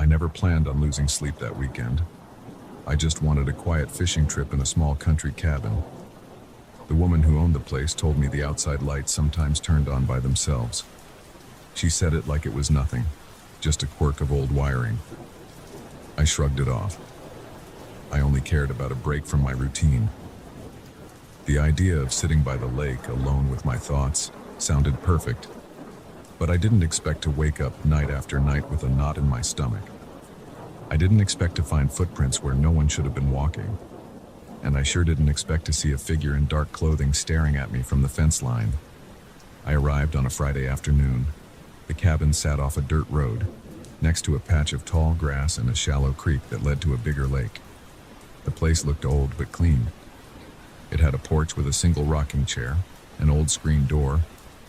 I never planned on losing sleep that weekend. I just wanted a quiet fishing trip in a small country cabin. The woman who owned the place told me the outside lights sometimes turned on by themselves. She said it like it was nothing, just a quirk of old wiring. I shrugged it off. I only cared about a break from my routine. The idea of sitting by the lake alone with my thoughts sounded perfect, but I didn't expect to wake up night after night with a knot in my stomach. I didn't expect to find footprints where no one should have been walking, and I sure didn't expect to see a figure in dark clothing staring at me from the fence line. I arrived on a Friday afternoon. The cabin sat off a dirt road, next to a patch of tall grass and a shallow creek that led to a bigger lake. The place looked old but clean. It had a porch with a single rocking chair, an old screen door,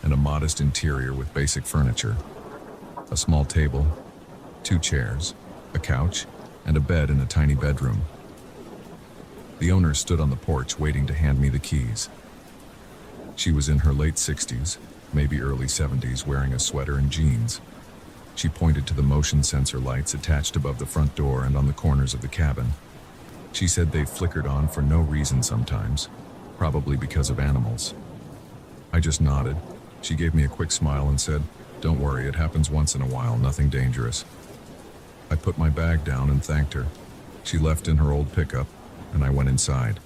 and a modest interior with basic furniture. A small table, 2 chairs, a couch, and a bed in a tiny bedroom. The owner stood on the porch waiting to hand me the keys. She was in her late 60s, maybe early 70s, wearing a sweater and jeans. She pointed to the motion sensor lights attached above the front door and on the corners of the cabin. She said they flickered on for no reason sometimes, probably because of animals. I just nodded. She gave me a quick smile and said, "Don't worry, it happens once in a while, nothing dangerous." I put my bag down and thanked her. She left in her old pickup, and I went inside.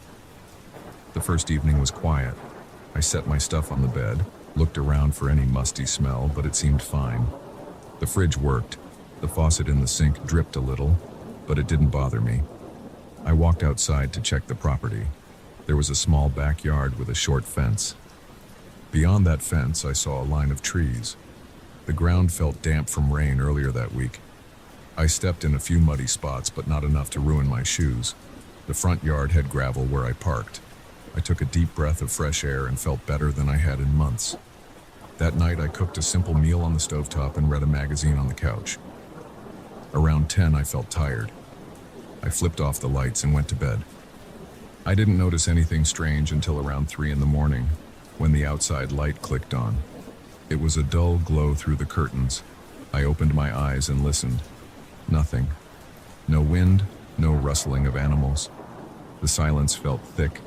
The first evening was quiet. I set my stuff on the bed, looked around for any musty smell, but it seemed fine. The fridge worked. The faucet in the sink dripped a little, but it didn't bother me. I walked outside to check the property. There was a small backyard with a short fence. Beyond that fence, I saw a line of trees. The ground felt damp from rain earlier that week. I stepped in a few muddy spots, but not enough to ruin my shoes. The front yard had gravel where I parked. I took a deep breath of fresh air and felt better than I had in months. That night, I cooked a simple meal on the stovetop and read a magazine on the couch. Around 10, I felt tired. I flipped off the lights and went to bed. I didn't notice anything strange until around 3 in the morning, when the outside light clicked on. It was a dull glow through the curtains. I opened my eyes and listened. Nothing. No wind, no rustling of animals. The silence felt thick.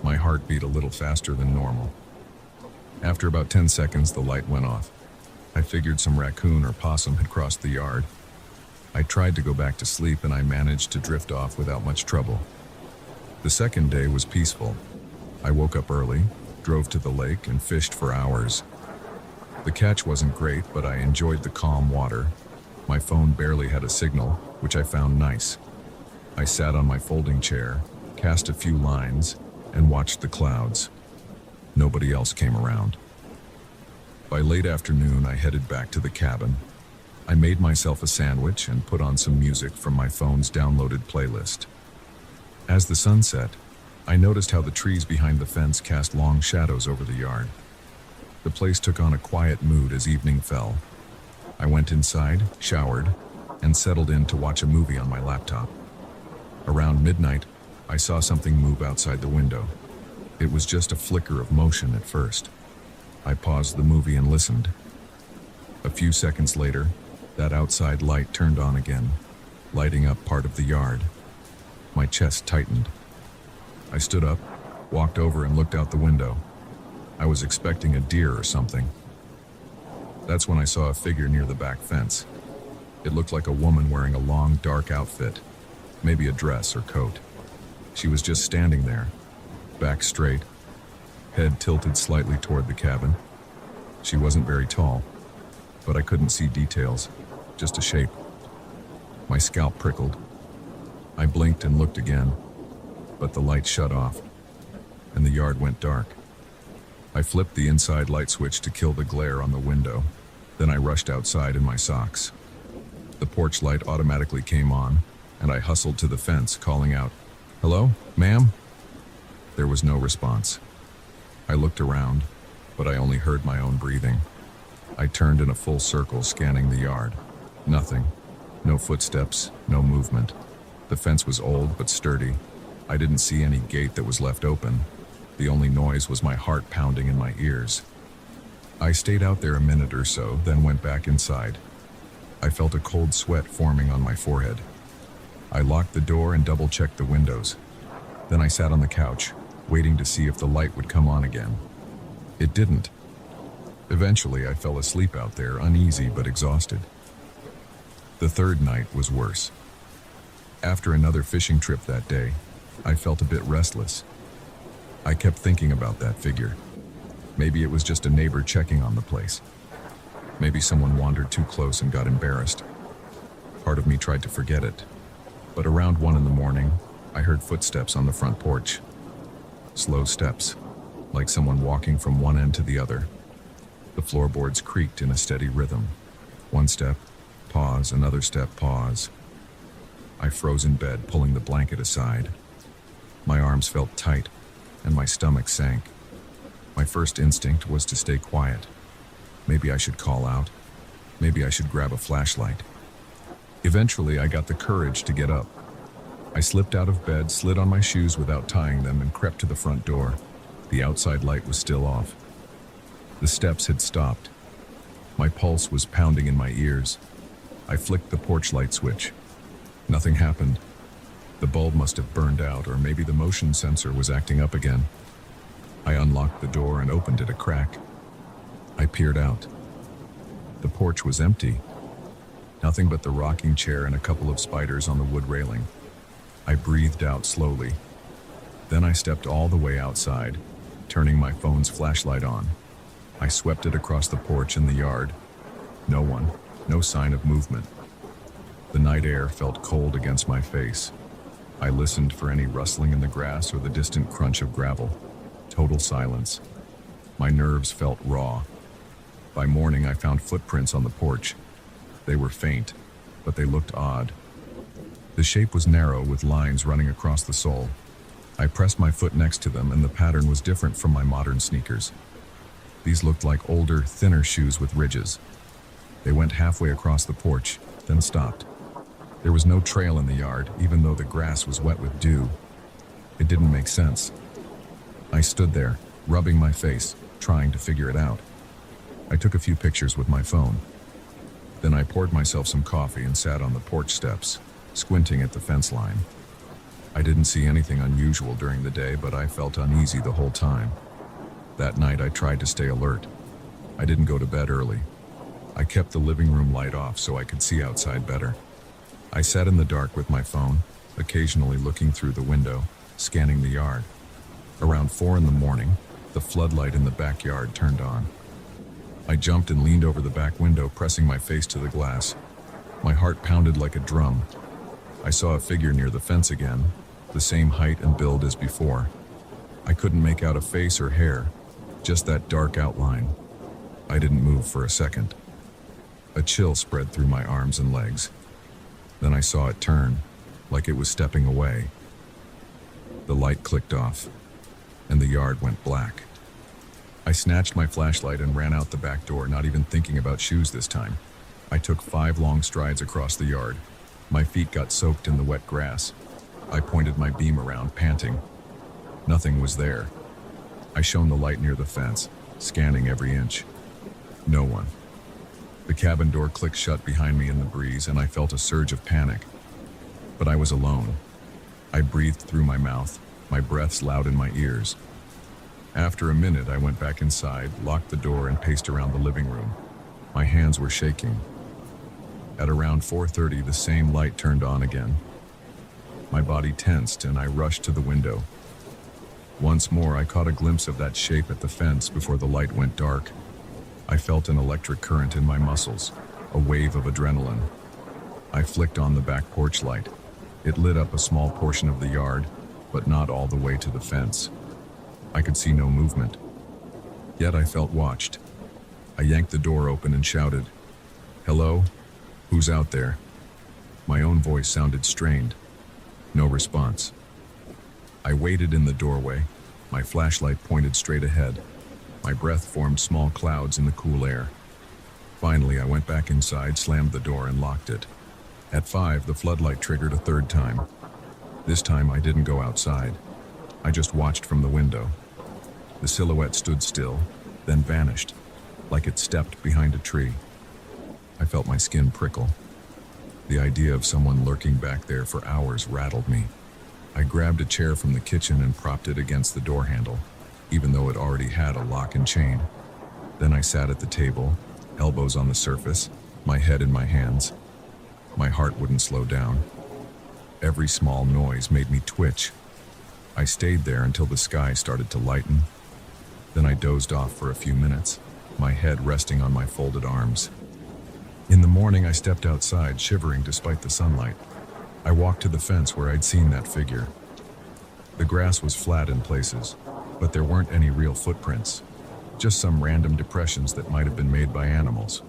My heart beat a little faster than normal. After about 10 seconds, the light went off. I figured some raccoon or possum had crossed the yard. I tried to go back to sleep, and I managed to drift off without much trouble. The second day was peaceful. I woke up early, drove to the lake, and fished for hours. The catch wasn't great, but I enjoyed the calm water. My phone barely had a signal, which I found nice. I sat on my folding chair, cast a few lines, and watched the clouds. Nobody else came around. By late afternoon, I headed back to the cabin. I made myself a sandwich and put on some music from my phone's downloaded playlist. As the sun set, I noticed how the trees behind the fence cast long shadows over the yard. The place took on a quiet mood as evening fell. I went inside, showered, and settled in to watch a movie on my laptop. Around midnight, I saw something move outside the window. It was just a flicker of motion at first. I paused the movie and listened. A few seconds later, that outside light turned on again, lighting up part of the yard. My chest tightened. I stood up, walked over, and looked out the window. I was expecting a deer or something. That's when I saw a figure near the back fence. It looked like a woman wearing a long, dark outfit, maybe a dress or coat. She was just standing there, back straight, head tilted slightly toward the cabin. She wasn't very tall, but I couldn't see details, just a shape. My scalp prickled. I blinked and looked again, but the light shut off, and the yard went dark. I flipped the inside light switch to kill the glare on the window. Then I rushed outside in my socks. The porch light automatically came on, and I hustled to the fence, calling out, "Hello, ma'am?" There was no response. I looked around, but I only heard my own breathing. I turned in a full circle, scanning the yard. Nothing. No footsteps, no movement. The fence was old but sturdy. I didn't see any gate that was left open. The only noise was my heart pounding in my ears. I stayed out there a minute or so, then went back inside. I felt a cold sweat forming on my forehead. I locked the door and double-checked the windows. Then I sat on the couch, waiting to see if the light would come on again. It didn't. Eventually, I fell asleep out there, uneasy but exhausted. The third night was worse. After another fishing trip that day, I felt a bit restless. I kept thinking about that figure. Maybe it was just a neighbor checking on the place. Maybe someone wandered too close and got embarrassed. Part of me tried to forget it. But around 1 in the morning, I heard footsteps on the front porch. Slow steps, like someone walking from one end to the other. The floorboards creaked in a steady rhythm. One step, pause, another step, pause. I froze in bed, pulling the blanket aside. My arms felt tight, and my stomach sank. My first instinct was to stay quiet. Maybe I should call out. Maybe I should grab a flashlight. Eventually, I got the courage to get up. I slipped out of bed, slid on my shoes without tying them, and crept to the front door. The outside light was still off. The steps had stopped. My pulse was pounding in my ears. I flicked the porch light switch. Nothing happened. The bulb must have burned out, or maybe the motion sensor was acting up again. I unlocked the door and opened it a crack. I peered out. The porch was empty. Nothing but the rocking chair and a couple of spiders on the wood railing. I breathed out slowly. Then I stepped all the way outside, turning my phone's flashlight on. I swept it across the porch and the yard. No one, no sign of movement. The night air felt cold against my face. I listened for any rustling in the grass or the distant crunch of gravel. Total silence. My nerves felt raw. By morning, I found footprints on the porch. They were faint, but they looked odd. The shape was narrow with lines running across the sole. I pressed my foot next to them, and the pattern was different from my modern sneakers. These looked like older, thinner shoes with ridges. They went halfway across the porch, then stopped. There was no trail in the yard, even though the grass was wet with dew. It didn't make sense. I stood there, rubbing my face, trying to figure it out. I took a few pictures with my phone. Then I poured myself some coffee and sat on the porch steps, squinting at the fence line. I didn't see anything unusual during the day, but I felt uneasy the whole time. That night I tried to stay alert. I didn't go to bed early. I kept the living room light off so I could see outside better. I sat in the dark with my phone, occasionally looking through the window, scanning the yard. Around 4 in the morning, the floodlight in the backyard turned on. I jumped and leaned over the back window, pressing my face to the glass. My heart pounded like a drum. I saw a figure near the fence again, the same height and build as before. I couldn't make out a face or hair, just that dark outline. I didn't move for a second. A chill spread through my arms and legs. Then I saw it turn, like it was stepping away. The light clicked off, and the yard went black. I snatched my flashlight and ran out the back door, not even thinking about shoes this time. I took 5 long strides across the yard. My feet got soaked in the wet grass. I pointed my beam around, panting. Nothing was there. I shone the light near the fence, scanning every inch. No one. The cabin door clicked shut behind me in the breeze, and I felt a surge of panic. But I was alone. I breathed through my mouth, my breaths loud in my ears. After a minute, I went back inside, locked the door, and paced around the living room. My hands were shaking. At around 4:30, the same light turned on again. My body tensed, and I rushed to the window. Once more, I caught a glimpse of that shape at the fence before the light went dark. I felt an electric current in my muscles, a wave of adrenaline. I flicked on the back porch light. It lit up a small portion of the yard, but not all the way to the fence. I could see no movement. Yet I felt watched. I yanked the door open and shouted, "Hello? Who's out there?" My own voice sounded strained. No response. I waited in the doorway, my flashlight pointed straight ahead. My breath formed small clouds in the cool air. Finally, I went back inside, slammed the door, and locked it. At 5, the floodlight triggered a 3rd time. This time, I didn't go outside. I just watched from the window. The silhouette stood still, then vanished, like it stepped behind a tree. I felt my skin prickle. The idea of someone lurking back there for hours rattled me. I grabbed a chair from the kitchen and propped it against the door handle, even though it already had a lock and chain. Then I sat at the table, elbows on the surface, my head in my hands. My heart wouldn't slow down. Every small noise made me twitch. I stayed there until the sky started to lighten. Then I dozed off for a few minutes, my head resting on my folded arms. In the morning, I stepped outside, shivering despite the sunlight. I walked to the fence where I'd seen that figure. The grass was flat in places, but there weren't any real footprints, just some random depressions that might have been made by animals.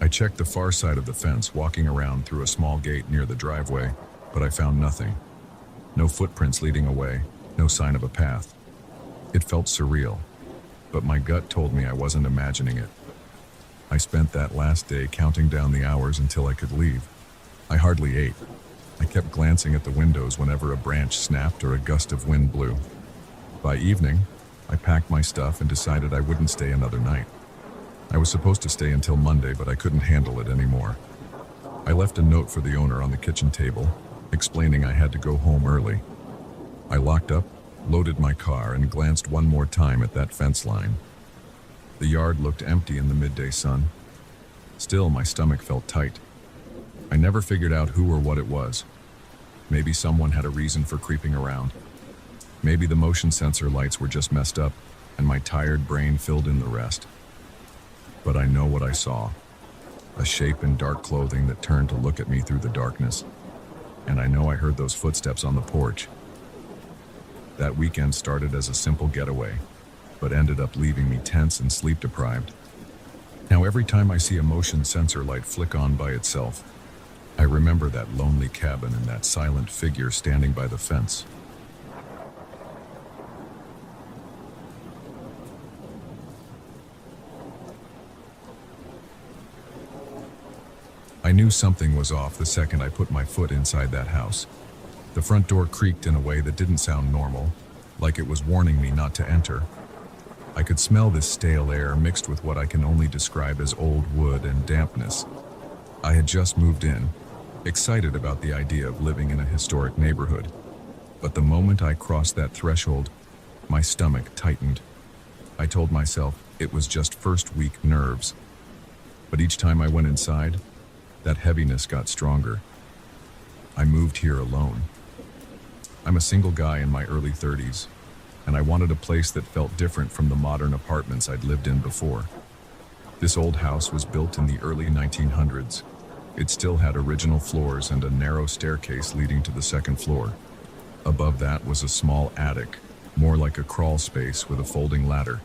I checked the far side of the fence, walking around through a small gate near the driveway, but I found nothing. No footprints leading away, no sign of a path. It felt surreal, but my gut told me I wasn't imagining it. I spent that last day counting down the hours until I could leave. I hardly ate. I kept glancing at the windows whenever a branch snapped or a gust of wind blew. By evening, I packed my stuff and decided I wouldn't stay another night. I was supposed to stay until Monday, but I couldn't handle it anymore. I left a note for the owner on the kitchen table, explaining I had to go home early. I locked up, loaded my car, and glanced one more time at that fence line. The yard looked empty in the midday sun. Still, my stomach felt tight. I never figured out who or what it was. Maybe someone had a reason for creeping around. Maybe the motion sensor lights were just messed up, and my tired brain filled in the rest. But I know what I saw. A shape in dark clothing that turned to look at me through the darkness. And I know I heard those footsteps on the porch. That weekend started as a simple getaway, but ended up leaving me tense and sleep deprived. Now every time I see a motion sensor light flick on by itself, I remember that lonely cabin and that silent figure standing by the fence. I knew something was off the second I put my foot inside that house. The front door creaked in a way that didn't sound normal, like it was warning me not to enter. I could smell this stale air mixed with what I can only describe as old wood and dampness. I had just moved in, excited about the idea of living in a historic neighborhood. But the moment I crossed that threshold, my stomach tightened. I told myself it was just first week nerves. But each time I went inside, that heaviness got stronger. I moved here alone. I'm a single guy in my early 30s, and I wanted a place that felt different from the modern apartments I'd lived in before. This old house was built in the early 1900s. It still had original floors and a narrow staircase leading to the second floor. Above that was a small attic, more like a crawl space with a folding ladder.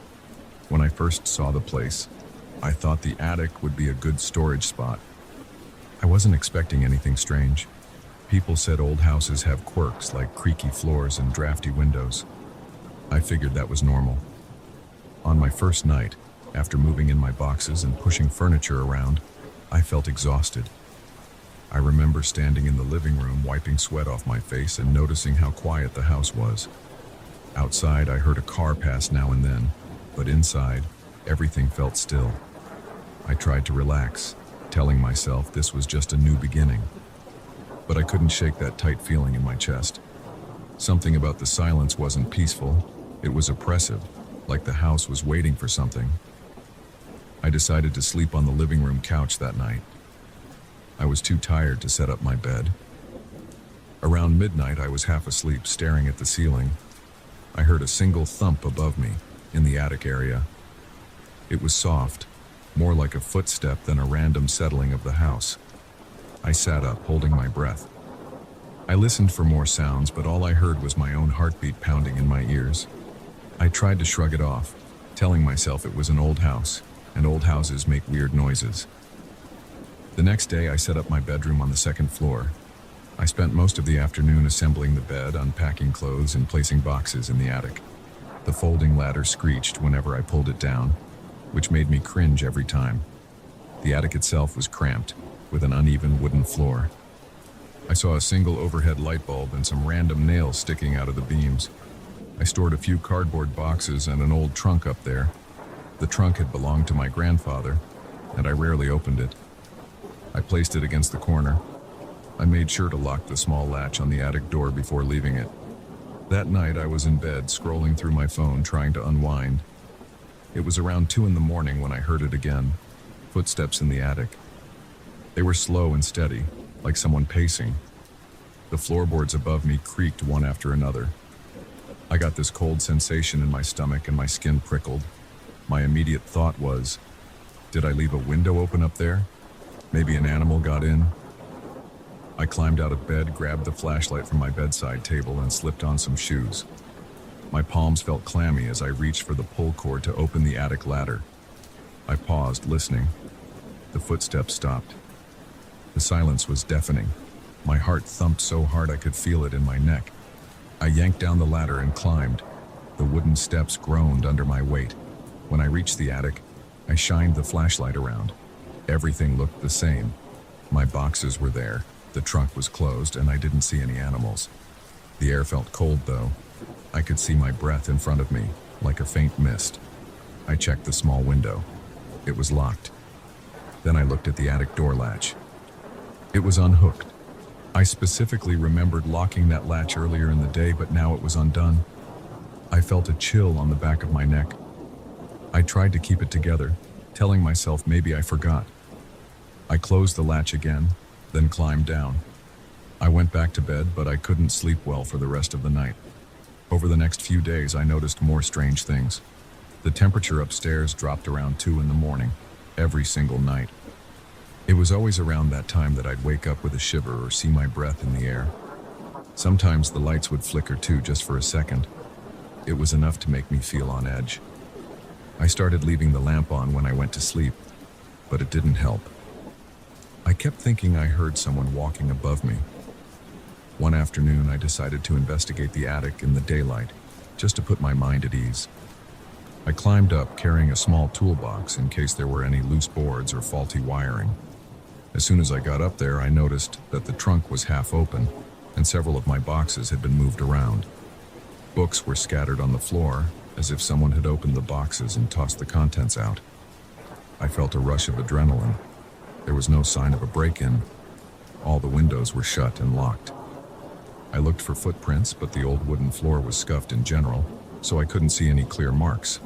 When I first saw the place, I thought the attic would be a good storage spot. I wasn't expecting anything strange. People said old houses have quirks like creaky floors and drafty windows. I figured that was normal. On my first night, after moving in my boxes and pushing furniture around, I felt exhausted. I remember standing in the living room, wiping sweat off my face and noticing how quiet the house was. Outside, I heard a car pass now and then, but inside, everything felt still. I tried to relax, telling myself this was just a new beginning. But I couldn't shake that tight feeling in my chest. Something about the silence wasn't peaceful. It was oppressive, like the house was waiting for something. I decided to sleep on the living room couch that night. I was too tired to set up my bed. Around midnight, I was half asleep, staring at the ceiling. I heard a single thump above me, in the attic area. It was soft, more like a footstep than a random settling of the house. I sat up, holding my breath. I listened for more sounds, but all I heard was my own heartbeat pounding in my ears. I tried to shrug it off, telling myself it was an old house, and old houses make weird noises. The next day, I set up my bedroom on the second floor. I spent most of the afternoon assembling the bed, unpacking clothes, and placing boxes in the attic. The folding ladder screeched whenever I pulled it down, which made me cringe every time. The attic itself was cramped, with an uneven wooden floor. I saw a single overhead light bulb and some random nails sticking out of the beams. I stored a few cardboard boxes and an old trunk up there. The trunk had belonged to my grandfather, and I rarely opened it. I placed it against the corner. I made sure to lock the small latch on the attic door before leaving it. That night I was in bed, scrolling through my phone, trying to unwind. It was around 2 in the morning when I heard it again. Footsteps in the attic. They were slow and steady, like someone pacing. The floorboards above me creaked one after another. I got this cold sensation in my stomach and my skin prickled. My immediate thought was, did I leave a window open up there? Maybe an animal got in? I climbed out of bed, grabbed the flashlight from my bedside table, and slipped on some shoes. My palms felt clammy as I reached for the pull cord to open the attic ladder. I paused, listening. The footsteps stopped. The silence was deafening. My heart thumped so hard I could feel it in my neck. I yanked down the ladder and climbed. The wooden steps groaned under my weight. When I reached the attic, I shined the flashlight around. Everything looked the same. My boxes were there. The trunk was closed, and I didn't see any animals. The air felt cold, though. I could see my breath in front of me, like a faint mist. I checked the small window. It was locked. Then I looked at the attic door latch. It was unhooked. I specifically remembered locking that latch earlier in the day, but now it was undone. I felt a chill on the back of my neck. I tried to keep it together, telling myself maybe I forgot. I closed the latch again, then climbed down. I went back to bed, but I couldn't sleep well for the rest of the night. Over the next few days, I noticed more strange things. The temperature upstairs dropped around 2 in the morning, every single night. It was always around that time that I'd wake up with a shiver or see my breath in the air. Sometimes the lights would flicker too, just for a second. It was enough to make me feel on edge. I started leaving the lamp on when I went to sleep, but it didn't help. I kept thinking I heard someone walking above me. One afternoon, I decided to investigate the attic in the daylight, just to put my mind at ease. I climbed up, carrying a small toolbox in case there were any loose boards or faulty wiring. As soon as I got up there, I noticed that the trunk was half open, and several of my boxes had been moved around. Books were scattered on the floor, as if someone had opened the boxes and tossed the contents out. I felt a rush of adrenaline. There was no sign of a break-in. All the windows were shut and locked. I looked for footprints, but the old wooden floor was scuffed in general, so I couldn't see any clear marks.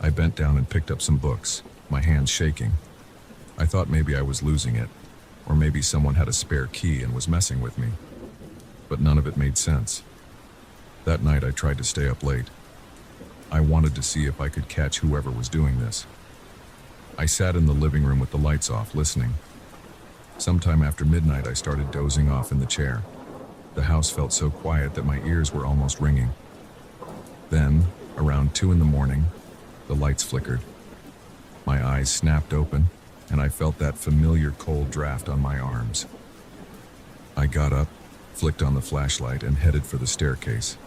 I bent down and picked up some books, my hands shaking. I thought maybe I was losing it, or maybe someone had a spare key and was messing with me. But none of it made sense. That night I tried to stay up late. I wanted to see if I could catch whoever was doing this. I sat in the living room with the lights off, listening. Sometime after midnight, I started dozing off in the chair. The house felt so quiet that my ears were almost ringing. Then, around 2 in the morning, the lights flickered. My eyes snapped open, and I felt that familiar cold draft on my arms. I got up, flicked on the flashlight, and headed for the staircase.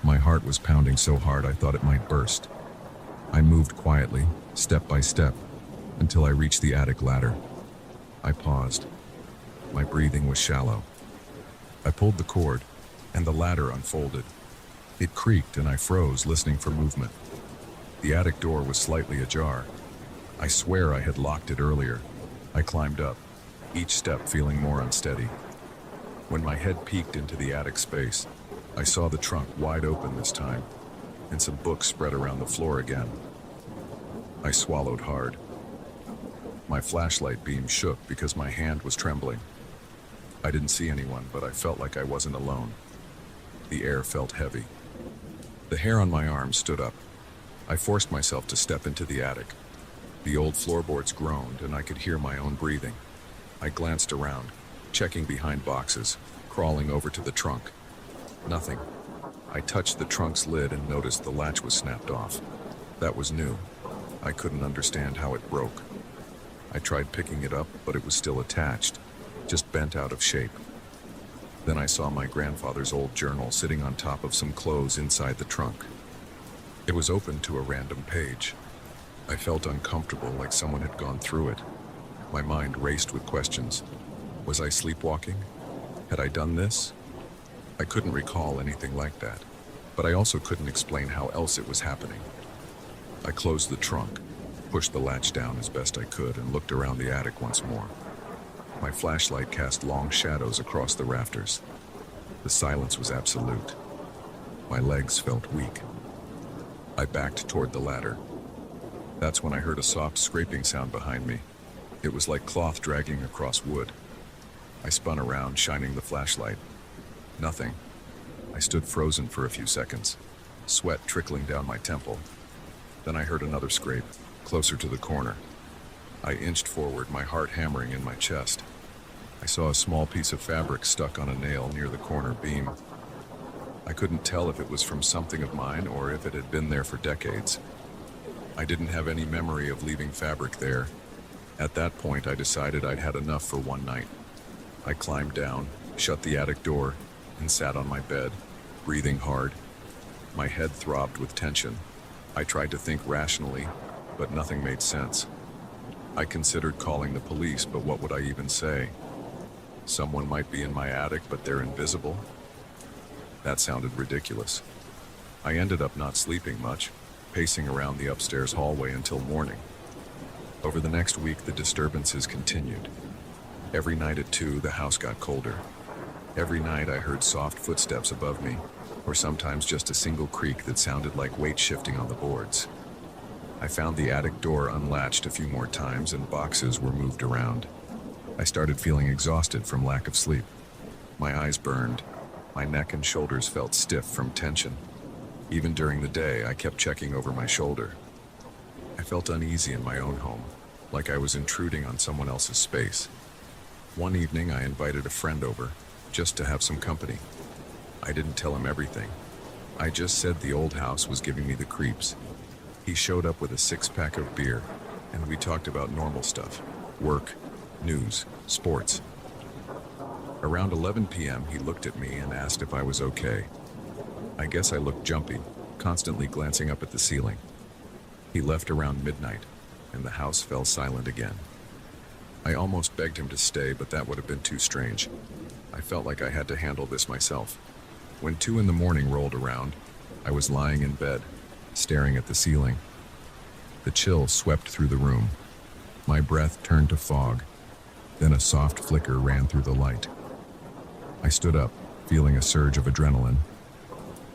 My heart was pounding so hard I thought it might burst. I moved quietly, step by step, until I reached the attic ladder. I paused. My breathing was shallow. I pulled the cord, and the ladder unfolded. It creaked, and I froze, listening for movement. The attic door was slightly ajar. I swear I had locked it earlier. I climbed up, each step feeling more unsteady. When my head peeked into the attic space, I saw the trunk wide open this time, and some books spread around the floor again. I swallowed hard. My flashlight beam shook because my hand was trembling. I didn't see anyone, but I felt like I wasn't alone. The air felt heavy. The hair on my arm stood up. I forced myself to step into the attic. The old floorboards groaned, and I could hear my own breathing. I glanced around, checking behind boxes, crawling over to the trunk. Nothing. I touched the trunk's lid and noticed the latch was snapped off. That was new. I couldn't understand how it broke. I tried picking it up, but it was still attached, just bent out of shape. Then I saw my grandfather's old journal sitting on top of some clothes inside the trunk. It was open to a random page. I felt uncomfortable, like someone had gone through it. My mind raced with questions. Was I sleepwalking? Had I done this? I couldn't recall anything like that, but I also couldn't explain how else it was happening. I closed the trunk. pushed the latch down as best I could and looked around the attic once more. My flashlight cast long shadows across the rafters. The silence was absolute. My legs felt weak. I backed toward the ladder. That's when I heard a soft scraping sound behind me. It was like cloth dragging across wood. I spun around, shining the flashlight. Nothing. I stood frozen for a few seconds, sweat trickling down my temple. Then I heard another scrape, closer to the corner. I inched forward, my heart hammering in my chest. I saw a small piece of fabric stuck on a nail near the corner beam. I couldn't tell if it was from something of mine or if it had been there for decades. I didn't have any memory of leaving fabric there. At that point, I decided I'd had enough for one night. I climbed down, shut the attic door, and sat on my bed, breathing hard. My head throbbed with tension. I tried to think rationally, but nothing made sense. I considered calling the police, but what would I even say? Someone might be in my attic, but they're invisible? That sounded ridiculous. I ended up not sleeping much, pacing around the upstairs hallway until morning. Over the next week, the disturbances continued. Every night at 2, the house got colder. Every night I heard soft footsteps above me, or sometimes just a single creak that sounded like weight shifting on the boards. I found the attic door unlatched a few more times and boxes were moved around. I started feeling exhausted from lack of sleep. My eyes burned. My neck and shoulders felt stiff from tension. Even during the day, I kept checking over my shoulder. I felt uneasy in my own home, like I was intruding on someone else's space. One evening, I invited a friend over, just to have some company. I didn't tell him everything. I just said the old house was giving me the creeps. He showed up with a 6-pack of beer, and we talked about normal stuff: work, news, sports. Around 11 p.m., he looked at me and asked if I was okay. I guess I looked jumpy, constantly glancing up at the ceiling. He left around midnight, and the house fell silent again. I almost begged him to stay, but that would have been too strange. I felt like I had to handle this myself. When 2 in the morning rolled around, I was lying in bed, staring at the ceiling. The chill swept through the room. My breath turned to fog. Then a soft flicker ran through the light. I stood up, feeling a surge of adrenaline.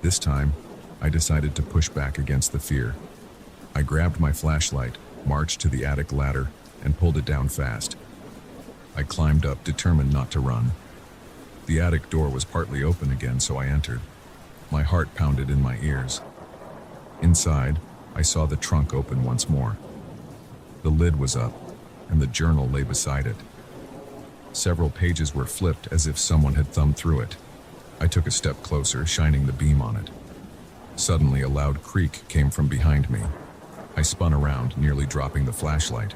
This time, I decided to push back against the fear. I grabbed my flashlight, marched to the attic ladder, and pulled it down fast. I climbed up, determined not to run. The attic door was partly open again, so I entered. My heart pounded in my ears. Inside, I saw the trunk open once more. The lid was up, and the journal lay beside it. Several pages were flipped as if someone had thumbed through it. I took a step closer, shining the beam on it. Suddenly, a loud creak came from behind me. I spun around, nearly dropping the flashlight.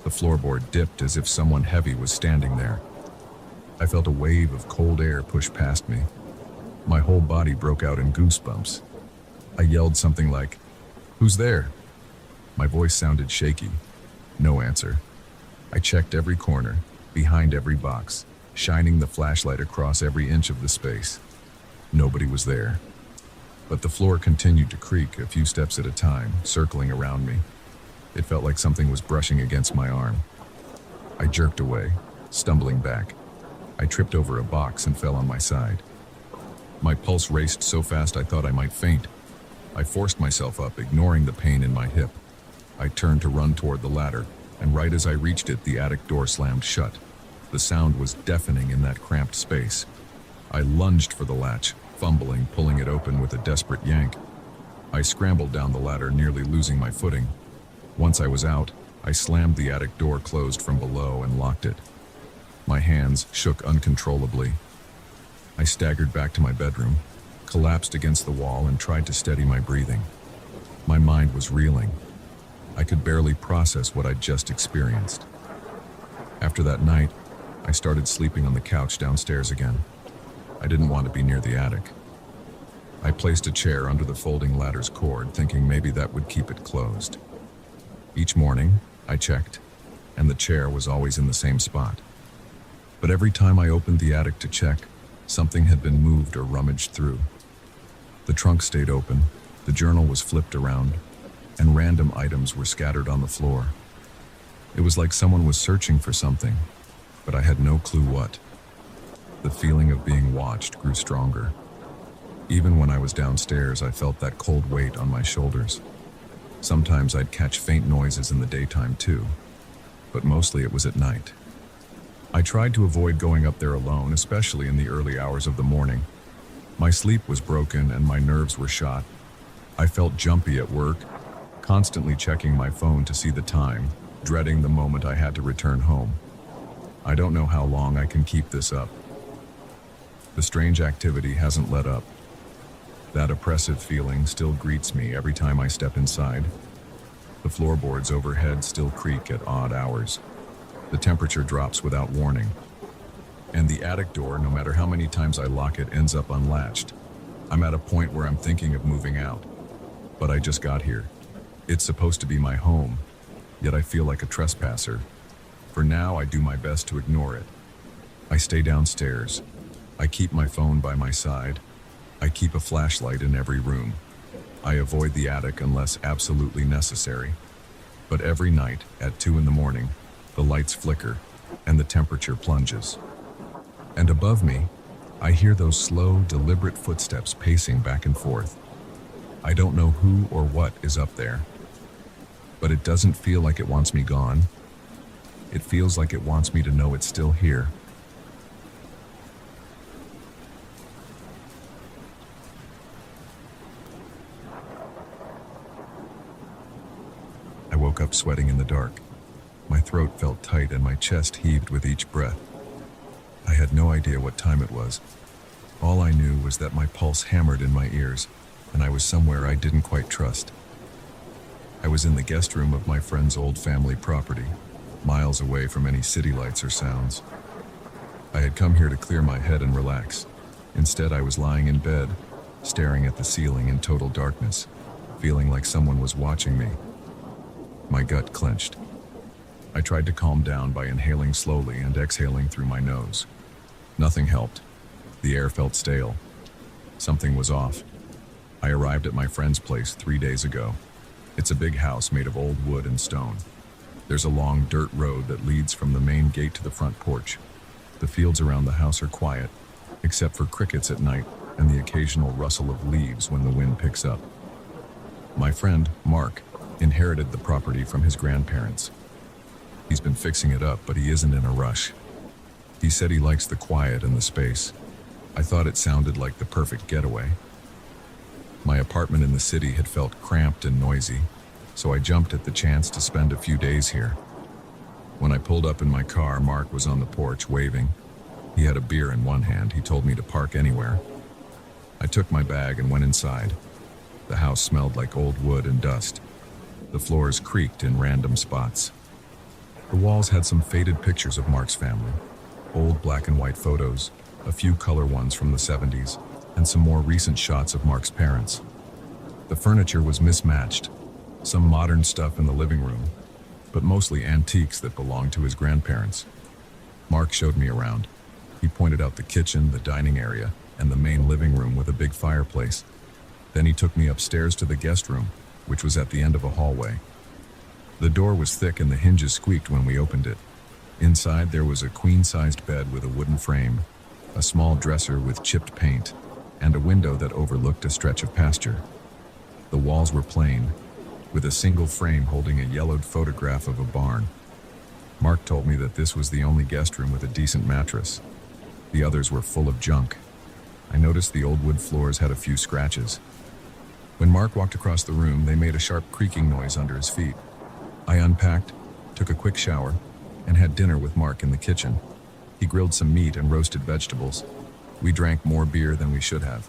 The floorboard dipped as if someone heavy was standing there. I felt a wave of cold air push past me. My whole body broke out in goosebumps. I yelled something like, "Who's there?" My voice sounded shaky. No answer. I checked every corner, behind every box, shining the flashlight across every inch of the space. Nobody was there. But the floor continued to creak a few steps at a time, circling around me. It felt like something was brushing against my arm. I jerked away, stumbling back. I tripped over a box and fell on my side. My pulse raced so fast I thought I might faint. I forced myself up, ignoring the pain in my hip. I turned to run toward the ladder, and right as I reached it, the attic door slammed shut. The sound was deafening in that cramped space. I lunged for the latch, fumbling, pulling it open with a desperate yank. I scrambled down the ladder, nearly losing my footing. Once I was out, I slammed the attic door closed from below and locked it. My hands shook uncontrollably. I staggered back to my bedroom, collapsed against the wall, and tried to steady my breathing. My mind was reeling. I could barely process what I'd just experienced. After that night, I started sleeping on the couch downstairs again. I didn't want to be near the attic. I placed a chair under the folding ladder's cord, thinking maybe that would keep it closed. Each morning, I checked, and the chair was always in the same spot. But every time I opened the attic to check, something had been moved or rummaged through. The trunk stayed open, the journal was flipped around, and random items were scattered on the floor. It was like someone was searching for something, but I had no clue what. The feeling of being watched grew stronger. Even when I was downstairs, I felt that cold weight on my shoulders. Sometimes I'd catch faint noises in the daytime too, but mostly it was at night. I tried to avoid going up there alone, especially in the early hours of the morning. My sleep was broken and my nerves were shot. I felt jumpy at work, constantly checking my phone to see the time, dreading the moment I had to return home. I don't know how long I can keep this up. The strange activity hasn't let up. That oppressive feeling still greets me every time I step inside. The floorboards overhead still creak at odd hours. The temperature drops without warning. And the attic door, no matter how many times I lock it, ends up unlatched. I'm at a point where I'm thinking of moving out. But I just got here. It's supposed to be my home, yet I feel like a trespasser. For now, I do my best to ignore it. I stay downstairs. I keep my phone by my side. I keep a flashlight in every room. I avoid the attic unless absolutely necessary. But every night, at 2 in the morning, the lights flicker and the temperature plunges. And above me, I hear those slow, deliberate footsteps pacing back and forth. I don't know who or what is up there, but it doesn't feel like it wants me gone. It feels like it wants me to know it's still here. I woke up sweating in the dark. My throat felt tight and my chest heaved with each breath. I had no idea what time it was. All I knew was that my pulse hammered in my ears, and I was somewhere I didn't quite trust. I was in the guest room of my friend's old family property, miles away from any city lights or sounds. I had come here to clear my head and relax. Instead, I was lying in bed, staring at the ceiling in total darkness, feeling like someone was watching me. My gut clenched. I tried to calm down by inhaling slowly and exhaling through my nose. Nothing helped. The air felt stale. Something was off. I arrived at my friend's place 3 days ago. It's a big house made of old wood and stone. There's a long dirt road that leads from the main gate to the front porch. The fields around the house are quiet, except for crickets at night and the occasional rustle of leaves when the wind picks up. My friend, Mark, inherited the property from his grandparents. He's been fixing it up, but he isn't in a rush. He said he likes the quiet and the space. I thought it sounded like the perfect getaway. My apartment in the city had felt cramped and noisy, so I jumped at the chance to spend a few days here. When I pulled up in my car, Mark was on the porch waving. He had a beer in one hand. He told me to park anywhere. I took my bag and went inside. The house smelled like old wood and dust. The floors creaked in random spots. The walls had some faded pictures of Mark's family, old black and white photos, a few color ones from the 70s, and some more recent shots of Mark's parents. The furniture was mismatched, some modern stuff in the living room, but mostly antiques that belonged to his grandparents. Mark showed me around. He pointed out the kitchen, the dining area, and the main living room with a big fireplace. Then he took me upstairs to the guest room, which was at the end of a hallway. The door was thick and the hinges squeaked when we opened it. Inside there was a queen-sized bed with a wooden frame, a small dresser with chipped paint, and a window that overlooked a stretch of pasture. The walls were plain, with a single frame holding a yellowed photograph of a barn. Mark told me that this was the only guest room with a decent mattress. The others were full of junk. I noticed the old wood floors had a few scratches. When Mark walked across the room, they made a sharp creaking noise under his feet. I unpacked, took a quick shower, and had dinner with Mark in the kitchen. He grilled some meat and roasted vegetables. We drank more beer than we should have,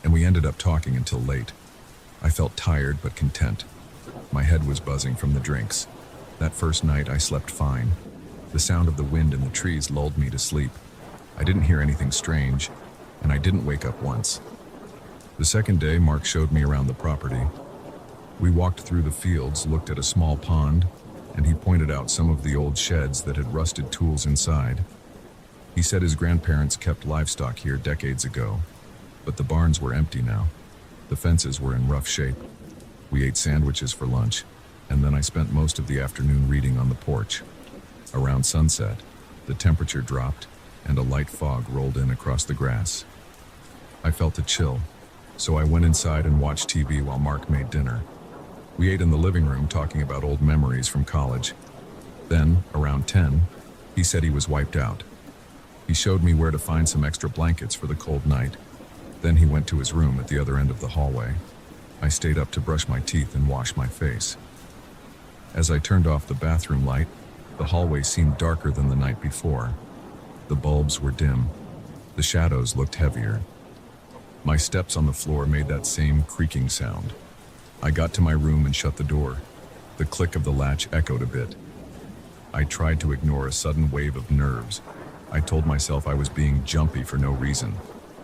and we ended up talking until late. I felt tired but content. My head was buzzing from the drinks. That first night I slept fine. The sound of the wind in the trees lulled me to sleep. I didn't hear anything strange, and I didn't wake up once. The second day, Mark showed me around the property. We walked through the fields, looked at a small pond, and he pointed out some of the old sheds that had rusted tools inside. He said his grandparents kept livestock here decades ago, but the barns were empty now. The fences were in rough shape. We ate sandwiches for lunch, and then I spent most of the afternoon reading on the porch. Around sunset, the temperature dropped, and a light fog rolled in across the grass. I felt a chill, so I went inside and watched TV while Mark made dinner. We ate in the living room talking about old memories from college. Then, around 10, he said he was wiped out. He showed me where to find some extra blankets for the cold night. Then he went to his room at the other end of the hallway. I stayed up to brush my teeth and wash my face. As I turned off the bathroom light, the hallway seemed darker than the night before. The bulbs were dim. The shadows looked heavier. My steps on the floor made that same creaking sound. I got to my room and shut the door. The click of the latch echoed a bit. I tried to ignore a sudden wave of nerves. I told myself I was being jumpy for no reason.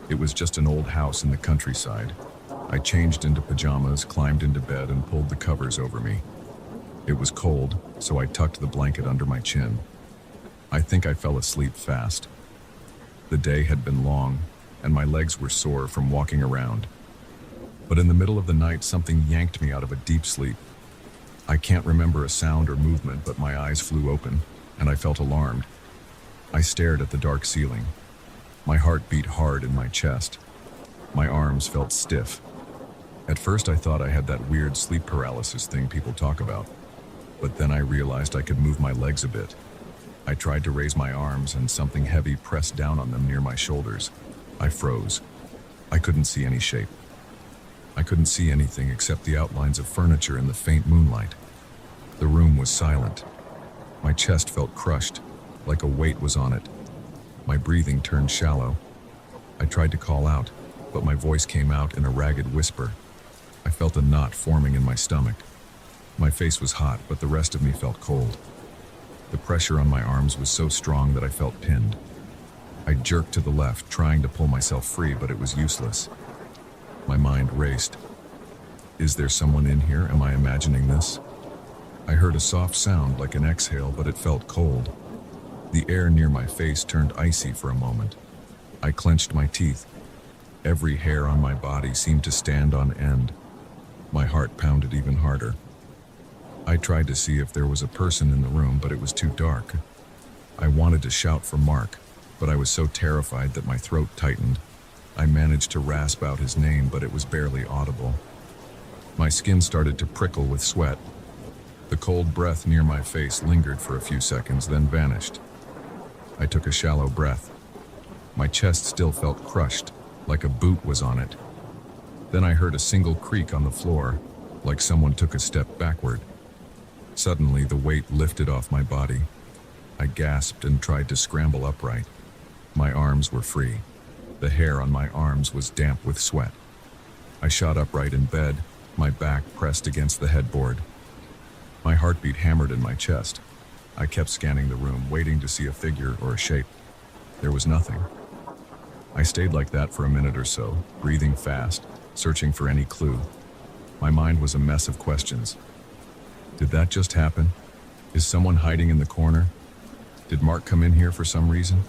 It was just an old house in the countryside. I changed into pajamas, climbed into bed, and pulled the covers over me. It was cold, so I tucked the blanket under my chin. I think I fell asleep fast. The day had been long, and my legs were sore from walking around. But in the middle of the night, something yanked me out of a deep sleep. I can't remember a sound or movement, but my eyes flew open, and I felt alarmed. I stared at the dark ceiling. My heart beat hard in my chest. My arms felt stiff. At first I thought I had that weird sleep paralysis thing people talk about, but then I realized I could move my legs a bit. I tried to raise my arms, and something heavy pressed down on them near my shoulders. I froze. I couldn't see any shape. I couldn't see anything except the outlines of furniture in the faint moonlight. The room was silent. My chest felt crushed, like a weight was on it. My breathing turned shallow. I tried to call out, but my voice came out in a ragged whisper. I felt a knot forming in my stomach. My face was hot, but the rest of me felt cold. The pressure on my arms was so strong that I felt pinned. I jerked to the left, trying to pull myself free, but it was useless. My mind raced. Is there someone in here? Am I imagining this? I heard a soft sound like an exhale, but it felt cold. The air near my face turned icy for a moment. I clenched my teeth. Every hair on my body seemed to stand on end. My heart pounded even harder. I tried to see if there was a person in the room, but it was too dark. I wanted to shout for Mark, but I was so terrified that my throat tightened. I managed to rasp out his name, but it was barely audible. My skin started to prickle with sweat. The cold breath near my face lingered for a few seconds, then vanished. I took a shallow breath. My chest still felt crushed, like a boot was on it. Then I heard a single creak on the floor, like someone took a step backward. Suddenly, the weight lifted off my body. I gasped and tried to scramble upright. My arms were free. The hair on my arms was damp with sweat. I shot upright in bed, my back pressed against the headboard. My heartbeat hammered in my chest. I kept scanning the room, waiting to see a figure or a shape. There was nothing. I stayed like that for a minute or so, breathing fast, searching for any clue. My mind was a mess of questions. Did that just happen? Is someone hiding in the corner? Did Mark come in here for some reason?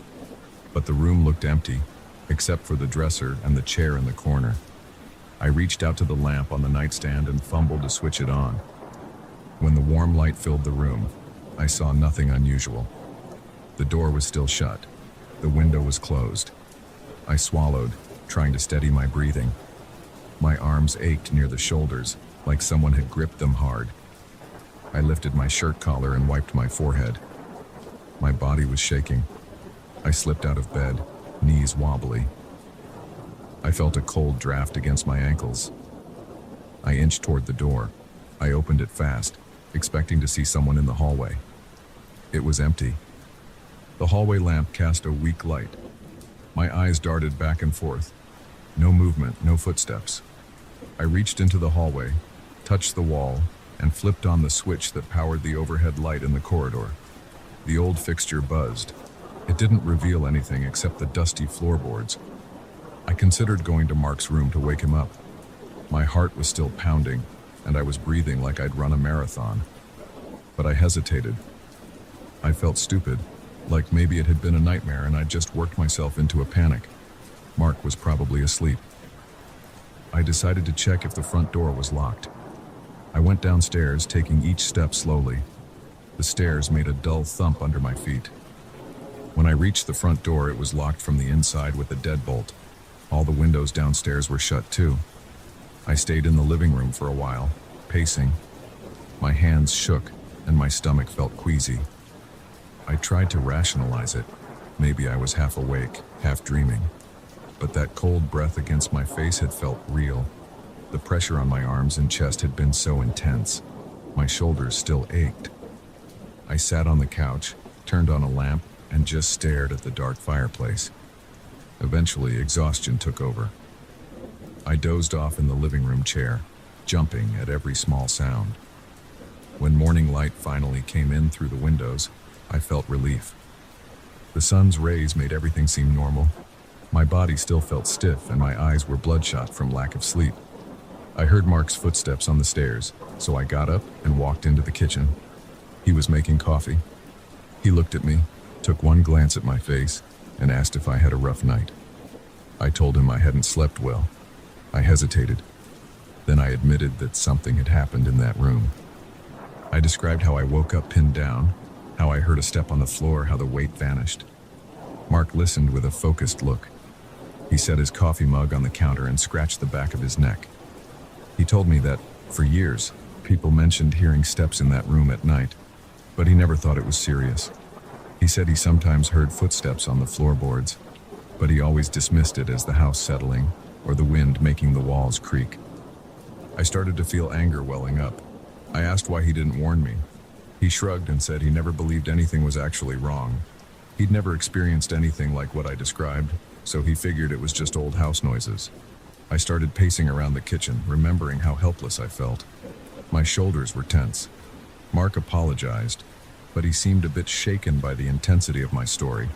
But the room looked empty, except for the dresser and the chair in the corner. I reached out to the lamp on the nightstand and fumbled to switch it on. When the warm light filled the room, I saw nothing unusual. The door was still shut. The window was closed. I swallowed, trying to steady my breathing. My arms ached near the shoulders, like someone had gripped them hard. I lifted my shirt collar and wiped my forehead. My body was shaking. I slipped out of bed, knees wobbly. I felt a cold draft against my ankles. I inched toward the door. I opened it fast, expecting to see someone in the hallway. It was empty. The hallway lamp cast a weak light. My eyes darted back and forth. No movement, no footsteps. I reached into the hallway, touched the wall, and flipped on the switch that powered the overhead light in the corridor. The old fixture buzzed. It didn't reveal anything except the dusty floorboards. I considered going to Mark's room to wake him up. My heart was still pounding, and I was breathing like I'd run a marathon. But I hesitated. I felt stupid, like maybe it had been a nightmare and I'd just worked myself into a panic. Mark was probably asleep. I decided to check if the front door was locked. I went downstairs, taking each step slowly. The stairs made a dull thump under my feet. When I reached the front door, it was locked from the inside with a deadbolt. All the windows downstairs were shut too. I stayed in the living room for a while, pacing. My hands shook and my stomach felt queasy. I tried to rationalize it. Maybe I was half awake, half dreaming. But that cold breath against my face had felt real. The pressure on my arms and chest had been so intense. My shoulders still ached. I sat on the couch, turned on a lamp, and just stared at the dark fireplace. Eventually, exhaustion took over. I dozed off in the living room chair, jumping at every small sound. When morning light finally came in through the windows, I felt relief. The sun's rays made everything seem normal. My body still felt stiff and my eyes were bloodshot from lack of sleep. I heard Mark's footsteps on the stairs, so I got up and walked into the kitchen. He was making coffee. He looked at me, took one glance at my face, and asked if I had a rough night. I told him I hadn't slept well. I hesitated. Then I admitted that something had happened in that room. I described how I woke up pinned down, how I heard a step on the floor, how the weight vanished. Mark listened with a focused look. He set his coffee mug on the counter and scratched the back of his neck. He told me that, for years, people mentioned hearing steps in that room at night, but he never thought it was serious. He said he sometimes heard footsteps on the floorboards, but he always dismissed it as the house settling or the wind making the walls creak. I started to feel anger welling up. I asked why he didn't warn me. He shrugged and said he never believed anything was actually wrong. He'd never experienced anything like what I described, so he figured it was just old house noises. I started pacing around the kitchen, remembering how helpless I felt. My shoulders were tense. Mark apologized, but he seemed a bit shaken by the intensity of my story.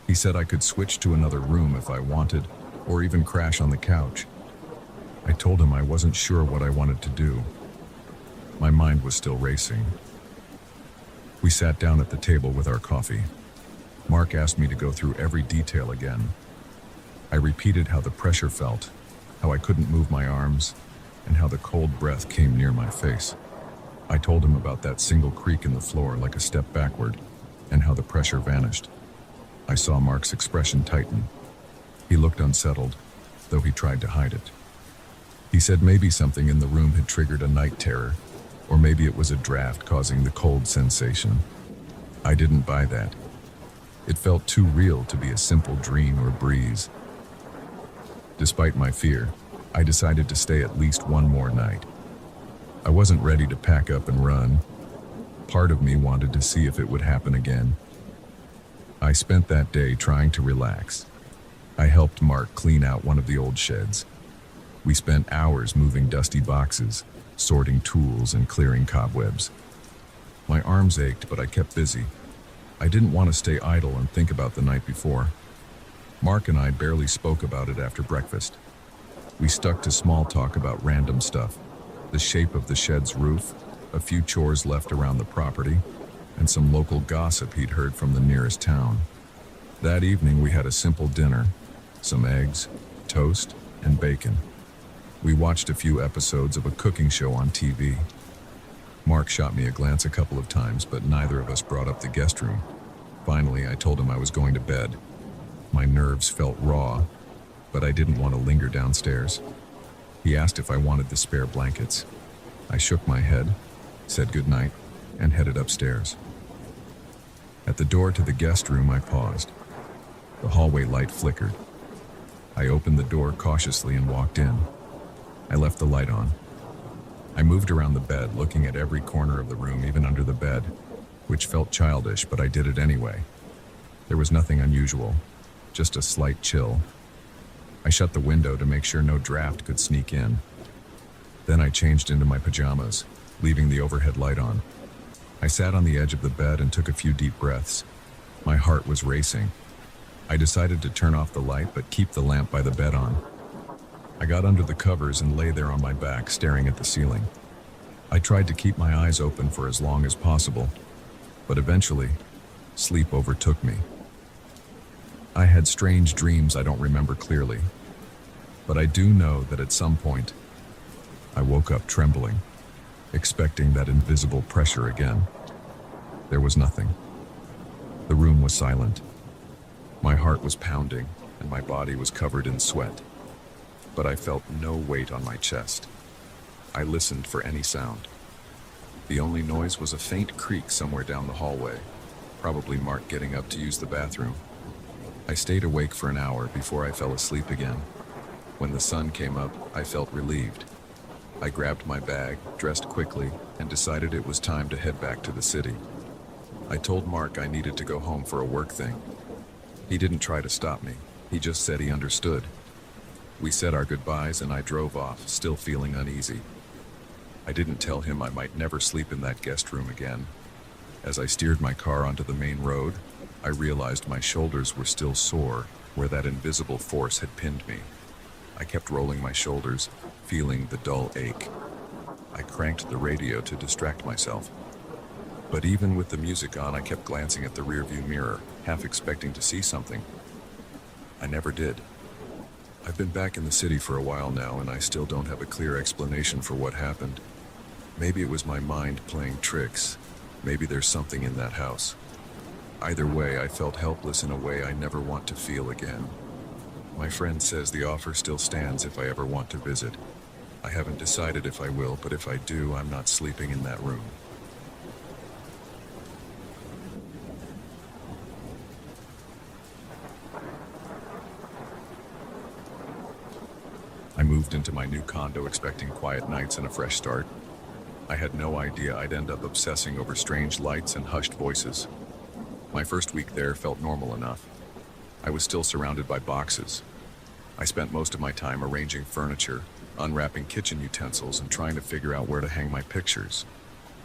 He said I could switch to another room if I wanted, or even crash on the couch. I told him I wasn't sure what I wanted to do. My mind was still racing. We sat down at the table with our coffee. Mark asked me to go through every detail again. I repeated how the pressure felt, how I couldn't move my arms, and how the cold breath came near my face. I told him about that single creak in the floor like a step backward, and how the pressure vanished. I saw Mark's expression tighten. He looked unsettled, though he tried to hide it. He said maybe something in the room had triggered a night terror, or maybe it was a draft causing the cold sensation. I didn't buy that. It felt too real to be a simple dream or breeze. Despite my fear, I decided to stay at least one more night. I wasn't ready to pack up and run. Part of me wanted to see if it would happen again. I spent that day trying to relax. I helped Mark clean out one of the old sheds. We spent hours moving dusty boxes, sorting tools and clearing cobwebs. My arms ached, but I kept busy. I didn't want to stay idle and think about the night before. Mark and I barely spoke about it after breakfast. We stuck to small talk about random stuff, the shape of the shed's roof, a few chores left around the property, and some local gossip he'd heard from the nearest town. That evening we had a simple dinner, some eggs, toast, and bacon. We watched a few episodes of a cooking show on TV. Mark shot me a glance a couple of times, but neither of us brought up the guest room. Finally, I told him I was going to bed. My nerves felt raw, but I didn't want to linger downstairs. He asked if I wanted the spare blankets. I shook my head, said goodnight, and headed upstairs. At the door to the guest room, I paused. The hallway light flickered. I opened the door cautiously and walked in. I left the light on. I moved around the bed, looking at every corner of the room, even under the bed, which felt childish, but I did it anyway. There was nothing unusual, just a slight chill. I shut the window to make sure no draft could sneak in. Then I changed into my pajamas, leaving the overhead light on. I sat on the edge of the bed and took a few deep breaths. My heart was racing. I decided to turn off the light, but keep the lamp by the bed on. I got under the covers and lay there on my back, staring at the ceiling. I tried to keep my eyes open for as long as possible, but eventually, sleep overtook me. I had strange dreams I don't remember clearly, but I do know that at some point, I woke up trembling. expecting that invisible pressure again. There was nothing. The room was silent. My heart was pounding, and my body was covered in sweat. But I felt no weight on my chest. I listened for any sound. The only noise was a faint creak somewhere down the hallway, probably Mark getting up to use the bathroom. I stayed awake for an hour before I fell asleep again. When the sun came up, I felt relieved. I grabbed my bag, dressed quickly, and decided it was time to head back to the city. I told Mark I needed to go home for a work thing. He didn't try to stop me. He just said he understood. We said our goodbyes and I drove off, still feeling uneasy. I didn't tell him I might never sleep in that guest room again. As I steered my car onto the main road, I realized my shoulders were still sore where that invisible force had pinned me. I kept rolling my shoulders, feeling the dull ache. I cranked the radio to distract myself. But even with the music on, I kept glancing at the rearview mirror, half expecting to see something. I never did. I've been back in the city for a while now, and I still don't have a clear explanation for what happened. Maybe it was my mind playing tricks. Maybe there's something in that house. Either way, I felt helpless in a way I never want to feel again. My friend says the offer still stands if I ever want to visit. I haven't decided if I will, but if I do, I'm not sleeping in that room. I moved into my new condo expecting quiet nights and a fresh start. I had no idea I'd end up obsessing over strange lights and hushed voices. My first week there felt normal enough. I was still surrounded by boxes. I spent most of my time arranging furniture, unwrapping kitchen utensils, and trying to figure out where to hang my pictures.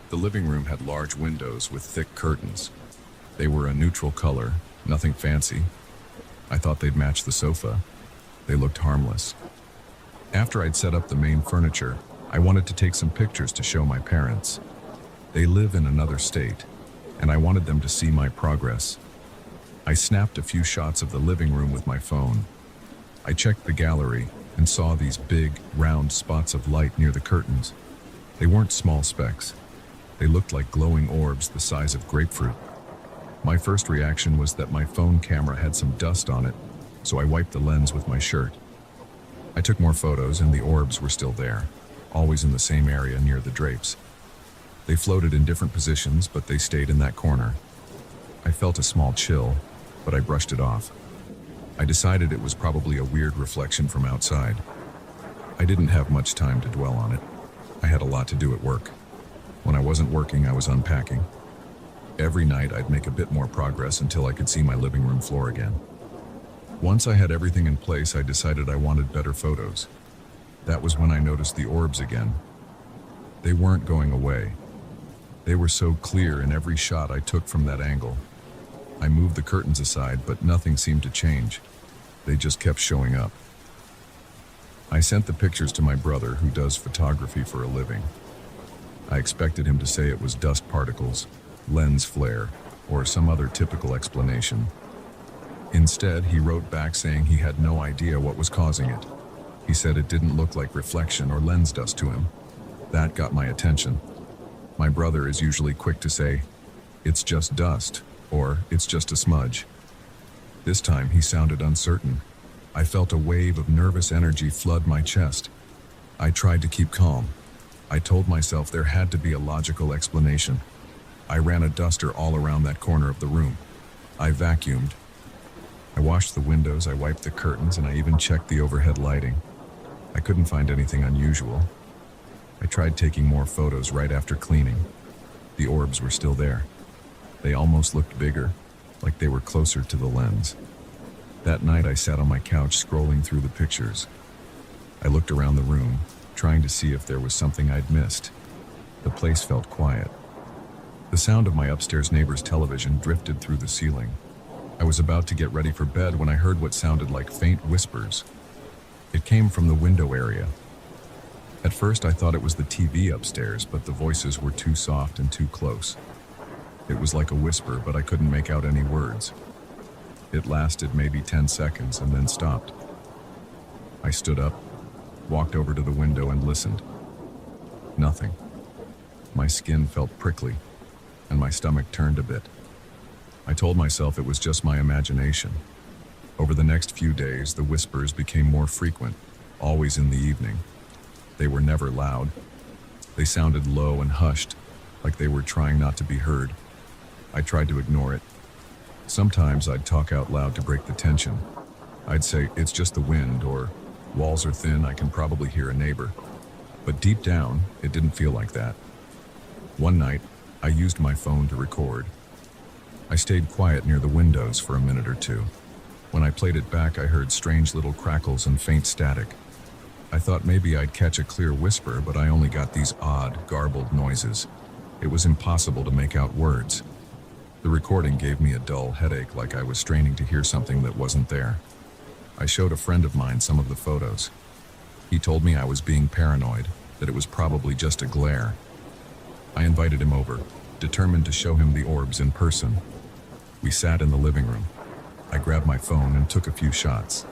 The living room had large windows with thick curtains. They were a neutral color, nothing fancy. I thought they'd match the sofa. They looked harmless. After I'd set up the main furniture, I wanted to take some pictures to show my parents. They live in another state, and I wanted them to see my progress. I snapped a few shots of the living room with my phone. I checked the gallery and saw these big, round spots of light near the curtains. They weren't small specks. They looked like glowing orbs the size of grapefruit. My first reaction was that my phone camera had some dust on it, so I wiped the lens with my shirt. I took more photos and the orbs were still there, always in the same area near the drapes. They floated in different positions, but they stayed in that corner. I felt a small chill, but I brushed it off. I decided it was probably a weird reflection from outside. I didn't have much time to dwell on it. I had a lot to do at work. When I wasn't working, I was unpacking. Every night I'd make a bit more progress until I could see my living room floor again. Once I had everything in place, I decided I wanted better photos. That was when I noticed the orbs again. They weren't going away. They were so clear in every shot I took from that angle. I moved the curtains aside, but nothing seemed to change. They just kept showing up. I sent the pictures to my brother, who does photography for a living. I expected him to say it was dust particles, lens flare, or some other typical explanation. Instead, he wrote back saying he had no idea what was causing it. He said it didn't look like reflection or lens dust to him. That got my attention. My brother is usually quick to say, "It's just dust," or "It's just a smudge." This time he sounded uncertain. I felt a wave of nervous energy flood my chest. I tried to keep calm. I told myself there had to be a logical explanation. I ran a duster all around that corner of the room. I vacuumed. I washed the windows, I wiped the curtains, and I even checked the overhead lighting. I couldn't find anything unusual. I tried taking more photos right after cleaning. The orbs were still there. They almost looked bigger, like they were closer to the lens. That night I sat on my couch scrolling through the pictures. I looked around the room, trying to see if there was something I'd missed. The place felt quiet. The sound of my upstairs neighbor's television drifted through the ceiling. I was about to get ready for bed when I heard what sounded like faint whispers. It came from the window area. At first I thought it was the TV upstairs, but the voices were too soft and too close. It was like a whisper, but I couldn't make out any words. It lasted maybe 10 seconds and then stopped. I stood up, walked over to the window and listened. Nothing. My skin felt prickly, and my stomach turned a bit. I told myself it was just my imagination. Over the next few days, the whispers became more frequent, always in the evening. They were never loud. They sounded low and hushed, like they were trying not to be heard. I tried to ignore it. Sometimes I'd talk out loud to break the tension. I'd say, "It's just the wind," or "Walls are thin, I can probably hear a neighbor." But deep down, it didn't feel like that. One night, I used my phone to record. I stayed quiet near the windows for a minute or two. When I played it back, I heard strange little crackles and faint static. I thought maybe I'd catch a clear whisper, but I only got these odd, garbled noises. It was impossible to make out words. The recording gave me a dull headache, like I was straining to hear something that wasn't there. I showed a friend of mine some of the photos. He told me I was being paranoid, that it was probably just a glare. I invited him over, determined to show him the orbs in person. We sat in the living room. I grabbed my phone and took a few shots.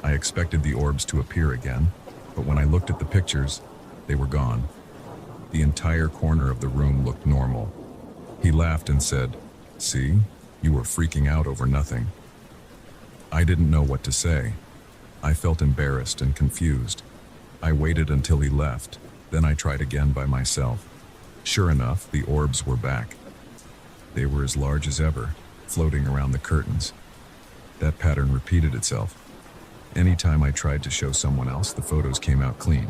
I expected the orbs to appear again, but when I looked at the pictures, they were gone. The entire corner of the room looked normal. He laughed and said, "See, you were freaking out over nothing." I didn't know what to say. I felt embarrassed and confused. I waited until he left, then I tried again by myself. Sure enough, the orbs were back. They were as large as ever, floating around the curtains. That pattern repeated itself. Anytime I tried to show someone else, the photos came out clean.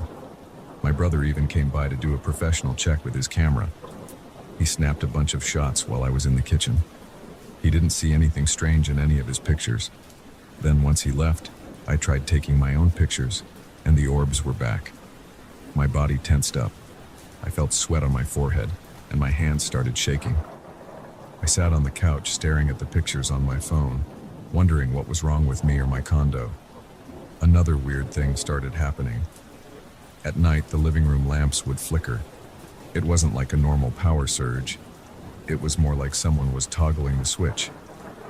My brother even came by to do a professional check with his camera. He snapped a bunch of shots while I was in the kitchen. He didn't see anything strange in any of his pictures. Then once he left, I tried taking my own pictures, and the orbs were back. My body tensed up. I felt sweat on my forehead, and my hands started shaking. I sat on the couch staring at the pictures on my phone, wondering what was wrong with me or my condo. Another weird thing started happening. At night, the living room lamps would flicker. It wasn't like a normal power surge. It was more like someone was toggling the switch.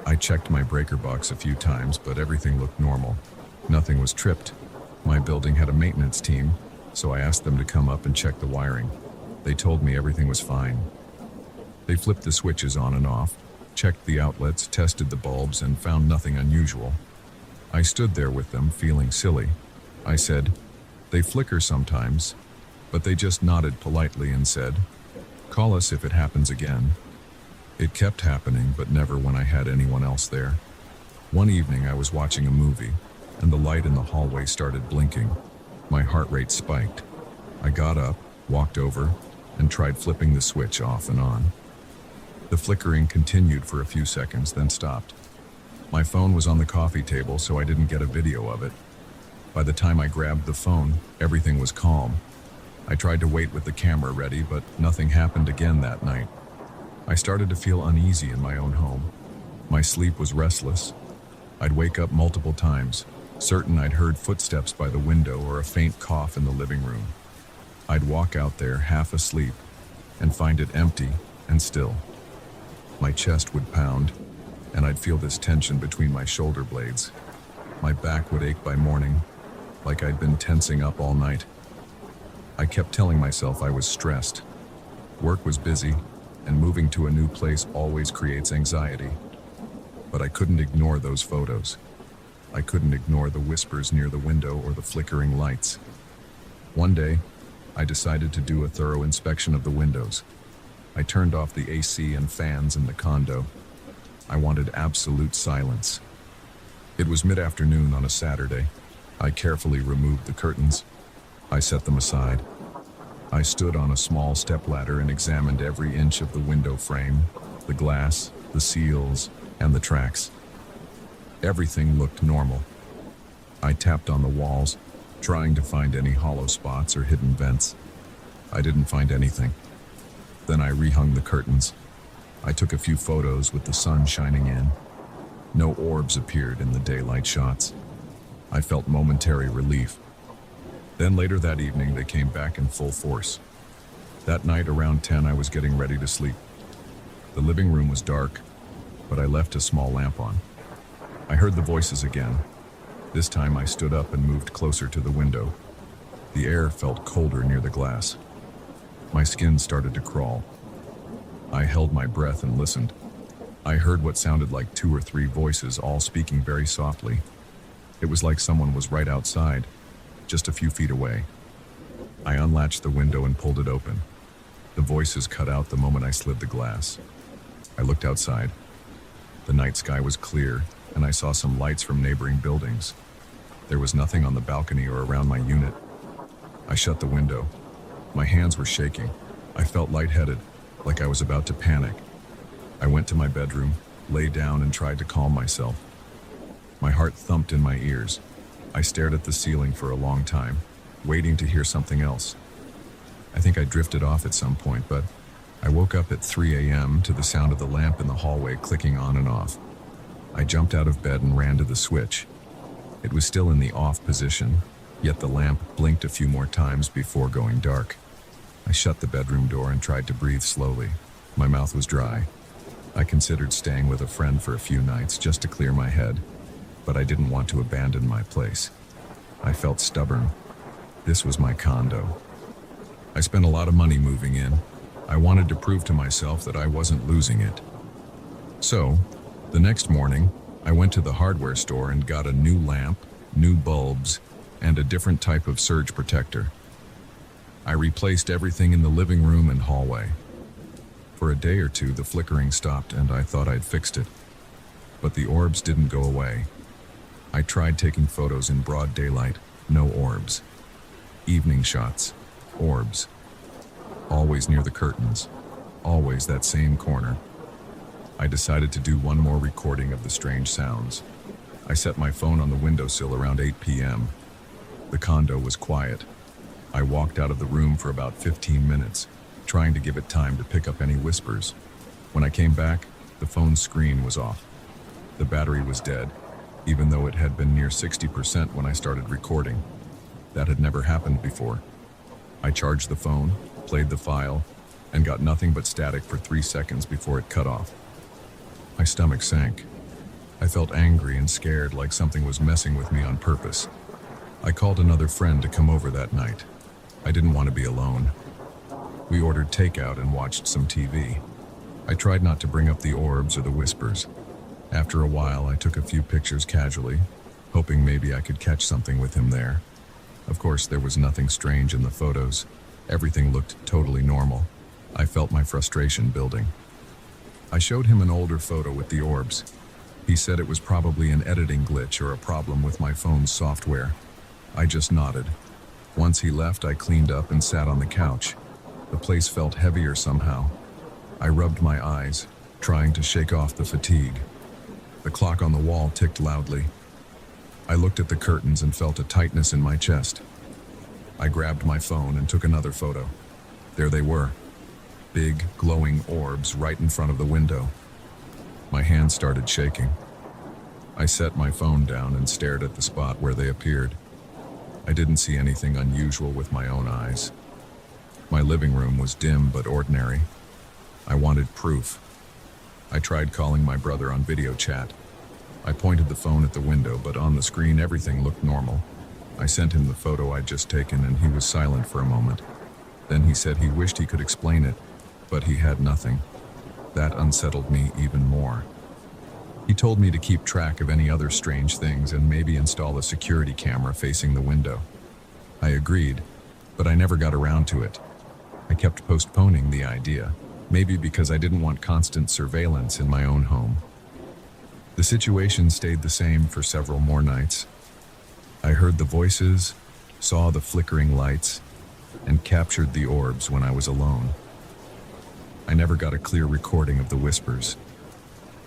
I checked my breaker box a few times, but everything looked normal. Nothing was tripped. My building had a maintenance team, so I asked them to come up and check the wiring. They told me everything was fine. They flipped the switches on and off, checked the outlets, tested the bulbs, and found nothing unusual. I stood there with them, feeling silly. I said, "They flicker sometimes," but they just nodded politely and said, "Call us if it happens again." It kept happening, but never when I had anyone else there. One evening I was watching a movie, and the light in the hallway started blinking. My heart rate spiked. I got up, walked over, and tried flipping the switch off and on. The flickering continued for a few seconds, then stopped. My phone was on the coffee table, so I didn't get a video of it. By the time I grabbed the phone, everything was calm. I tried to wait with the camera ready, but nothing happened again that night. I started to feel uneasy in my own home. My sleep was restless. I'd wake up multiple times, certain I'd heard footsteps by the window or a faint cough in the living room. I'd walk out there half asleep and find it empty and still. My chest would pound, and I'd feel this tension between my shoulder blades. My back would ache by morning, like I'd been tensing up all night. I kept telling myself I was stressed. Work was busy, and moving to a new place always creates anxiety. But I couldn't ignore those photos. I couldn't ignore the whispers near the window or the flickering lights. One day, I decided to do a thorough inspection of the windows. I turned off the AC and fans in the condo. I wanted absolute silence. It was mid-afternoon on a Saturday. I carefully removed the curtains. I set them aside. I stood on a small stepladder and examined every inch of the window frame, the glass, the seals, and the tracks. Everything looked normal. I tapped on the walls, trying to find any hollow spots or hidden vents. I didn't find anything. Then I rehung the curtains. I took a few photos with the sun shining in. No orbs appeared in the daylight shots. I felt momentary relief. Then later that evening, they came back in full force. That night around 10, I was getting ready to sleep. The living room was dark, but I left a small lamp on. I heard the voices again. This time I stood up and moved closer to the window. The air felt colder near the glass. My skin started to crawl. I held my breath and listened. I heard what sounded like 2 or 3 voices, all speaking very softly. It was like someone was right outside, just a few feet away. I unlatched the window and pulled it open. The voices cut out the moment I slid the glass. I looked outside. The night sky was clear, and I saw some lights from neighboring buildings. There was nothing on the balcony or around my unit. I shut the window. My hands were shaking. I felt lightheaded, like I was about to panic. I went to my bedroom, lay down, and tried to calm myself. My heart thumped in my ears. I stared at the ceiling for a long time, waiting to hear something else. I think I drifted off at some point, but I woke up at 3 a.m. to the sound of the lamp in the hallway clicking on and off. I jumped out of bed and ran to the switch. It was still in the off position, yet the lamp blinked a few more times before going dark. I shut the bedroom door and tried to breathe slowly. My mouth was dry. I considered staying with a friend for a few nights just to clear my head, but I didn't want to abandon my place. I felt stubborn. This was my condo. I spent a lot of money moving in. I wanted to prove to myself that I wasn't losing it. So, the next morning, I went to the hardware store and got a new lamp, new bulbs, and a different type of surge protector. I replaced everything in the living room and hallway. For a day or two, the flickering stopped and I thought I'd fixed it. But the orbs didn't go away. I tried taking photos in broad daylight, no orbs. Evening shots, orbs. Always near the curtains, always that same corner. I decided to do one more recording of the strange sounds. I set my phone on the windowsill around 8 p.m. The condo was quiet. I walked out of the room for about 15 minutes, trying to give it time to pick up any whispers. When I came back, the phone's screen was off. The battery was dead, even though it had been near 60% when I started recording. That had never happened before. I charged the phone, played the file, and got nothing but static for 3 seconds before it cut off. My stomach sank. I felt angry and scared, like something was messing with me on purpose. I called another friend to come over that night. I didn't want to be alone. We ordered takeout and watched some TV. I tried not to bring up the orbs or the whispers. After a while, I took a few pictures casually, hoping maybe I could catch something with him there. Of course, there was nothing strange in the photos. Everything looked totally normal. I felt my frustration building. I showed him an older photo with the orbs. He said it was probably an editing glitch or a problem with my phone's software. I just nodded. Once he left, I cleaned up and sat on the couch. The place felt heavier somehow. I rubbed my eyes, trying to shake off the fatigue. The clock on the wall ticked loudly. I looked at the curtains and felt a tightness in my chest. I grabbed my phone and took another photo. There they were. Big, glowing orbs right in front of the window. My hands started shaking. I set my phone down and stared at the spot where they appeared. I didn't see anything unusual with my own eyes. My living room was dim but ordinary. I wanted proof. I tried calling my brother on video chat. I pointed the phone at the window, but on the screen everything looked normal. I sent him the photo I'd just taken and he was silent for a moment. Then he said he wished he could explain it, but he had nothing. That unsettled me even more. He told me to keep track of any other strange things and maybe install a security camera facing the window. I agreed, but I never got around to it. I kept postponing the idea, maybe because I didn't want constant surveillance in my own home. The situation stayed the same for several more nights. I heard the voices, saw the flickering lights, and captured the orbs when I was alone. I never got a clear recording of the whispers.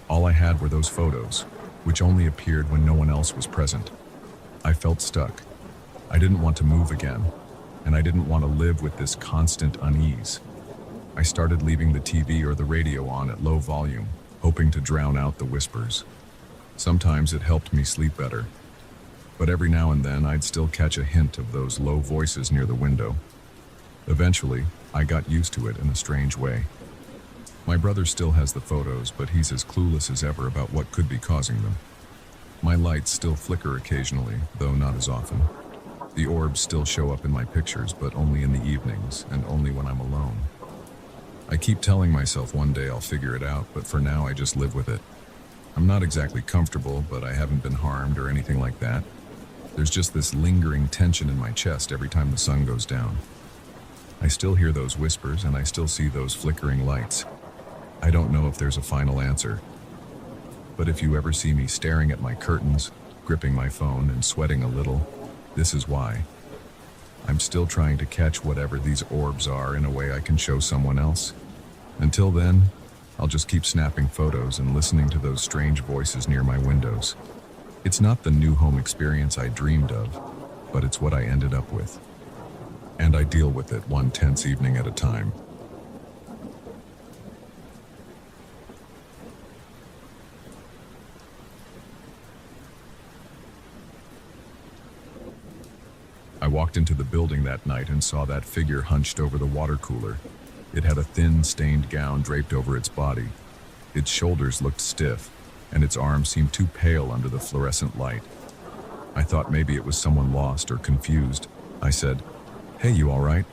All I had were those photos, which only appeared when no one else was present. I felt stuck. I didn't want to move again, and I didn't want to live with this constant unease. I started leaving the TV or the radio on at low volume, hoping to drown out the whispers. Sometimes it helped me sleep better, but every now and then I'd still catch a hint of those low voices near the window. Eventually, I got used to it in a strange way. My brother still has the photos, but he's as clueless as ever about what could be causing them. My lights still flicker occasionally, though not as often. The orbs still show up in my pictures, but only in the evenings and only when I'm alone. I keep telling myself one day I'll figure it out, but for now I just live with it. I'm not exactly comfortable, but I haven't been harmed or anything like that. There's just this lingering tension in my chest every time the sun goes down. I still hear those whispers and I still see those flickering lights. I don't know if there's a final answer. But if you ever see me staring at my curtains, gripping my phone and sweating a little, this is why. I'm still trying to catch whatever these orbs are in a way I can show someone else. Until then, I'll just keep snapping photos and listening to those strange voices near my windows. It's not the new home experience I dreamed of, but it's what I ended up with. And I deal with it one tense evening at a time. I walked into the building that night and saw that figure hunched over the water cooler. It had a thin, stained gown draped over its body. Its shoulders looked stiff, and its arms seemed too pale under the fluorescent light. I thought maybe it was someone lost or confused. I said, "Hey, you all right?"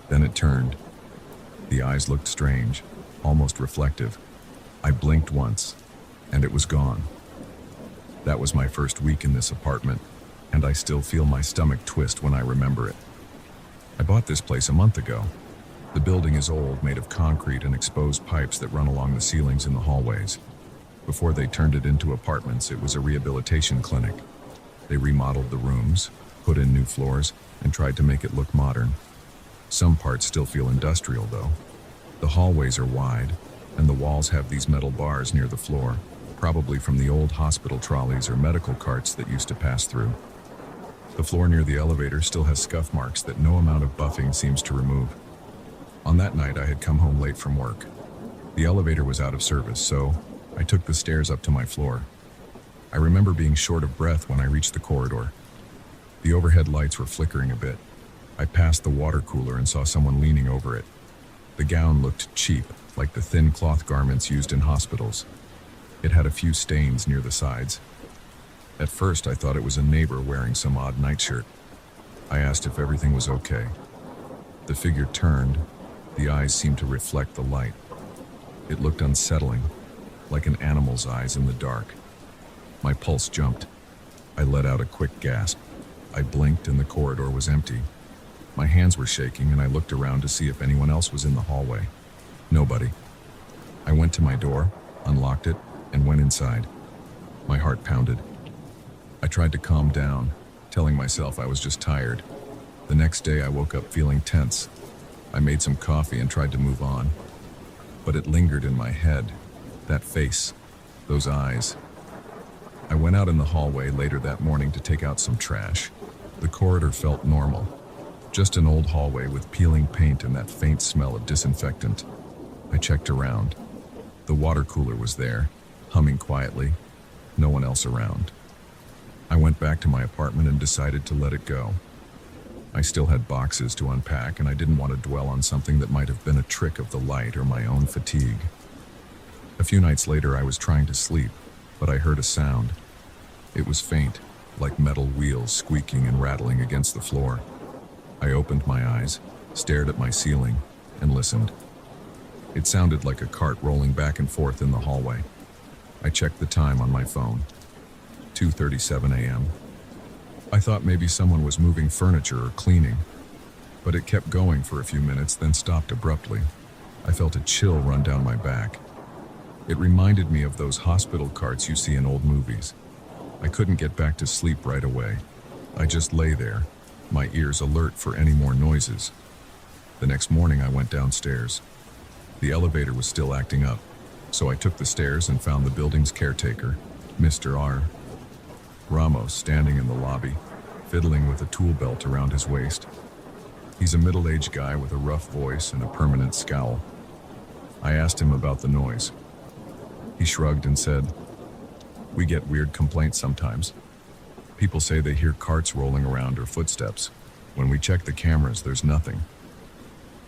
Then it turned. The eyes looked strange, almost reflective. I blinked once, and it was gone. That was my first week in this apartment, and I still feel my stomach twist when I remember it. I bought this place a month ago. The building is old, made of concrete and exposed pipes that run along the ceilings in the hallways. Before they turned it into apartments, it was a rehabilitation clinic. They remodeled the rooms, put in new floors, and tried to make it look modern. Some parts still feel industrial, though. The hallways are wide, and the walls have these metal bars near the floor, probably from the old hospital trolleys or medical carts that used to pass through. The floor near the elevator still has scuff marks that no amount of buffing seems to remove. On that night, I had come home late from work. The elevator was out of service, so I took the stairs up to my floor. I remember being short of breath when I reached the corridor. The overhead lights were flickering a bit. I passed the water cooler and saw someone leaning over it. The gown looked cheap, like the thin cloth garments used in hospitals. It had a few stains near the sides. At first, I thought it was a neighbor wearing some odd nightshirt. I asked if everything was okay. The figure turned. The eyes seemed to reflect the light. It looked unsettling, like an animal's eyes in the dark. My pulse jumped. I let out a quick gasp. I blinked and the corridor was empty. My hands were shaking and I looked around to see if anyone else was in the hallway. Nobody. I went to my door, unlocked it, and went inside. My heart pounded. I tried to calm down, telling myself I was just tired. The next day I woke up feeling tense. I made some coffee and tried to move on. But it lingered in my head. That face, those eyes. I went out in the hallway later that morning to take out some trash. The corridor felt normal. Just an old hallway with peeling paint and that faint smell of disinfectant. I checked around. The water cooler was there, humming quietly. No one else around. I went back to my apartment and decided to let it go. I still had boxes to unpack, and I didn't want to dwell on something that might have been a trick of the light or my own fatigue. A few nights later, I was trying to sleep, but I heard a sound. It was faint, like metal wheels squeaking and rattling against the floor. I opened my eyes, stared at my ceiling, and listened. It sounded like a cart rolling back and forth in the hallway. I checked the time on my phone. 2:37 a.m. I thought maybe someone was moving furniture or cleaning, but it kept going for a few minutes, then stopped abruptly. I felt a chill run down my back. It reminded me of those hospital carts you see in old movies. I couldn't get back to sleep right away. I just lay there, my ears alert for any more noises. The next morning I went downstairs. The elevator was still acting up, so I took the stairs and found the building's caretaker, Mr. R. Ramos, standing in the lobby, fiddling with a tool belt around his waist. He's a middle-aged guy with a rough voice and a permanent scowl. I asked him about the noise. He shrugged and said, "We get weird complaints sometimes. People say they hear carts rolling around or footsteps. When we check the cameras, there's nothing."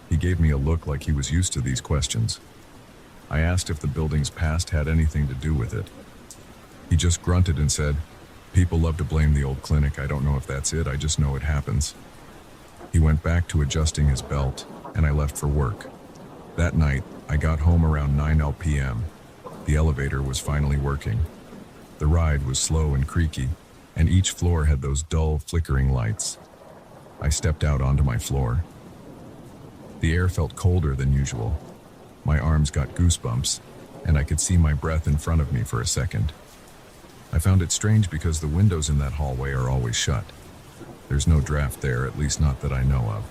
He gave me a look like he was used to these questions. I asked if the building's past had anything to do with it. He just grunted and said, People love to blame the old clinic. I don't know if that's it, I just know it happens. He went back to adjusting his belt, and I left for work. That night, I got home around 9 p.m. The elevator was finally working. The ride was slow and creaky, and each floor had those dull, flickering lights. I stepped out onto my floor. The air felt colder than usual. My arms got goosebumps, and I could see my breath in front of me for a second. I found it strange because the windows in that hallway are always shut. There's no draft there, at least not that I know of.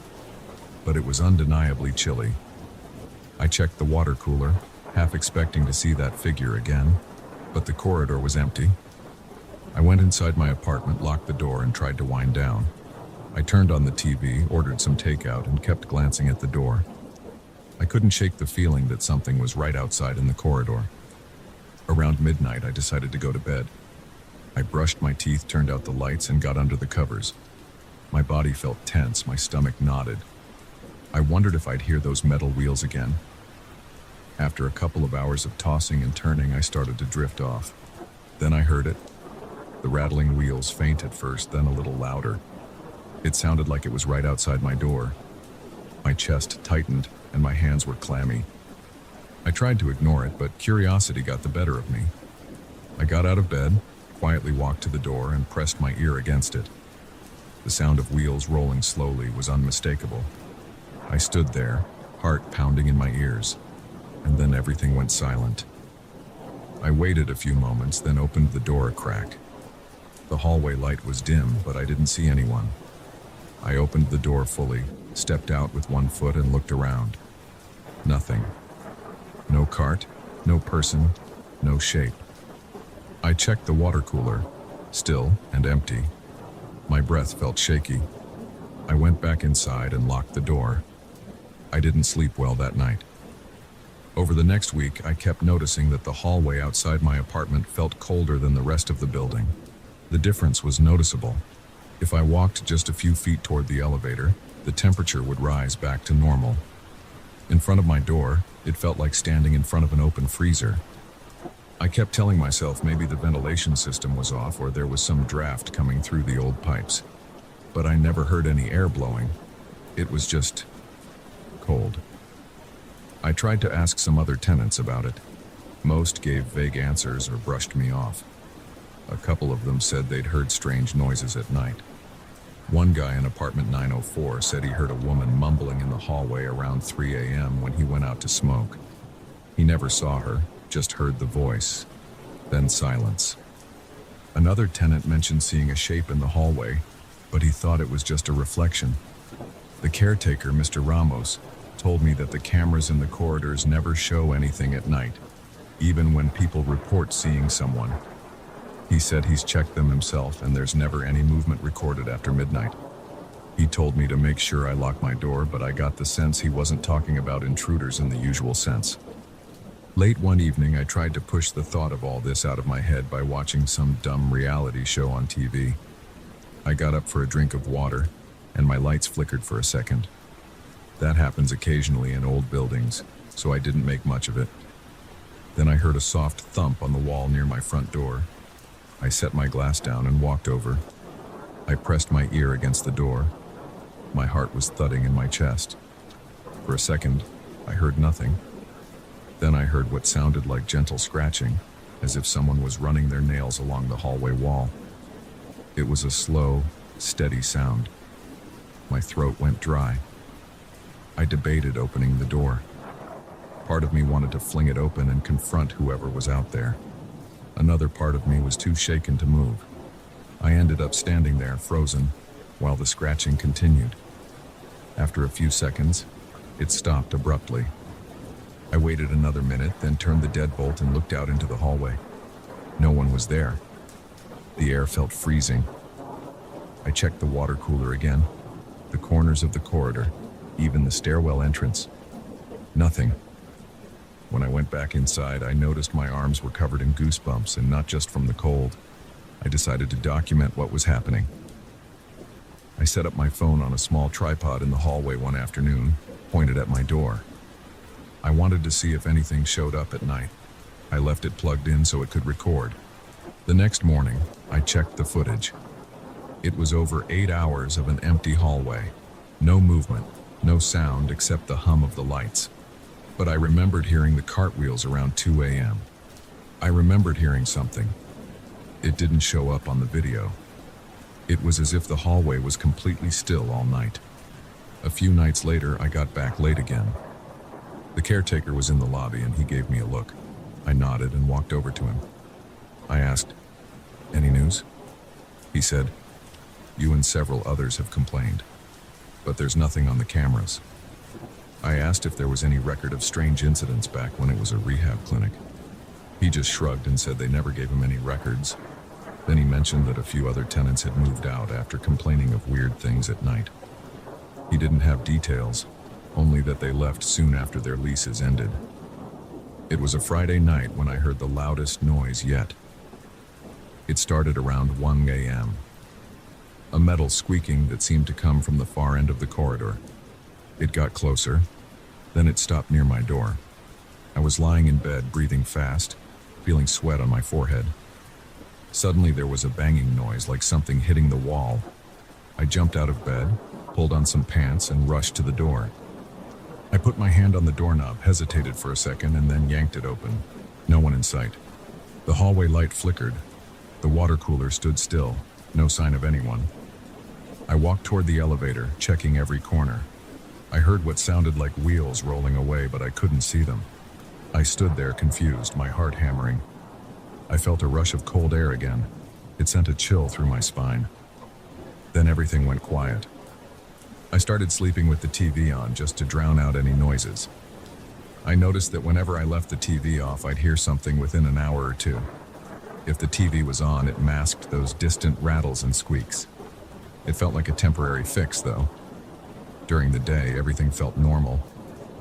But it was undeniably chilly. I checked the water cooler, half expecting to see that figure again, but the corridor was empty. I went inside my apartment, locked the door, and tried to wind down. I turned on the TV, ordered some takeout, and kept glancing at the door. I couldn't shake the feeling that something was right outside in the corridor. Around midnight, I decided to go to bed. I brushed my teeth, turned out the lights, and got under the covers. My body felt tense, my stomach knotted. I wondered if I'd hear those metal wheels again. After a couple of hours of tossing and turning, I started to drift off. Then I heard it. The rattling wheels, faint at first, then a little louder. It sounded like it was right outside my door. My chest tightened, and my hands were clammy. I tried to ignore it, but curiosity got the better of me. I got out of bed, quietly walked to the door, and pressed my ear against it. The sound of wheels rolling slowly was unmistakable. I stood there, heart pounding in my ears, and then everything went silent. I waited a few moments, then opened the door a crack. The hallway light was dim, but I didn't see anyone. I opened the door fully, stepped out with one foot, and looked around. Nothing. No cart, no person, no shape. I checked the water cooler, still and empty. My breath felt shaky. I went back inside and locked the door. I didn't sleep well that night. Over the next week, I kept noticing that the hallway outside my apartment felt colder than the rest of the building. The difference was noticeable. If I walked just a few feet toward the elevator, the temperature would rise back to normal. In front of my door, it felt like standing in front of an open freezer. I kept telling myself maybe the ventilation system was off or there was some draft coming through the old pipes. But I never heard any air blowing. It was just cold. I tried to ask some other tenants about it. Most gave vague answers or brushed me off. A couple of them said they'd heard strange noises at night. One guy in apartment 904 said he heard a woman mumbling in the hallway around 3 a.m. when he went out to smoke. He never saw her, just heard the voice, then silence. Another tenant mentioned seeing a shape in the hallway, but he thought it was just a reflection. The caretaker, Mr. Ramos, told me that the cameras in the corridors never show anything at night, even when people report seeing someone. He said he's checked them himself and there's never any movement recorded after midnight. He told me to make sure I lock my door, but I got the sense he wasn't talking about intruders in the usual sense. Late one evening, I tried to push the thought of all this out of my head by watching some dumb reality show on TV. I got up for a drink of water, and my lights flickered for a second. That happens occasionally in old buildings, so I didn't make much of it. Then I heard a soft thump on the wall near my front door. I set my glass down and walked over. I pressed my ear against the door. My heart was thudding in my chest. For a second, I heard nothing. Then I heard what sounded like gentle scratching, as if someone was running their nails along the hallway wall. It was a slow, steady sound. My throat went dry. I debated opening the door. Part of me wanted to fling it open and confront whoever was out there. Another part of me was too shaken to move. I ended up standing there, frozen, while the scratching continued. After a few seconds, it stopped abruptly. I waited another minute, then turned the deadbolt and looked out into the hallway. No one was there. The air felt freezing. I checked the water cooler again, the corners of the corridor, even the stairwell entrance. Nothing. When I went back inside, I noticed my arms were covered in goosebumps, and not just from the cold. I decided to document what was happening. I set up my phone on a small tripod in the hallway one afternoon, pointed at my door. I wanted to see if anything showed up at night. I left it plugged in so it could record. The next morning, I checked the footage. It was over 8 hours of an empty hallway. No movement, no sound except the hum of the lights. But I remembered hearing the cartwheels around 2 a.m. I remembered hearing something. It didn't show up on the video. It was as if the hallway was completely still all night. A few nights later, I got back late again. The caretaker was in the lobby and he gave me a look. I nodded and walked over to him. I asked, "Any news?" He said, "You and several others have complained, but there's nothing on the cameras." I asked if there was any record of strange incidents back when it was a rehab clinic. He just shrugged and said they never gave him any records. Then he mentioned that a few other tenants had moved out after complaining of weird things at night. He didn't have details, only that they left soon after their leases ended. It was a Friday night when I heard the loudest noise yet. It started around 1 a.m. A metal squeaking that seemed to come from the far end of the corridor. It got closer, then it stopped near my door. I was lying in bed, breathing fast, feeling sweat on my forehead. Suddenly there was a banging noise like something hitting the wall. I jumped out of bed, pulled on some pants, and rushed to the door. I put my hand on the doorknob, hesitated for a second, and then yanked it open. No one in sight. The hallway light flickered. The water cooler stood still, no sign of anyone. I walked toward the elevator, checking every corner. I heard what sounded like wheels rolling away, but I couldn't see them. I stood there confused, my heart hammering. I felt a rush of cold air again. It sent a chill through my spine. Then everything went quiet. I started sleeping with the TV on just to drown out any noises. I noticed that whenever I left the TV off, I'd hear something within an hour or two. If the TV was on, it masked those distant rattles and squeaks. It felt like a temporary fix, though. During the day, everything felt normal.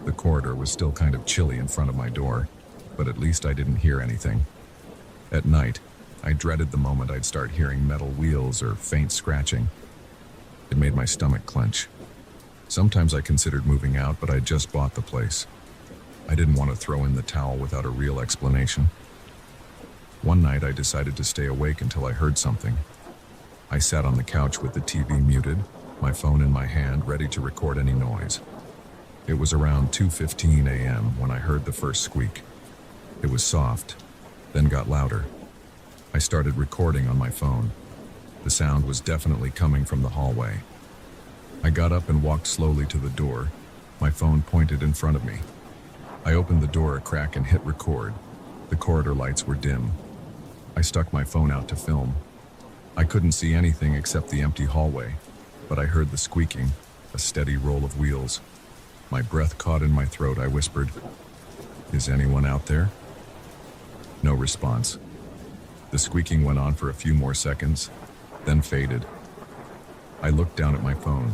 The corridor was still kind of chilly in front of my door, but at least I didn't hear anything. At night, I dreaded the moment I'd start hearing metal wheels or faint scratching. It made my stomach clench. Sometimes I considered moving out, but I'd just bought the place. I didn't want to throw in the towel without a real explanation. One night, I decided to stay awake until I heard something. I sat on the couch with the TV muted, my phone in my hand, ready to record any noise. It was around 2:15 a.m. when I heard the first squeak. It was soft, then got louder. I started recording on my phone. The sound was definitely coming from the hallway. I got up and walked slowly to the door, my phone pointed in front of me. I opened the door a crack and hit record. The corridor lights were dim. I stuck my phone out to film. I couldn't see anything except the empty hallway, but I heard the squeaking, a steady roll of wheels. My breath caught in my throat. I whispered, "Is anyone out there?" No response. The squeaking went on for a few more seconds, then faded. I looked down at my phone.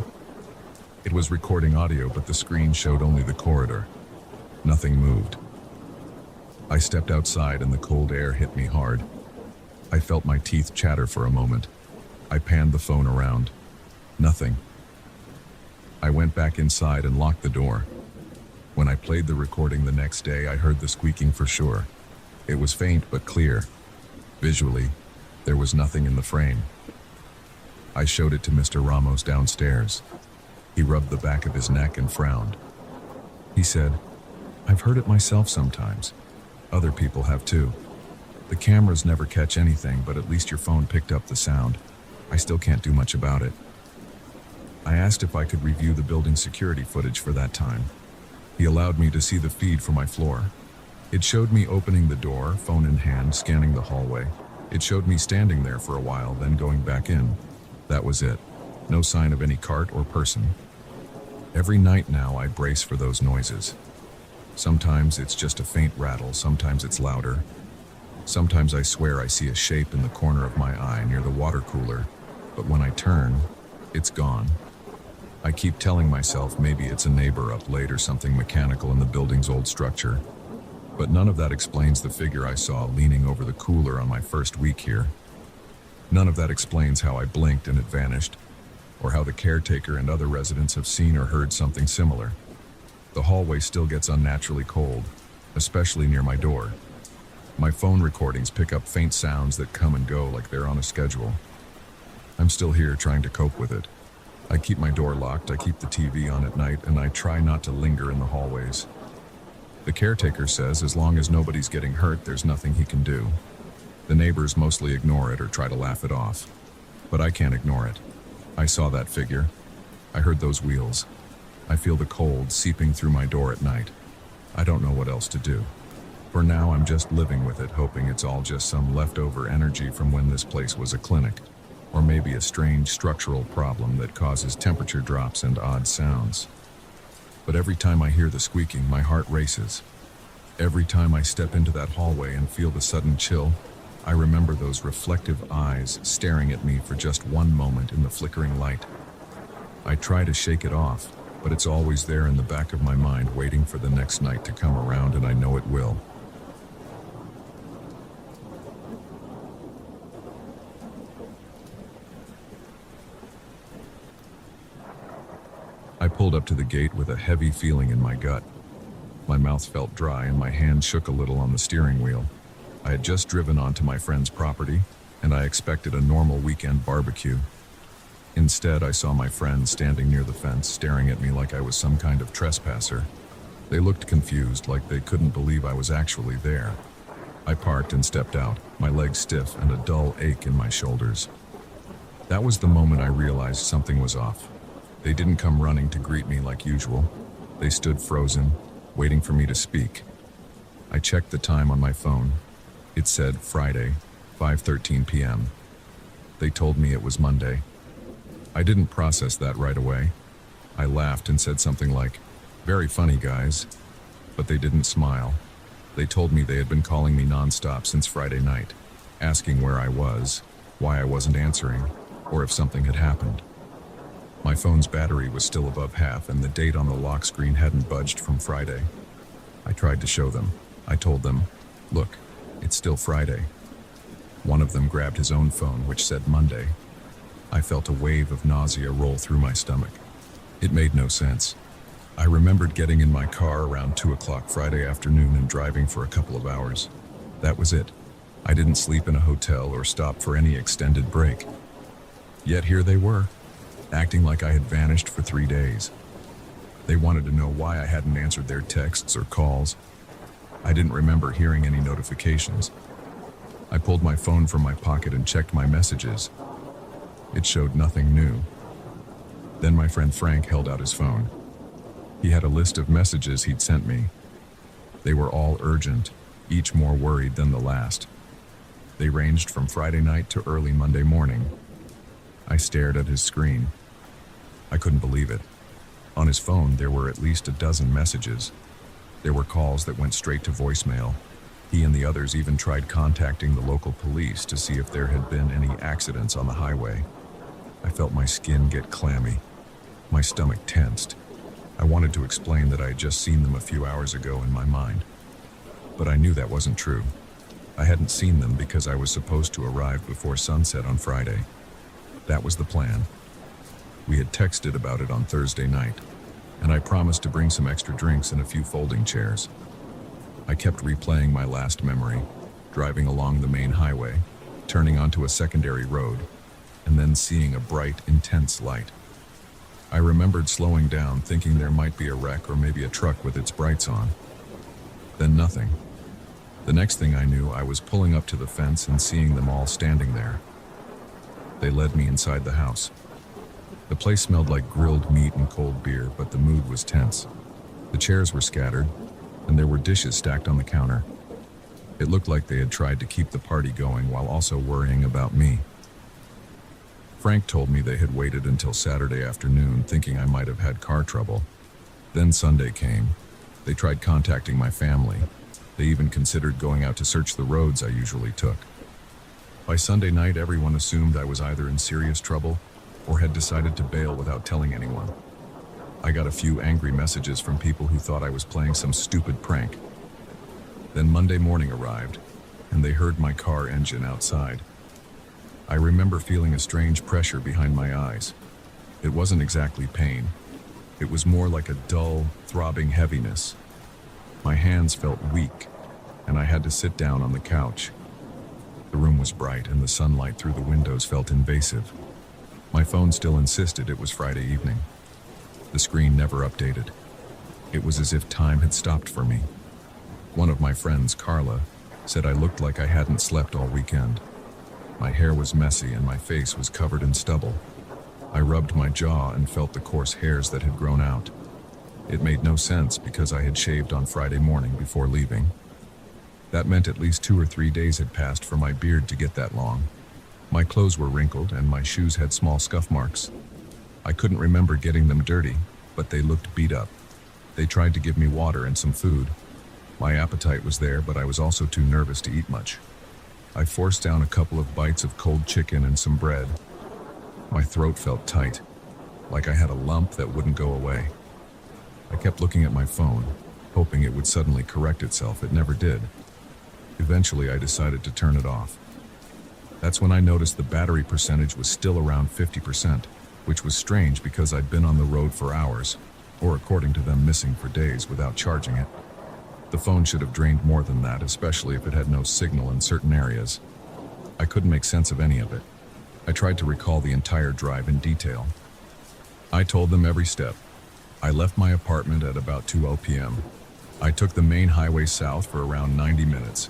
It was recording audio, but the screen showed only the corridor. Nothing moved. I stepped outside and the cold air hit me hard. I felt my teeth chatter for a moment. I panned the phone around. Nothing. I went back inside and locked the door. When I played the recording the next day, I heard the squeaking for sure. It was faint but clear. Visually, there was nothing in the frame. I showed it to Mr. Ramos downstairs. He rubbed the back of his neck and frowned. He said, "I've heard it myself sometimes. Other people have too. The cameras never catch anything, but at least your phone picked up the sound. I still can't do much about it." I asked if I could review the building security footage for that time. He allowed me to see the feed from my floor. It showed me opening the door, phone in hand, scanning the hallway. It showed me standing there for a while, then going back in. That was it. No sign of any cart or person. Every night now I brace for those noises. Sometimes it's just a faint rattle, sometimes it's louder. Sometimes I swear I see a shape in the corner of my eye near the water cooler, but when I turn, it's gone. I keep telling myself maybe it's a neighbor up late or something mechanical in the building's old structure. But none of that explains the figure I saw leaning over the cooler on my first week here. None of that explains how I blinked and it vanished, or how the caretaker and other residents have seen or heard something similar. The hallway still gets unnaturally cold, especially near my door. My phone recordings pick up faint sounds that come and go like they're on a schedule. I'm still here trying to cope with it. I keep my door locked, I keep the TV on at night, and I try not to linger in the hallways. The caretaker says as long as nobody's getting hurt, there's nothing he can do. The neighbors mostly ignore it or try to laugh it off. But I can't ignore it. I saw that figure. I heard those wheels. I feel the cold seeping through my door at night. I don't know what else to do. For now, I'm just living with it, hoping it's all just some leftover energy from when this place was a clinic, or maybe a strange structural problem that causes temperature drops and odd sounds. But every time I hear the squeaking, my heart races. Every time I step into that hallway and feel the sudden chill, I remember those reflective eyes staring at me for just one moment in the flickering light. I try to shake it off, but it's always there in the back of my mind waiting for the next night to come around, and I know it will. I pulled up to the gate with a heavy feeling in my gut. My mouth felt dry and my hand shook a little on the steering wheel. I had just driven onto my friend's property, and I expected a normal weekend barbecue. Instead, I saw my friends standing near the fence, staring at me like I was some kind of trespasser. They looked confused, like they couldn't believe I was actually there. I parked and stepped out, my legs stiff and a dull ache in my shoulders. That was the moment I realized something was off. They didn't come running to greet me like usual. They stood frozen, waiting for me to speak. I checked the time on my phone. It said Friday, 5:13 p.m. They told me it was Monday. I didn't process that right away. I laughed and said something like, "Very funny, guys." But they didn't smile. They told me they had been calling me nonstop since Friday night, asking where I was, why I wasn't answering, or if something had happened. My phone's battery was still above half, and the date on the lock screen hadn't budged from Friday. I tried to show them. I told them, "Look, it's still Friday." One of them grabbed his own phone, which said Monday. I felt a wave of nausea roll through my stomach. It made no sense. I remembered getting in my car around 2 o'clock Friday afternoon and driving for a couple of hours. That was it. I didn't sleep in a hotel or stop for any extended break. Yet here they were, acting like I had vanished for 3 days. They wanted to know why I hadn't answered their texts or calls. I didn't remember hearing any notifications. I pulled my phone from my pocket and checked my messages. It showed nothing new. Then my friend Frank held out his phone. He had a list of messages he'd sent me. They were all urgent, each more worried than the last. They ranged from Friday night to early Monday morning. I stared at his screen. I couldn't believe it. On his phone, there were at least a dozen messages. There were calls that went straight to voicemail. He and the others even tried contacting the local police to see if there had been any accidents on the highway. I felt my skin get clammy. My stomach tensed. I wanted to explain that I had just seen them a few hours ago in my mind. But I knew that wasn't true. I hadn't seen them because I was supposed to arrive before sunset on Friday. That was the plan. We had texted about it on Thursday night, and I promised to bring some extra drinks and a few folding chairs. I kept replaying my last memory, driving along the main highway, turning onto a secondary road, and then seeing a bright, intense light. I remembered slowing down, thinking there might be a wreck or maybe a truck with its brights on. Then nothing. The next thing I knew, I was pulling up to the fence and seeing them all standing there. They led me inside the house. The place smelled like grilled meat and cold beer, but the mood was tense. The chairs were scattered, and there were dishes stacked on the counter. It looked like they had tried to keep the party going while also worrying about me. Frank told me they had waited until Saturday afternoon, thinking I might have had car trouble. Then Sunday came. They tried contacting my family. They even considered going out to search the roads I usually took. By Sunday night, everyone assumed I was either in serious trouble or had decided to bail without telling anyone. I got a few angry messages from people who thought I was playing some stupid prank. Then Monday morning arrived, and they heard my car engine outside. I remember feeling a strange pressure behind my eyes. It wasn't exactly pain. It was more like a dull, throbbing heaviness. My hands felt weak, and I had to sit down on the couch. The room was bright, and the sunlight through the windows felt invasive. My phone still insisted it was Friday evening. The screen never updated. It was as if time had stopped for me. One of my friends, Carla, said I looked like I hadn't slept all weekend. My hair was messy and my face was covered in stubble. I rubbed my jaw and felt the coarse hairs that had grown out. It made no sense because I had shaved on Friday morning before leaving. That meant at least 2 or 3 days had passed for my beard to get that long. My clothes were wrinkled and my shoes had small scuff marks. I couldn't remember getting them dirty, but they looked beat up. They tried to give me water and some food. My appetite was there, but I was also too nervous to eat much. I forced down a couple of bites of cold chicken and some bread. My throat felt tight, like I had a lump that wouldn't go away. I kept looking at my phone, hoping it would suddenly correct itself. It never did. Eventually, I decided to turn it off. That's when I noticed the battery percentage was still around 50%, which was strange because I'd been on the road for hours, or according to them, missing for days without charging it. The phone should have drained more than that, especially if it had no signal in certain areas. I couldn't make sense of any of it. I tried to recall the entire drive in detail. I told them every step. I left my apartment at about 2:00 p.m. I took the main highway south for around 90 minutes,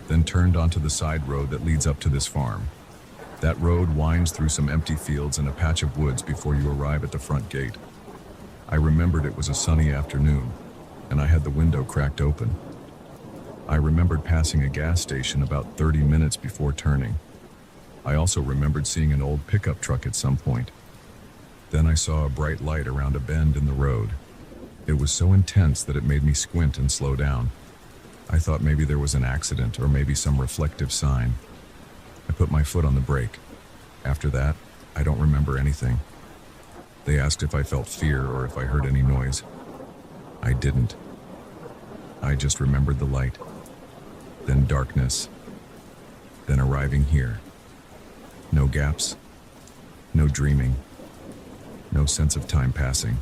then turned onto the side road that leads up to this farm. That road winds through some empty fields and a patch of woods before you arrive at the front gate. I remembered it was a sunny afternoon, and I had the window cracked open. I remembered passing a gas station about 30 minutes before turning. I also remembered seeing an old pickup truck at some point. Then I saw a bright light around a bend in the road. It was so intense that it made me squint and slow down. I thought maybe there was an accident or maybe some reflective sign. I put my foot on the brake. After that, I don't remember anything. They asked if I felt fear or if I heard any noise. I didn't. I just remembered the light, then darkness, then arriving here. No gaps, no dreaming, no sense of time passing.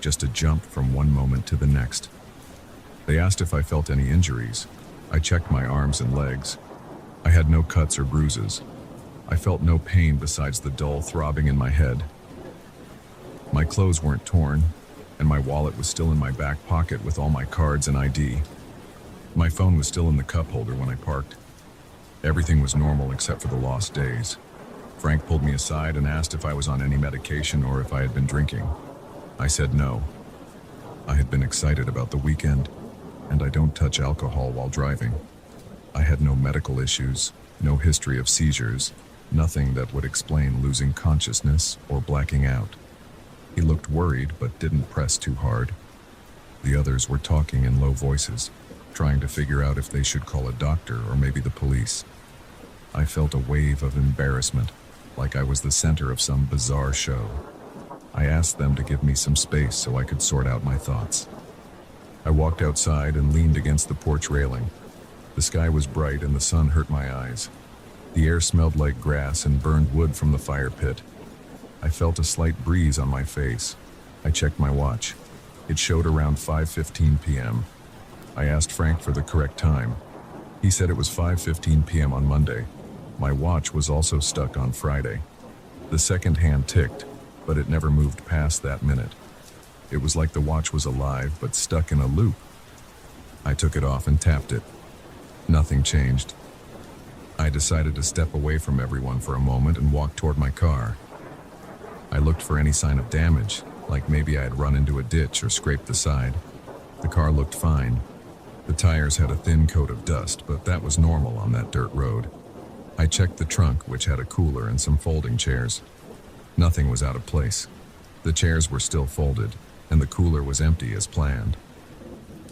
Just a jump from one moment to the next. They asked if I felt any injuries. I checked my arms and legs. I had no cuts or bruises. I felt no pain besides the dull throbbing in my head. My clothes weren't torn, and my wallet was still in my back pocket with all my cards and ID. My phone was still in the cup holder when I parked. Everything was normal except for the lost days. Frank pulled me aside and asked if I was on any medication or if I had been drinking. I said no. I had been excited about the weekend, and I don't touch alcohol while driving. I had no medical issues, no history of seizures, nothing that would explain losing consciousness or blacking out. He looked worried but didn't press too hard. The others were talking in low voices, trying to figure out if they should call a doctor or maybe the police. I felt a wave of embarrassment, like I was the center of some bizarre show. I asked them to give me some space so I could sort out my thoughts. I walked outside and leaned against the porch railing. The sky was bright and the sun hurt my eyes. The air smelled like grass and burned wood from the fire pit. I felt a slight breeze on my face. I checked my watch. It showed around 5:15 p.m. I asked Frank for the correct time. He said it was 5:15 p.m. on Monday. My watch was also stuck on Friday. The second hand ticked, but it never moved past that minute. It was like the watch was alive but stuck in a loop. I took it off and tapped it. Nothing changed. I decided to step away from everyone for a moment and walk toward my car. I looked for any sign of damage, like maybe I had run into a ditch or scraped the side. The car looked fine. The tires had a thin coat of dust, but that was normal on that dirt road. I checked the trunk, which had a cooler and some folding chairs. Nothing was out of place. The chairs were still folded, and the cooler was empty as planned.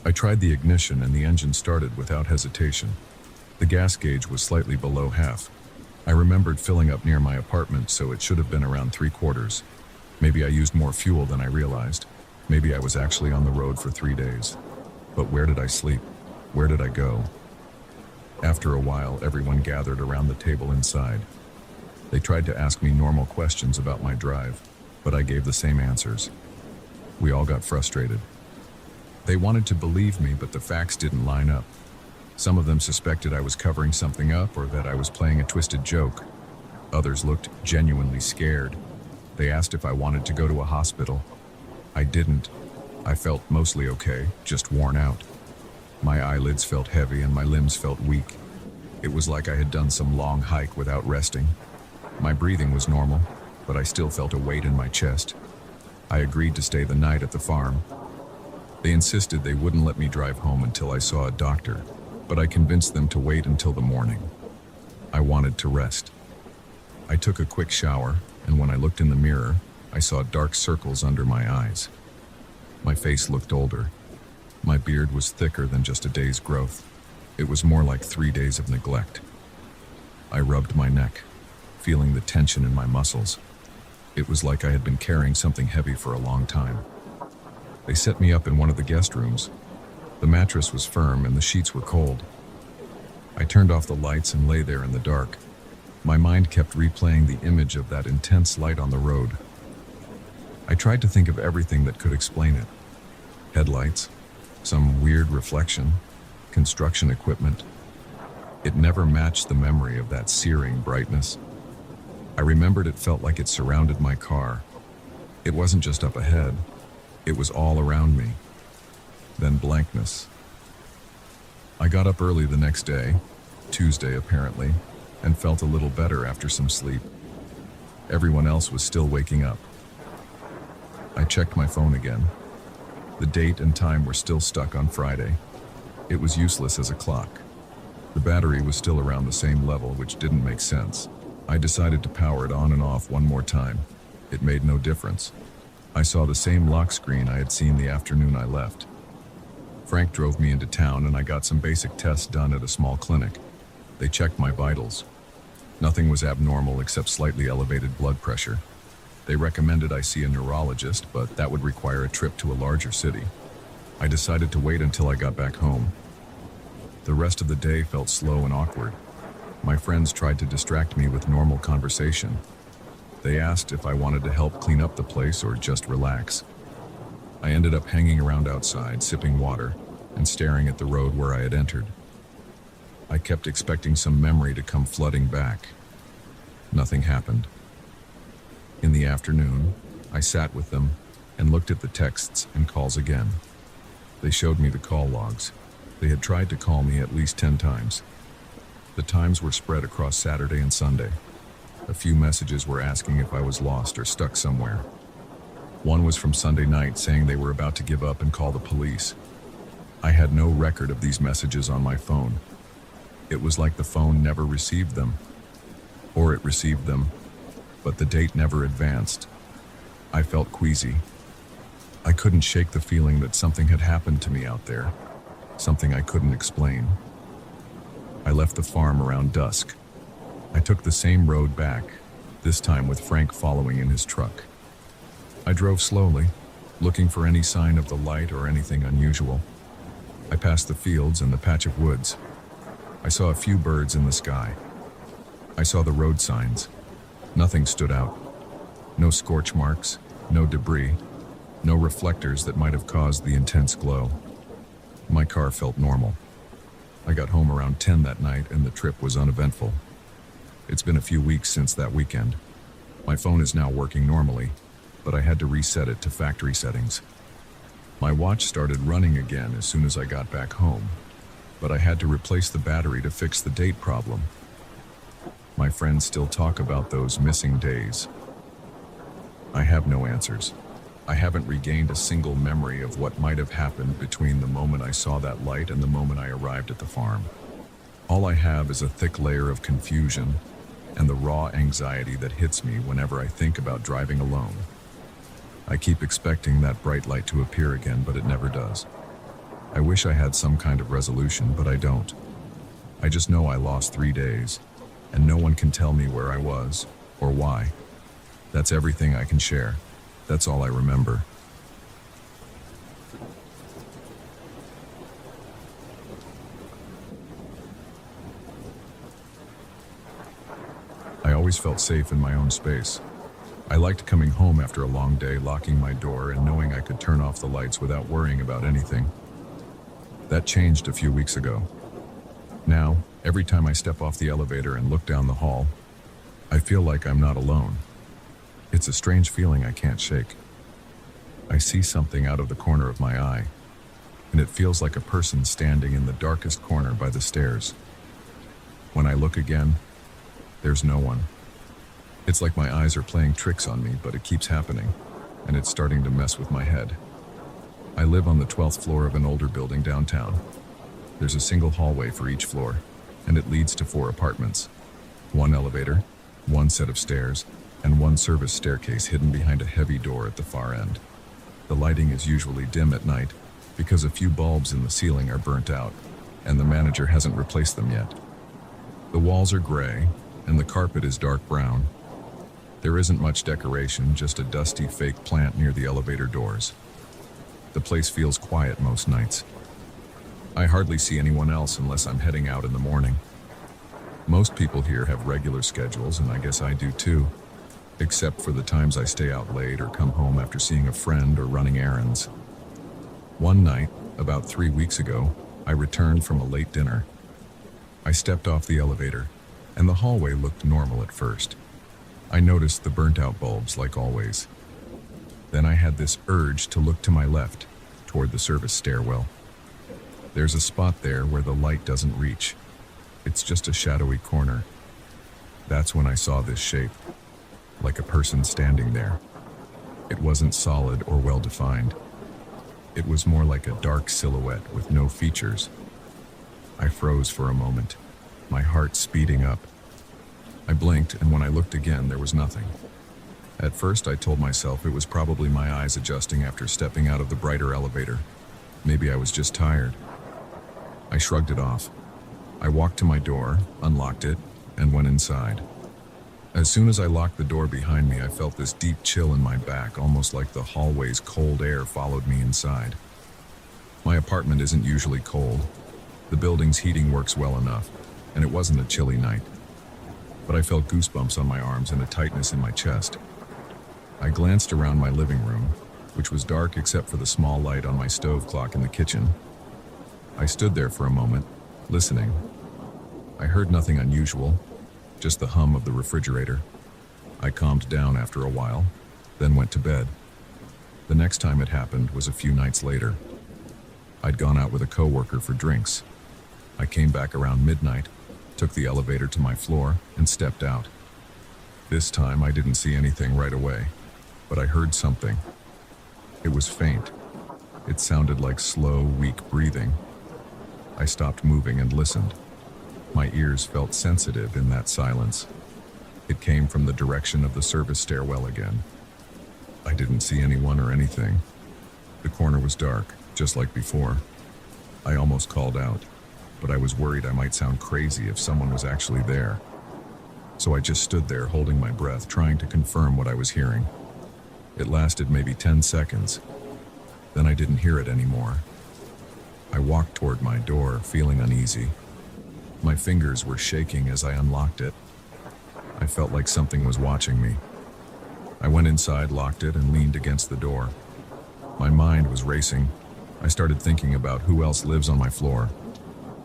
I tried the ignition and the engine started without hesitation. The gas gauge was slightly below half. I remembered filling up near my apartment, so it should have been around 3/4. Maybe I used more fuel than I realized. Maybe I was actually on the road for 3 days. But where did I sleep? Where did I go? After a while, everyone gathered around the table inside. They tried to ask me normal questions about my drive, but I gave the same answers. We all got frustrated. They wanted to believe me, but the facts didn't line up. Some of them suspected I was covering something up or that I was playing a twisted joke. Others looked genuinely scared. They asked if I wanted to go to a hospital. I didn't. I felt mostly okay, just worn out. My eyelids felt heavy and my limbs felt weak. It was like I had done some long hike without resting. My breathing was normal, but I still felt a weight in my chest. I agreed to stay the night at the farm. They insisted they wouldn't let me drive home until I saw a doctor, but I convinced them to wait until the morning. I wanted to rest. I took a quick shower, and when I looked in the mirror, I saw dark circles under my eyes. My face looked older. My beard was thicker than just a day's growth. It was more like 3 days of neglect. I rubbed my neck, feeling the tension in my muscles. It was like I had been carrying something heavy for a long time. They set me up in one of the guest rooms. The mattress was firm and the sheets were cold. I turned off the lights and lay there in the dark. My mind kept replaying the image of that intense light on the road. I tried to think of everything that could explain it. Headlights, some weird reflection, construction equipment. It never matched the memory of that searing brightness. I remembered it felt like it surrounded my car. It wasn't just up ahead, it was all around me. Then blankness. I got up early the next day, Tuesday apparently, and felt a little better after some sleep. Everyone else was still waking up. I checked my phone again. The date and time were still stuck on Friday. It was useless as a clock. The battery was still around the same level, which didn't make sense. I decided to power it on and off one more time. It made no difference. I saw the same lock screen I had seen the afternoon I left. Frank drove me into town and I got some basic tests done at a small clinic. They checked my vitals. Nothing was abnormal except slightly elevated blood pressure. They recommended I see a neurologist, but that would require a trip to a larger city. I decided to wait until I got back home. The rest of the day felt slow and awkward. My friends tried to distract me with normal conversation. They asked if I wanted to help clean up the place or just relax. I ended up hanging around outside, sipping water, and staring at the road where I had entered. I kept expecting some memory to come flooding back. Nothing happened. In the afternoon, I sat with them and looked at the texts and calls again. They showed me the call logs. They had tried to call me at least 10 times. The times were spread across Saturday and Sunday. A few messages were asking if I was lost or stuck somewhere. One was from Sunday night saying they were about to give up and call the police. I had no record of these messages on my phone. It was like the phone never received them. Or it received them, but the date never advanced. I felt queasy. I couldn't shake the feeling that something had happened to me out there, something I couldn't explain. I left the farm around dusk. I took the same road back, this time with Frank following in his truck. I drove slowly, looking for any sign of the light or anything unusual. I passed the fields and the patch of woods. I saw a few birds in the sky. I saw the road signs. Nothing stood out. No scorch marks, no debris, no reflectors that might have caused the intense glow. My car felt normal. I got home around 10 that night and the trip was uneventful. It's been a few weeks since that weekend. My phone is now working normally, but I had to reset it to factory settings. My watch started running again as soon as I got back home, but I had to replace the battery to fix the date problem. My friends still talk about those missing days. I have no answers. I haven't regained a single memory of what might have happened between the moment I saw that light and the moment I arrived at the farm. All I have is a thick layer of confusion and the raw anxiety that hits me whenever I think about driving alone. I keep expecting that bright light to appear again, but it never does. I wish I had some kind of resolution, but I don't. I just know I lost 3 days, and no one can tell me where I was or why. That's everything I can share. That's all I remember. I always felt safe in my own space. I liked coming home after a long day, locking my door and knowing I could turn off the lights without worrying about anything. That changed a few weeks ago. Now, every time I step off the elevator and look down the hall, I feel like I'm not alone. It's a strange feeling I can't shake. I see something out of the corner of my eye, and it feels like a person standing in the darkest corner by the stairs. When I look again, there's no one. It's like my eyes are playing tricks on me, but it keeps happening, and it's starting to mess with my head. I live on the 12th floor of an older building downtown. There's a single hallway for each floor, and it leads to 4 apartments. 1 elevator, 1 set of stairs, and 1 service staircase hidden behind a heavy door at the far end. The lighting is usually dim at night because a few bulbs in the ceiling are burnt out, and the manager hasn't replaced them yet. The walls are gray, and the carpet is dark brown. There isn't much decoration, just a dusty fake plant near the elevator doors. The place feels quiet most nights. I hardly see anyone else unless I'm heading out in the morning. Most people here have regular schedules, and I guess I do too, except for the times I stay out late or come home after seeing a friend or running errands. One night, about 3 weeks ago, I returned from a late dinner. I stepped off the elevator, and the hallway looked normal at first. I noticed the burnt-out bulbs, like always. Then I had this urge to look to my left, toward the service stairwell. There's a spot there where the light doesn't reach. It's just a shadowy corner. That's when I saw this shape, like a person standing there. It wasn't solid or well-defined. It was more like a dark silhouette with no features. I froze for a moment, my heart speeding up. I blinked, and when I looked again, there was nothing. At first, I told myself it was probably my eyes adjusting after stepping out of the brighter elevator. Maybe I was just tired. I shrugged it off. I walked to my door, unlocked it, and went inside. As soon as I locked the door behind me, I felt this deep chill in my back, almost like the hallway's cold air followed me inside. My apartment isn't usually cold. The building's heating works well enough, and it wasn't a chilly night. But I felt goosebumps on my arms and a tightness in my chest. I glanced around my living room, which was dark except for the small light on my stove clock in the kitchen. I stood there for a moment, listening. I heard nothing unusual, just the hum of the refrigerator. I calmed down after a while, then went to bed. The next time it happened was a few nights later. I'd gone out with a coworker for drinks. I came back around midnight, took the elevator to my floor, and stepped out. This time I didn't see anything right away, but I heard something. It was faint. It sounded like slow, weak breathing. I stopped moving and listened. My ears felt sensitive in that silence. It came from the direction of the service stairwell again. I didn't see anyone or anything. The corner was dark, just like before. I almost called out, but I was worried I might sound crazy if someone was actually there. So I just stood there holding my breath, trying to confirm what I was hearing. It lasted maybe 10 seconds. Then I didn't hear it anymore. I walked toward my door, feeling uneasy. My fingers were shaking as I unlocked it. I felt like something was watching me. I went inside, locked it, and leaned against the door. My mind was racing. I started thinking about who else lives on my floor.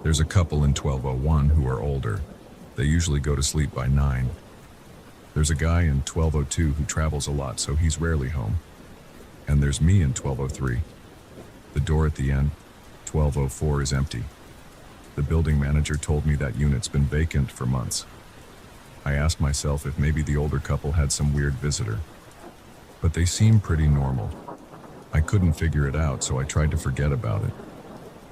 There's a couple in 1201 who are older. They usually go to sleep by 9. There's a guy in 1202 who travels a lot, so he's rarely home. And there's me in 1203. The door at the end, 1204, is empty. The building manager told me that unit's been vacant for months. I asked myself if maybe the older couple had some weird visitor. But they seemed pretty normal. I couldn't figure it out, so I tried to forget about it.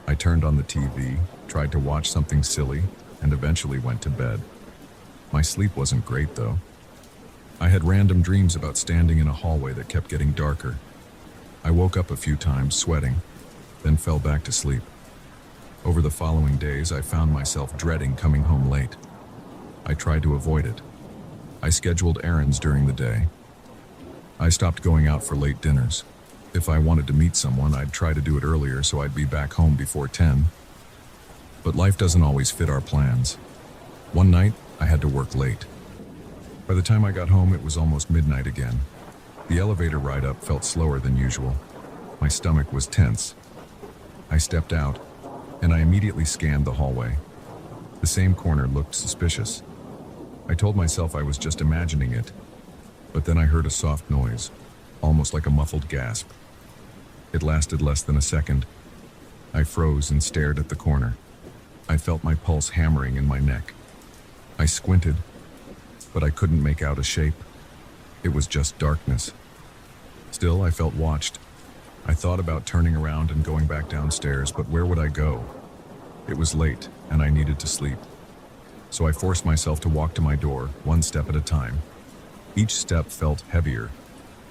I turned on the TV, tried to watch something silly, and eventually went to bed. My sleep wasn't great, though. I had random dreams about standing in a hallway that kept getting darker. I woke up a few times, sweating, then fell back to sleep. Over the following days, I found myself dreading coming home late. I tried to avoid it. I scheduled errands during the day. I stopped going out for late dinners. If I wanted to meet someone, I'd try to do it earlier so I'd be back home before 10. But life doesn't always fit our plans. One night, I had to work late. By the time I got home, it was almost midnight again. The elevator ride up felt slower than usual. My stomach was tense. I stepped out, and I immediately scanned the hallway. The same corner looked suspicious. I told myself I was just imagining it, but then I heard a soft noise, almost like a muffled gasp. It lasted less than a second. I froze and stared at the corner. I felt my pulse hammering in my neck. I squinted, but I couldn't make out a shape. It was just darkness. Still, I felt watched. I thought about turning around and going back downstairs, but where would I go? It was late, and I needed to sleep. So I forced myself to walk to my door, one step at a time. Each step felt heavier.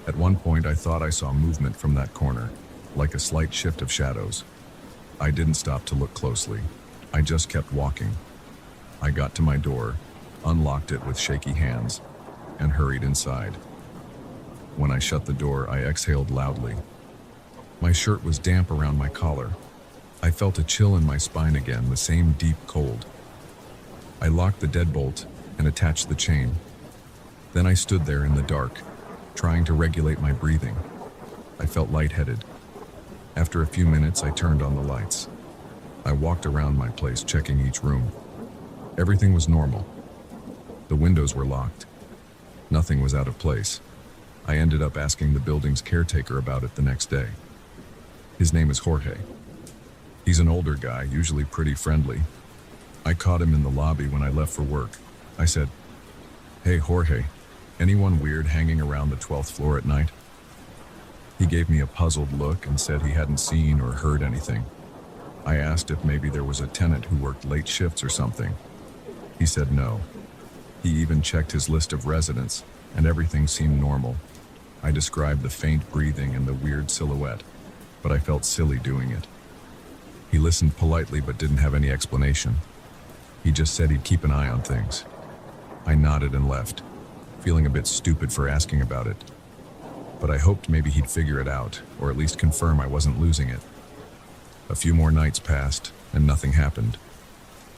At one point, I thought I saw movement from that corner, like a slight shift of shadows. I didn't stop to look closely. I just kept walking. I got to my door, unlocked it with shaky hands, and hurried inside. When I shut the door, I exhaled loudly. My shirt was damp around my collar. I felt a chill in my spine again, the same deep cold. I locked the deadbolt and attached the chain. Then I stood there in the dark, trying to regulate my breathing. I felt lightheaded. After a few minutes, I turned on the lights. I walked around my place, checking each room. Everything was normal. The windows were locked. Nothing was out of place. I ended up asking the building's caretaker about it the next day. His name is Jorge. He's an older guy, usually pretty friendly. I caught him in the lobby when I left for work. I said, "Hey Jorge, anyone weird hanging around the 12th floor at night?" He gave me a puzzled look and said he hadn't seen or heard anything. I asked if maybe there was a tenant who worked late shifts or something. He said no. He even checked his list of residents, and everything seemed normal. I described the faint breathing and the weird silhouette, but I felt silly doing it. He listened politely but didn't have any explanation. He just said he'd keep an eye on things. I nodded and left, feeling a bit stupid for asking about it. But I hoped maybe he'd figure it out, or at least confirm I wasn't losing it. A few more nights passed, and nothing happened.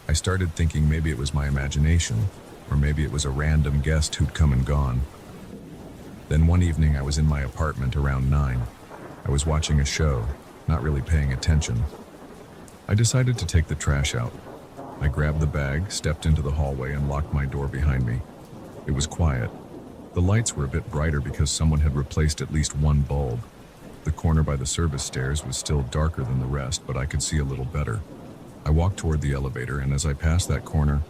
I started thinking maybe it was my imagination, or maybe it was a random guest who'd come and gone. Then one evening I was in my apartment around 9. I was watching a show, not really paying attention. I decided to take the trash out. I grabbed the bag, stepped into the hallway, and locked my door behind me. It was quiet. The lights were a bit brighter because someone had replaced at least one bulb. The corner by the service stairs was still darker than the rest, but I could see a little better. I walked toward the elevator, and as I passed that corner,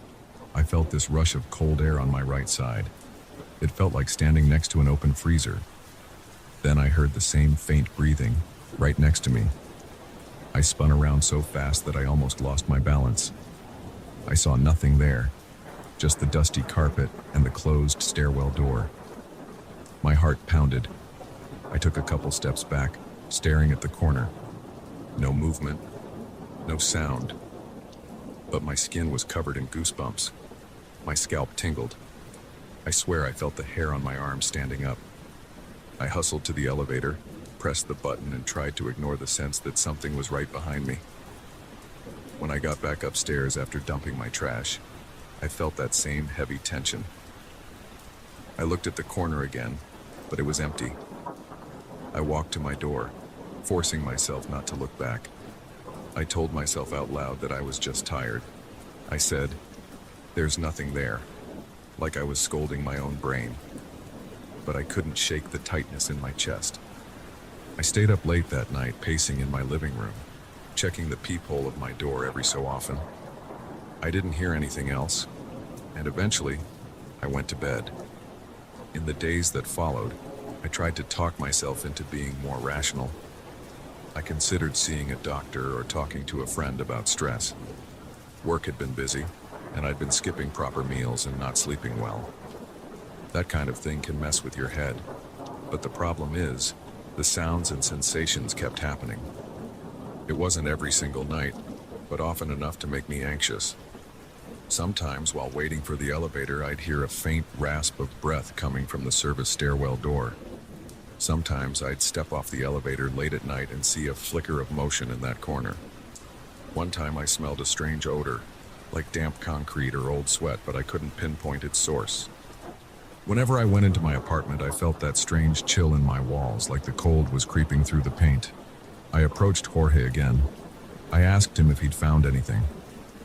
I felt this rush of cold air on my right side. It felt like standing next to an open freezer. Then I heard the same faint breathing, right next to me. I spun around so fast that I almost lost my balance. I saw nothing there, just the dusty carpet and the closed stairwell door. My heart pounded. I took a couple steps back, staring at the corner. No movement, no sound. But my skin was covered in goosebumps. My scalp tingled. I swear I felt the hair on my arm standing up. I hustled to the elevator, pressed the button, and tried to ignore the sense that something was right behind me. When I got back upstairs after dumping my trash, I felt that same heavy tension. I looked at the corner again, but it was empty. I walked to my door, forcing myself not to look back. I told myself out loud that I was just tired. I said, "There's nothing there," like I was scolding my own brain. But I couldn't shake the tightness in my chest. I stayed up late that night, pacing in my living room, checking the peephole of my door every so often. I didn't hear anything else, and eventually, I went to bed. In the days that followed, I tried to talk myself into being more rational. I considered seeing a doctor or talking to a friend about stress. Work had been busy, and I'd been skipping proper meals and not sleeping well. That kind of thing can mess with your head, but the problem is, the sounds and sensations kept happening. It wasn't every single night, but often enough to make me anxious. Sometimes, while waiting for the elevator, I'd hear a faint rasp of breath coming from the service stairwell door. Sometimes I'd step off the elevator late at night and see a flicker of motion in that corner. One time I smelled a strange odor, like damp concrete or old sweat, but I couldn't pinpoint its source. Whenever I went into my apartment, I felt that strange chill in my walls, like the cold was creeping through the paint. I approached Jorge again. I asked him if he'd found anything.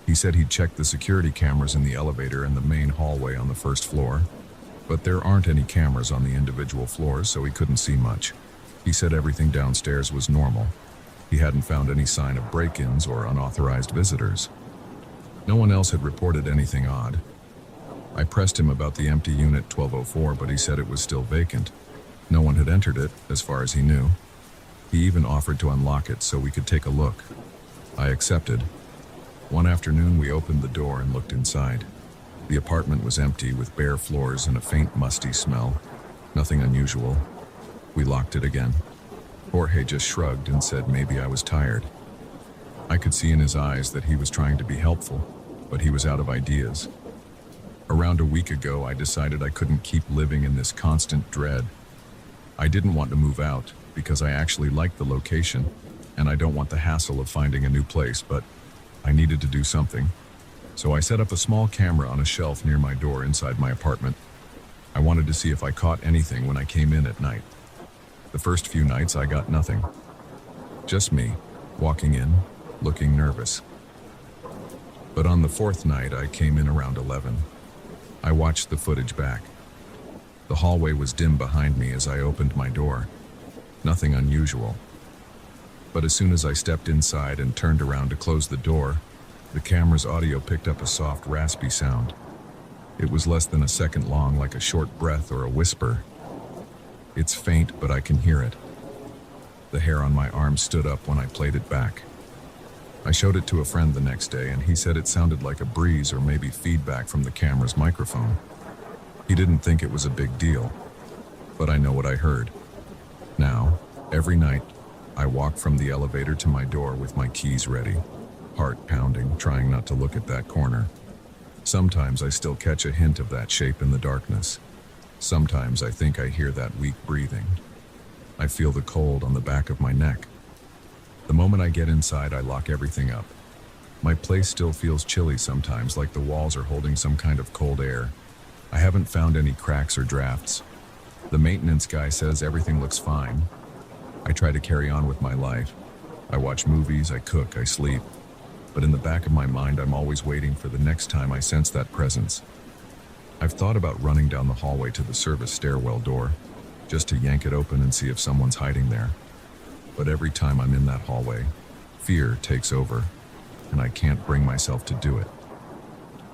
He said he'd checked the security cameras in the elevator and the main hallway on the first floor, but there aren't any cameras on the individual floors, so he couldn't see much. He said everything downstairs was normal. He hadn't found any sign of break-ins or unauthorized visitors. No one else had reported anything odd. I pressed him about the empty unit 1204, but he said it was still vacant. No one had entered it, as far as he knew. He even offered to unlock it so we could take a look. I accepted. One afternoon, we opened the door and looked inside. The apartment was empty, with bare floors and a faint, musty smell. Nothing unusual. We locked it again. Jorge just shrugged and said maybe I was tired. I could see in his eyes that he was trying to be helpful, but he was out of ideas. Around a week ago, I decided I couldn't keep living in this constant dread. I didn't want to move out because I actually liked the location, and I don't want the hassle of finding a new place, but I needed to do something. So I set up a small camera on a shelf near my door inside my apartment. I wanted to see if I caught anything when I came in at night. The first few nights I got nothing. Just me, walking in, looking nervous. But on the fourth night I came in around 11. I watched the footage back. The hallway was dim behind me as I opened my door. Nothing unusual. But as soon as I stepped inside and turned around to close the door, the camera's audio picked up a soft, raspy sound. It was less than a second long, like a short breath or a whisper. It's faint, but I can hear it. The hair on my arm stood up when I played it back. I showed it to a friend the next day, and he said it sounded like a breeze or maybe feedback from the camera's microphone. He didn't think it was a big deal, but I know what I heard. Now, every night, I walk from the elevator to my door with my keys ready, heart pounding, trying not to look at that corner. Sometimes I still catch a hint of that shape in the darkness. Sometimes I think I hear that weak breathing. I feel the cold on the back of my neck. The moment I get inside, I lock everything up. My place still feels chilly sometimes, like the walls are holding some kind of cold air. I haven't found any cracks or drafts. The maintenance guy says everything looks fine. I try to carry on with my life. I watch movies, I cook, I sleep. But in the back of my mind, I'm always waiting for the next time I sense that presence. I've thought about running down the hallway to the service stairwell door, just to yank it open and see if someone's hiding there. But every time I'm in that hallway, fear takes over, and I can't bring myself to do it.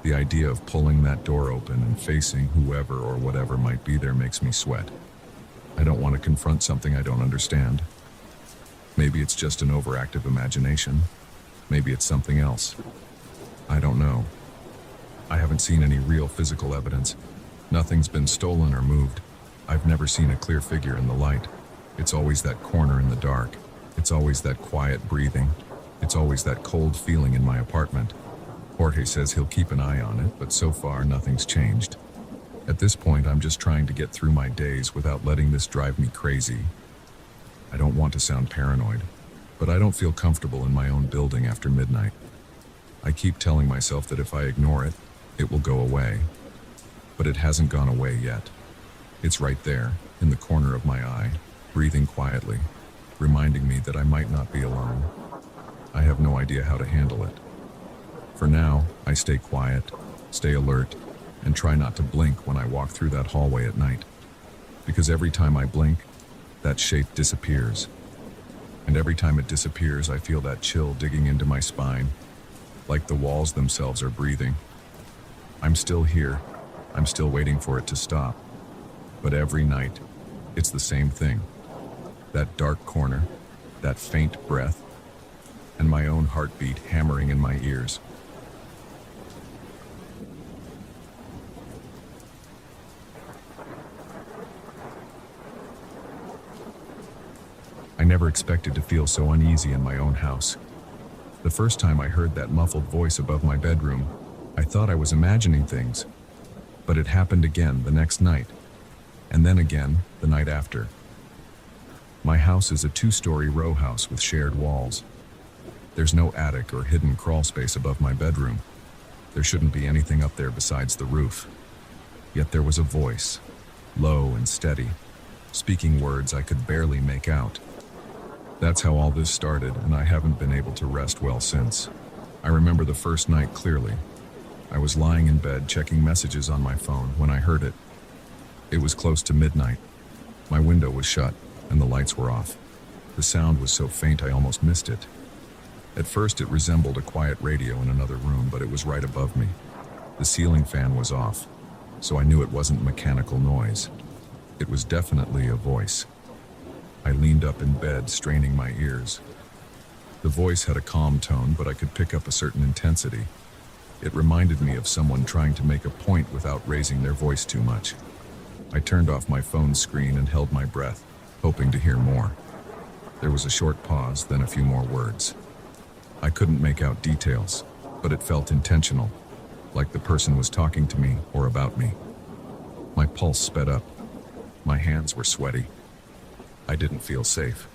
The idea of pulling that door open and facing whoever or whatever might be there makes me sweat. I don't want to confront something I don't understand. Maybe it's just an overactive imagination. Maybe it's something else. I don't know. I haven't seen any real physical evidence. Nothing's been stolen or moved. I've never seen a clear figure in the light. It's always that corner in the dark. It's always that quiet breathing. It's always that cold feeling in my apartment. Jorge says he'll keep an eye on it, but so far nothing's changed. At this point, I'm just trying to get through my days without letting this drive me crazy. I don't want to sound paranoid, but I don't feel comfortable in my own building after midnight. I keep telling myself that if I ignore it, it will go away. But it hasn't gone away yet. It's right there, in the corner of my eye, breathing quietly, reminding me that I might not be alone. I have no idea how to handle it. For now, I stay quiet, stay alert, and try not to blink when I walk through that hallway at night. Because every time I blink, that shape disappears. And every time it disappears, I feel that chill digging into my spine, like the walls themselves are breathing. I'm still here. I'm still waiting for it to stop. But every night, it's the same thing. That dark corner, that faint breath, and my own heartbeat hammering in my ears. I never expected to feel so uneasy in my own house. The first time I heard that muffled voice above my bedroom, I thought I was imagining things. But it happened again the next night, and then again the night after. My house is a 2-story row house with shared walls. There's no attic or hidden crawl space above my bedroom. There shouldn't be anything up there besides the roof. Yet there was a voice, low and steady, speaking words I could barely make out. That's how all this started, and I haven't been able to rest well since. I remember the first night clearly. I was lying in bed checking messages on my phone when I heard it. It was close to midnight. My window was shut and the lights were off. The sound was so faint I almost missed it. At first it resembled a quiet radio in another room, but it was right above me. The ceiling fan was off, so I knew it wasn't mechanical noise. It was definitely a voice. I leaned up in bed, straining my ears. The voice had a calm tone, but I could pick up a certain intensity. It reminded me of someone trying to make a point without raising their voice too much. I turned off my phone screen and held my breath, hoping to hear more. There was a short pause, then a few more words. I couldn't make out details, but it felt intentional, like the person was talking to me or about me. My pulse sped up. My hands were sweaty. I didn't feel safe.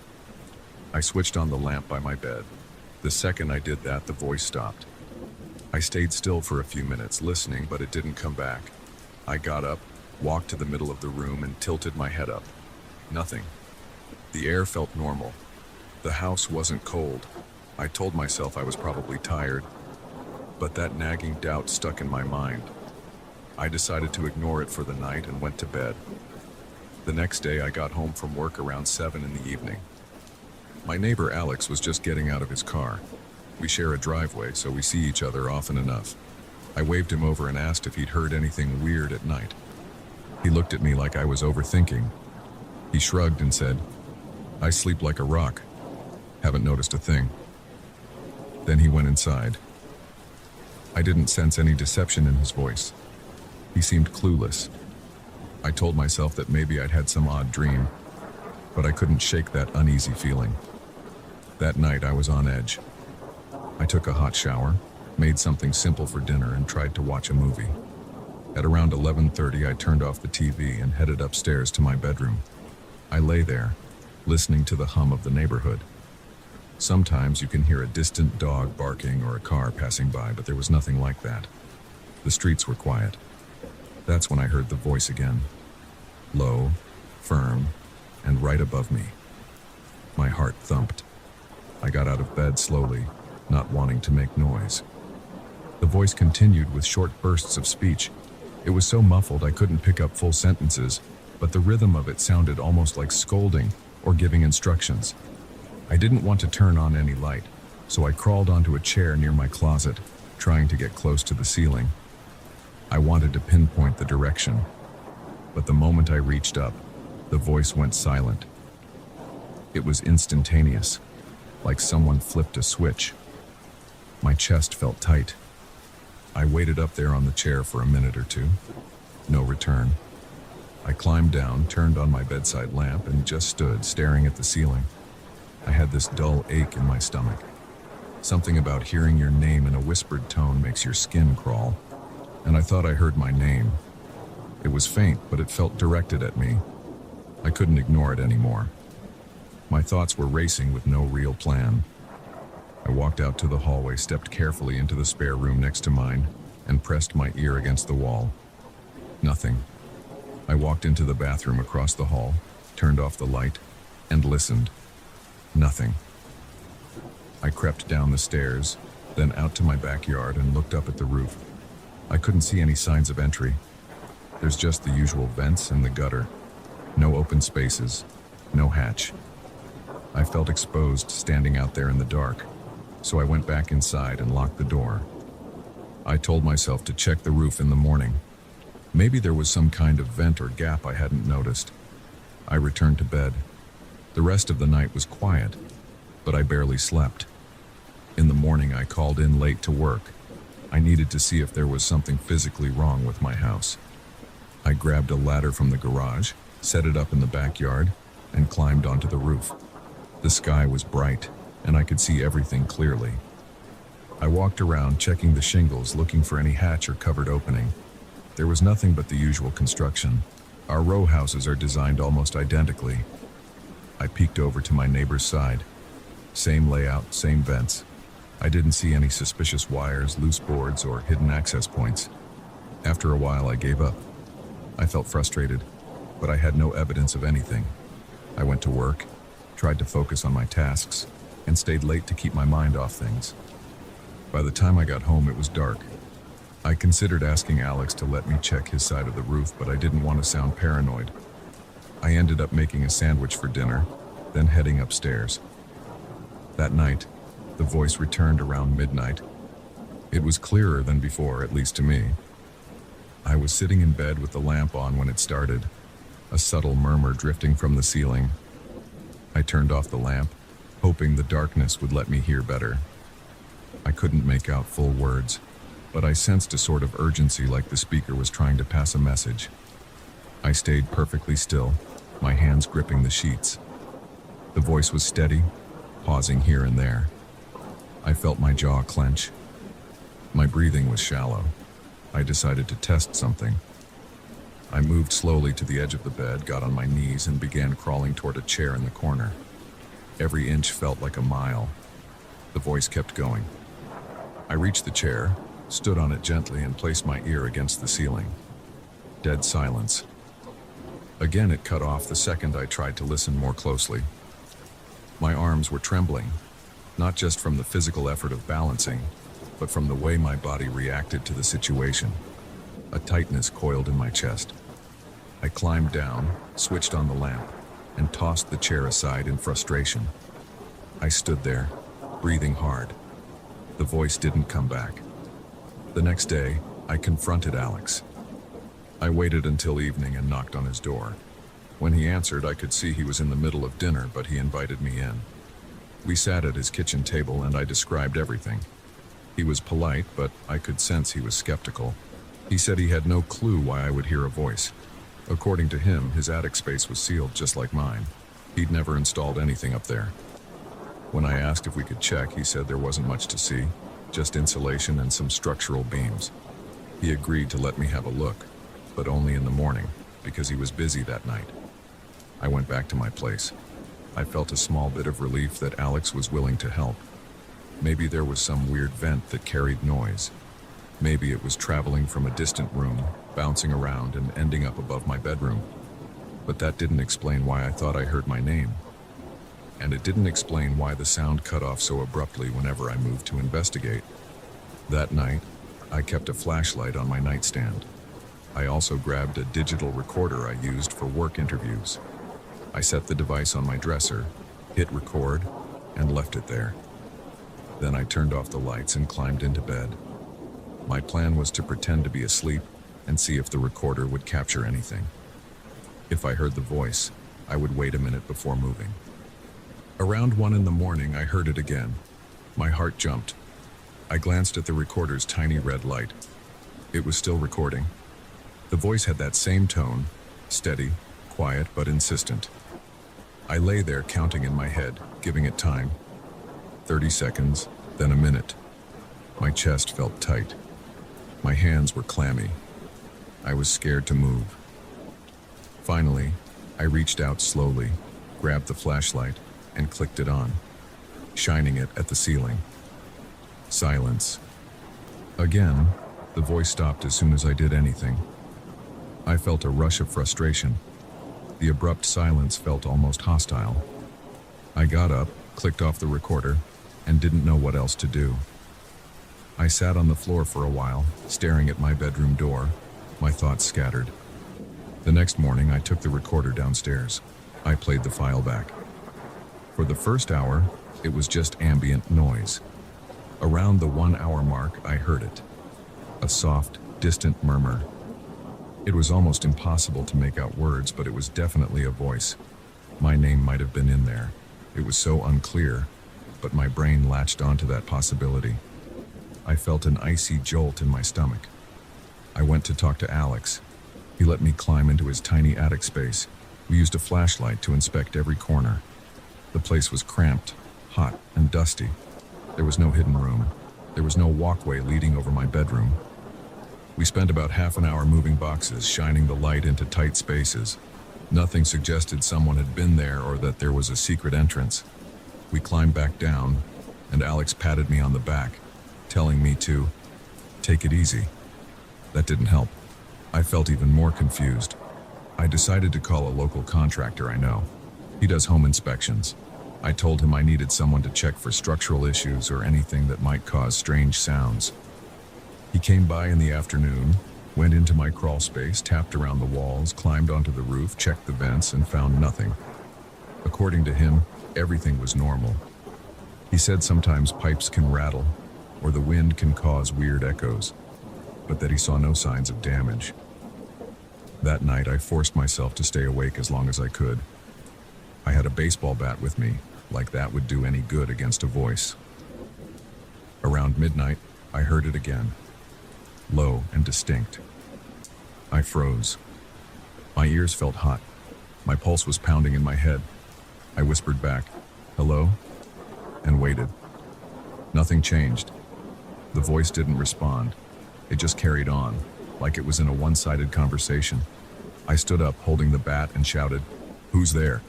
I switched on the lamp by my bed. The second I did that, the voice stopped. I stayed still for a few minutes, listening, but it didn't come back. I got up, walked to the middle of the room, and tilted my head up. Nothing. The air felt normal. The house wasn't cold. I told myself I was probably tired, but that nagging doubt stuck in my mind. I decided to ignore it for the night and went to bed. The next day I got home from work around 7 in the evening. My neighbor Alex was just getting out of his car. We share a driveway, so we see each other often enough. I waved him over and asked if he'd heard anything weird at night. He looked at me like I was overthinking. He shrugged and said, "I sleep like a rock. Haven't noticed a thing." Then he went inside. I didn't sense any deception in his voice. He seemed clueless. I told myself that maybe I'd had some odd dream, but I couldn't shake that uneasy feeling. That night I was on edge. I took a hot shower, made something simple for dinner, and tried to watch a movie. At around 11:30 I turned off the TV and headed upstairs to my bedroom. I lay there, listening to the hum of the neighborhood. Sometimes you can hear a distant dog barking or a car passing by, but there was nothing like that. The streets were quiet. That's when I heard the voice again. Low, firm, and right above me. My heart thumped. I got out of bed slowly, not wanting to make noise. The voice continued with short bursts of speech. It was so muffled I couldn't pick up full sentences, but the rhythm of it sounded almost like scolding or giving instructions. I didn't want to turn on any light, so I crawled onto a chair near my closet, trying to get close to the ceiling. I wanted to pinpoint the direction, but the moment I reached up, the voice went silent. It was instantaneous, like someone flipped a switch. My chest felt tight. I waited up there on the chair for a minute or two. No return. I climbed down, turned on my bedside lamp, and just stood staring at the ceiling. I had this dull ache in my stomach. Something about hearing your name in a whispered tone makes your skin crawl, and I thought I heard my name. It was faint, but it felt directed at me. I couldn't ignore it anymore. My thoughts were racing with no real plan. I walked out to the hallway, stepped carefully into the spare room next to mine, and pressed my ear against the wall. Nothing. I walked into the bathroom across the hall, turned off the light, and listened. Nothing. I crept down the stairs, then out to my backyard and looked up at the roof. I couldn't see any signs of entry. There's just the usual vents and the gutter. No open spaces, no hatch. I felt exposed standing out there in the dark, so I went back inside and locked the door. I told myself to check the roof in the morning. Maybe there was some kind of vent or gap I hadn't noticed. I returned to bed. The rest of the night was quiet, but I barely slept. In the morning, I called in late to work. I needed to see if there was something physically wrong with my house. I grabbed a ladder from the garage, set it up in the backyard, and climbed onto the roof. The sky was bright, and I could see everything clearly. I walked around, checking the shingles, looking for any hatch or covered opening. There was nothing but the usual construction. Our row houses are designed almost identically. I peeked over to my neighbor's side. Same layout, same vents. I didn't see any suspicious wires, loose boards, or hidden access points. After a while, I gave up. I felt frustrated, but I had no evidence of anything. I went to work, tried to focus on my tasks, and stayed late to keep my mind off things. By the time I got home, it was dark. I considered asking Alex to let me check his side of the roof, but I didn't want to sound paranoid. I ended up making a sandwich for dinner, then heading upstairs. That night, the voice returned around midnight. It was clearer than before, at least to me. I was sitting in bed with the lamp on when it started, a subtle murmur drifting from the ceiling. I turned off the lamp, hoping the darkness would let me hear better. I couldn't make out full words, but I sensed a sort of urgency, like the speaker was trying to pass a message. I stayed perfectly still, my hands gripping the sheets. The voice was steady, pausing here and there. I felt my jaw clench. My breathing was shallow. I decided to test something. I moved slowly to the edge of the bed, got on my knees, and began crawling toward a chair in the corner. Every inch felt like a mile. The voice kept going. I reached the chair, stood on it gently, and placed my ear against the ceiling. Dead silence. Again, it cut off the second I tried to listen more closely. My arms were trembling, not just from the physical effort of balancing, but from the way my body reacted to the situation. A tightness coiled in my chest. I climbed down, switched on the lamp, and tossed the chair aside in frustration. I stood there, breathing hard. The voice didn't come back. The next day, I confronted Alex. I waited until evening and knocked on his door. When he answered, I could see he was in the middle of dinner, but he invited me in. We sat at his kitchen table and I described everything. He was polite, but I could sense he was skeptical. He said he had no clue why I would hear a voice. According to him, his attic space was sealed just like mine. He'd never installed anything up there. When I asked if we could check, he said there wasn't much to see, just insulation and some structural beams. He agreed to let me have a look, but only in the morning, because he was busy that night. I went back to my place. I felt a small bit of relief that Alex was willing to help. Maybe there was some weird vent that carried noise. Maybe it was traveling from a distant room, bouncing around and ending up above my bedroom. But that didn't explain why I thought I heard my name. And it didn't explain why the sound cut off so abruptly whenever I moved to investigate. That night, I kept a flashlight on my nightstand. I also grabbed a digital recorder I used for work interviews. I set the device on my dresser, hit record, and left it there. Then I turned off the lights and climbed into bed. My plan was to pretend to be asleep and see if the recorder would capture anything. If I heard the voice, I would wait a minute before moving. Around 1 a.m, I heard it again. My heart jumped. I glanced at the recorder's tiny red light. It was still recording. The voice had that same tone, steady, quiet, but insistent. I lay there counting in my head, giving it time. 30 seconds, then a minute. My chest felt tight. My hands were clammy. I was scared to move. Finally, I reached out slowly, grabbed the flashlight, and clicked it on, shining it at the ceiling. Silence. Again, the voice stopped as soon as I did anything. I felt a rush of frustration. The abrupt silence felt almost hostile. I got up, clicked off the recorder, and didn't know what else to do. I sat on the floor for a while, staring at my bedroom door, my thoughts scattered. The next morning, I took the recorder downstairs. I played the file back. For the first hour, it was just ambient noise. Around the 1 hour mark, I heard it. A soft, distant murmur. It was almost impossible to make out words, but it was definitely a voice. My name might have been in there. It was so unclear, but my brain latched onto that possibility. I felt an icy jolt in my stomach. I went to talk to Alex. He let me climb into his tiny attic space. We used a flashlight to inspect every corner. The place was cramped, hot, and dusty. There was no hidden room. There was no walkway leading over my bedroom. We spent about half an hour moving boxes, shining the light into tight spaces. Nothing suggested someone had been there or that there was a secret entrance. We climbed back down, and Alex patted me on the back, telling me to take it easy. That didn't help. I felt even more confused. I decided to call a local contractor I know. He does home inspections. I told him I needed someone to check for structural issues or anything that might cause strange sounds. He came by in the afternoon, went into my crawl space, tapped around the walls, climbed onto the roof, checked the vents, and found nothing. According to him, everything was normal. He said sometimes pipes can rattle, or the wind can cause weird echoes, but that he saw no signs of damage. That night, I forced myself to stay awake as long as I could. I had a baseball bat with me, like that would do any good against a voice. Around midnight, I heard it again, low and distinct. I froze. My ears felt hot. My pulse was pounding in my head. I whispered back, "Hello?" and waited. Nothing changed. The voice didn't respond. It just carried on, like it was in a one-sided conversation. I stood up, holding the bat, and shouted, "Who's there?"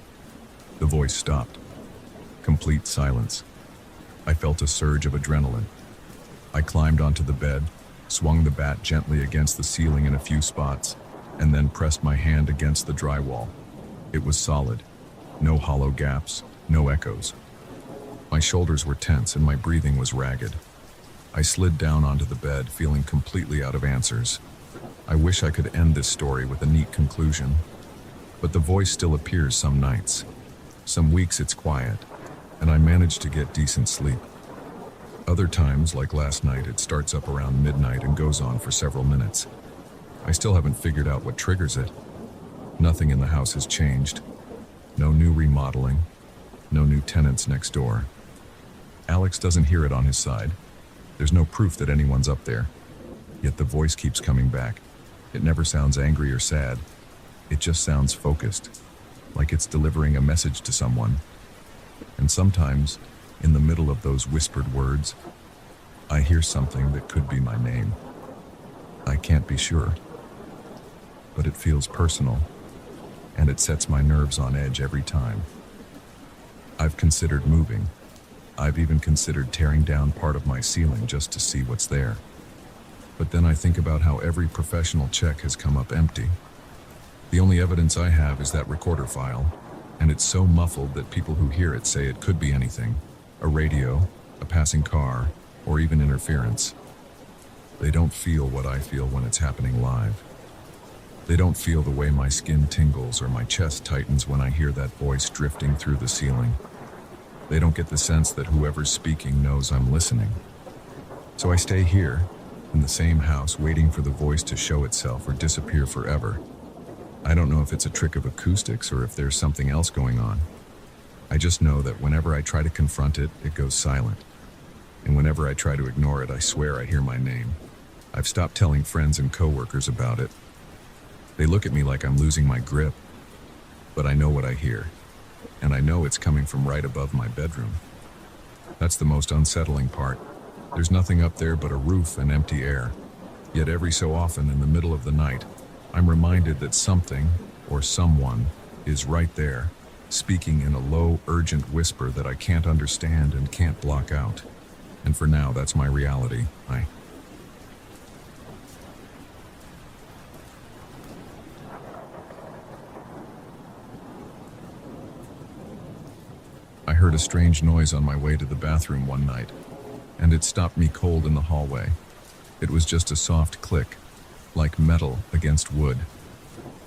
The voice stopped. Complete silence. I felt a surge of adrenaline. I climbed onto the bed, swung the bat gently against the ceiling in a few spots, and then pressed my hand against the drywall. It was solid. No hollow gaps, no echoes. My shoulders were tense and my breathing was ragged. I slid down onto the bed, feeling completely out of answers. I wish I could end this story with a neat conclusion, but the voice still appears some nights. Some weeks it's quiet, and I manage to get decent sleep. Other times, like last night, it starts up around midnight and goes on for several minutes. I still haven't figured out what triggers it. Nothing in the house has changed. No new remodeling. No new tenants next door. Alex doesn't hear it on his side. There's no proof that anyone's up there. Yet the voice keeps coming back. It never sounds angry or sad. It just sounds focused, like it's delivering a message to someone. And sometimes, in the middle of those whispered words, I hear something that could be my name. I can't be sure, but it feels personal, and it sets my nerves on edge every time. I've considered moving. I've even considered tearing down part of my ceiling just to see what's there. But then I think about how every professional check has come up empty. The only evidence I have is that recorder file, and it's so muffled that people who hear it say it could be anything: a radio, a passing car, or even interference. They don't feel what I feel when it's happening live. They don't feel the way my skin tingles or my chest tightens when I hear that voice drifting through the ceiling. They don't get the sense that whoever's speaking knows I'm listening. So I stay here, in the same house, waiting for the voice to show itself or disappear forever. I don't know if it's a trick of acoustics or if there's something else going on. I just know that whenever I try to confront it, it goes silent. And whenever I try to ignore it, I swear I hear my name. I've stopped telling friends and coworkers about it. They look at me like I'm losing my grip. But I know what I hear. And I know it's coming from right above my bedroom. That's the most unsettling part. There's nothing up there but a roof and empty air. Yet every so often in the middle of the night, I'm reminded that something, or someone, is right there, speaking in a low, urgent whisper that I can't understand and can't block out. And for now, that's my reality. I heard a strange noise on my way to the bathroom one night, and it stopped me cold in the hallway. It was just a soft click, like metal against wood.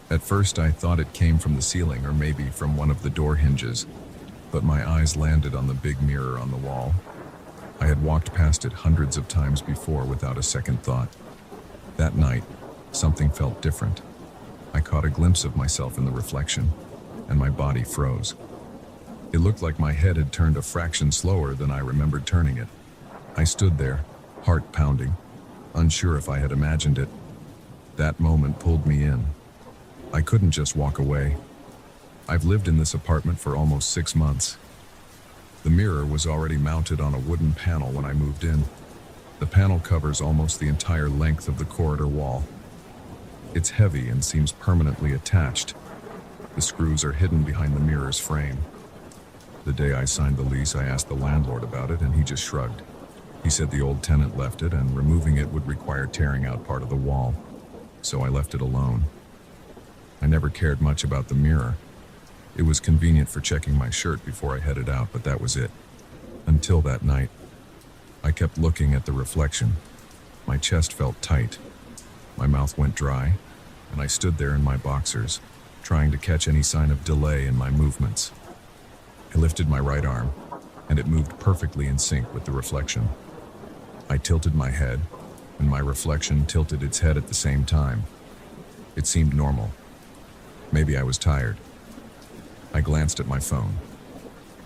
At first I thought it came from the ceiling or maybe from one of the door hinges, but my eyes landed on the big mirror on the wall. I had walked past it hundreds of times before without a second thought. That night, something felt different. I caught a glimpse of myself in the reflection, and my body froze. It looked like my head had turned a fraction slower than I remembered turning it. I stood there, heart pounding, unsure if I had imagined it. That moment pulled me in. I couldn't just walk away. I've lived in this apartment for almost 6 months. The mirror was already mounted on a wooden panel when I moved in. The panel covers almost the entire length of the corridor wall. It's heavy and seems permanently attached. The screws are hidden behind the mirror's frame. The day I signed the lease, I asked the landlord about it, and he just shrugged. He said the old tenant left it, and removing it would require tearing out part of the wall. So I left it alone. I never cared much about the mirror. It was convenient for checking my shirt before I headed out, but that was it. Until that night, I kept looking at the reflection. My chest felt tight. My mouth went dry, and I stood there in my boxers, trying to catch any sign of delay in my movements. I lifted my right arm, and it moved perfectly in sync with the reflection. I tilted my head, and my reflection tilted its head at the same time. It seemed normal. Maybe I was tired. I glanced at my phone.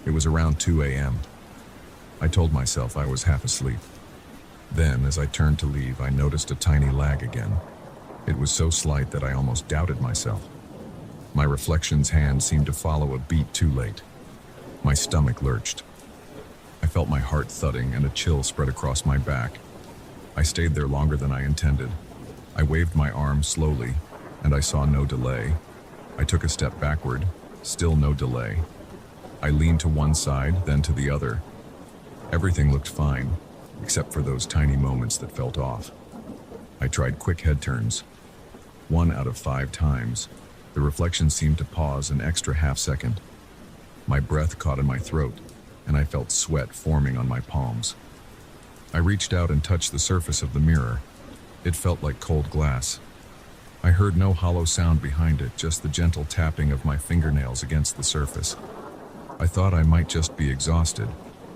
It was around 2 a.m. I told myself I was half asleep. Then, as I turned to leave, I noticed a tiny lag again. It was so slight that I almost doubted myself. My reflection's hand seemed to follow a beat too late. My stomach lurched. I felt my heart thudding and a chill spread across my back. I stayed there longer than I intended. I waved my arm slowly, and I saw no delay. I took a step backward, still no delay. I leaned to one side, then to the other. Everything looked fine, except for those tiny moments that felt off. I tried quick head turns. 1 out of 5 times, the reflection seemed to pause an extra half second. My breath caught in my throat, and I felt sweat forming on my palms. I reached out and touched the surface of the mirror. It felt like cold glass. I heard no hollow sound behind it, just the gentle tapping of my fingernails against the surface. I thought I might just be exhausted,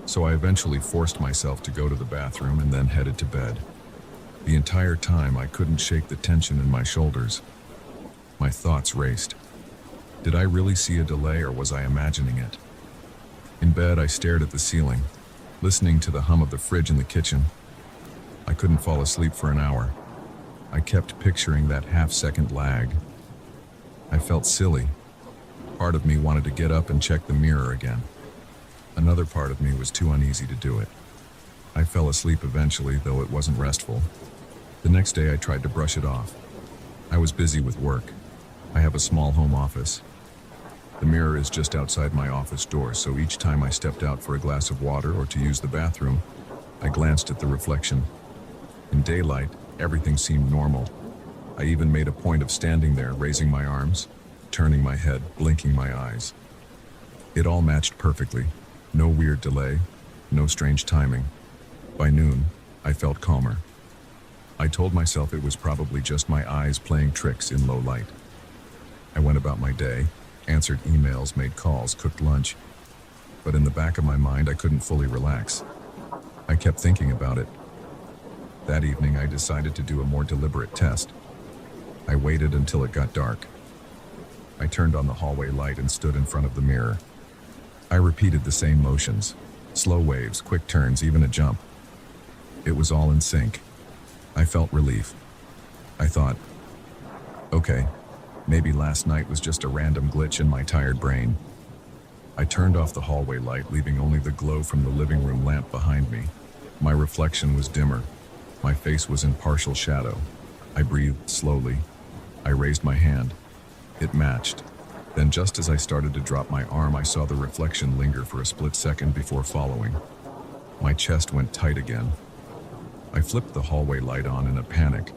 so I eventually forced myself to go to the bathroom and then headed to bed. The entire time I couldn't shake the tension in my shoulders. My thoughts raced. Did I really see a delay, or was I imagining it? In bed, I stared at the ceiling, listening to the hum of the fridge in the kitchen. I couldn't fall asleep for an hour. I kept picturing that half-second lag. I felt silly. Part of me wanted to get up and check the mirror again. Another part of me was too uneasy to do it. I fell asleep eventually, though it wasn't restful. The next day, I tried to brush it off. I was busy with work. I have a small home office. The mirror is just outside my office door, so each time I stepped out for a glass of water or to use the bathroom, I glanced at the reflection. In daylight, everything seemed normal. I even made a point of standing there, raising my arms, turning my head, blinking my eyes. It all matched perfectly. No weird delay, no strange timing. By noon, I felt calmer. I told myself it was probably just my eyes playing tricks in low light. I went about my day, answered emails, made calls, cooked lunch. But in the back of my mind, I couldn't fully relax. I kept thinking about it. That evening, I decided to do a more deliberate test. I waited until it got dark. I turned on the hallway light and stood in front of the mirror. I repeated the same motions, slow waves, quick turns, even a jump. It was all in sync. I felt relief. I thought, okay, maybe last night was just a random glitch in my tired brain. I turned off the hallway light, leaving only the glow from the living room lamp behind me. My reflection was dimmer. My face was in partial shadow. I breathed slowly. I raised my hand. It matched. Then just as I started to drop my arm, I saw the reflection linger for a split second before following. My chest went tight again. I flipped the hallway light on in a panic.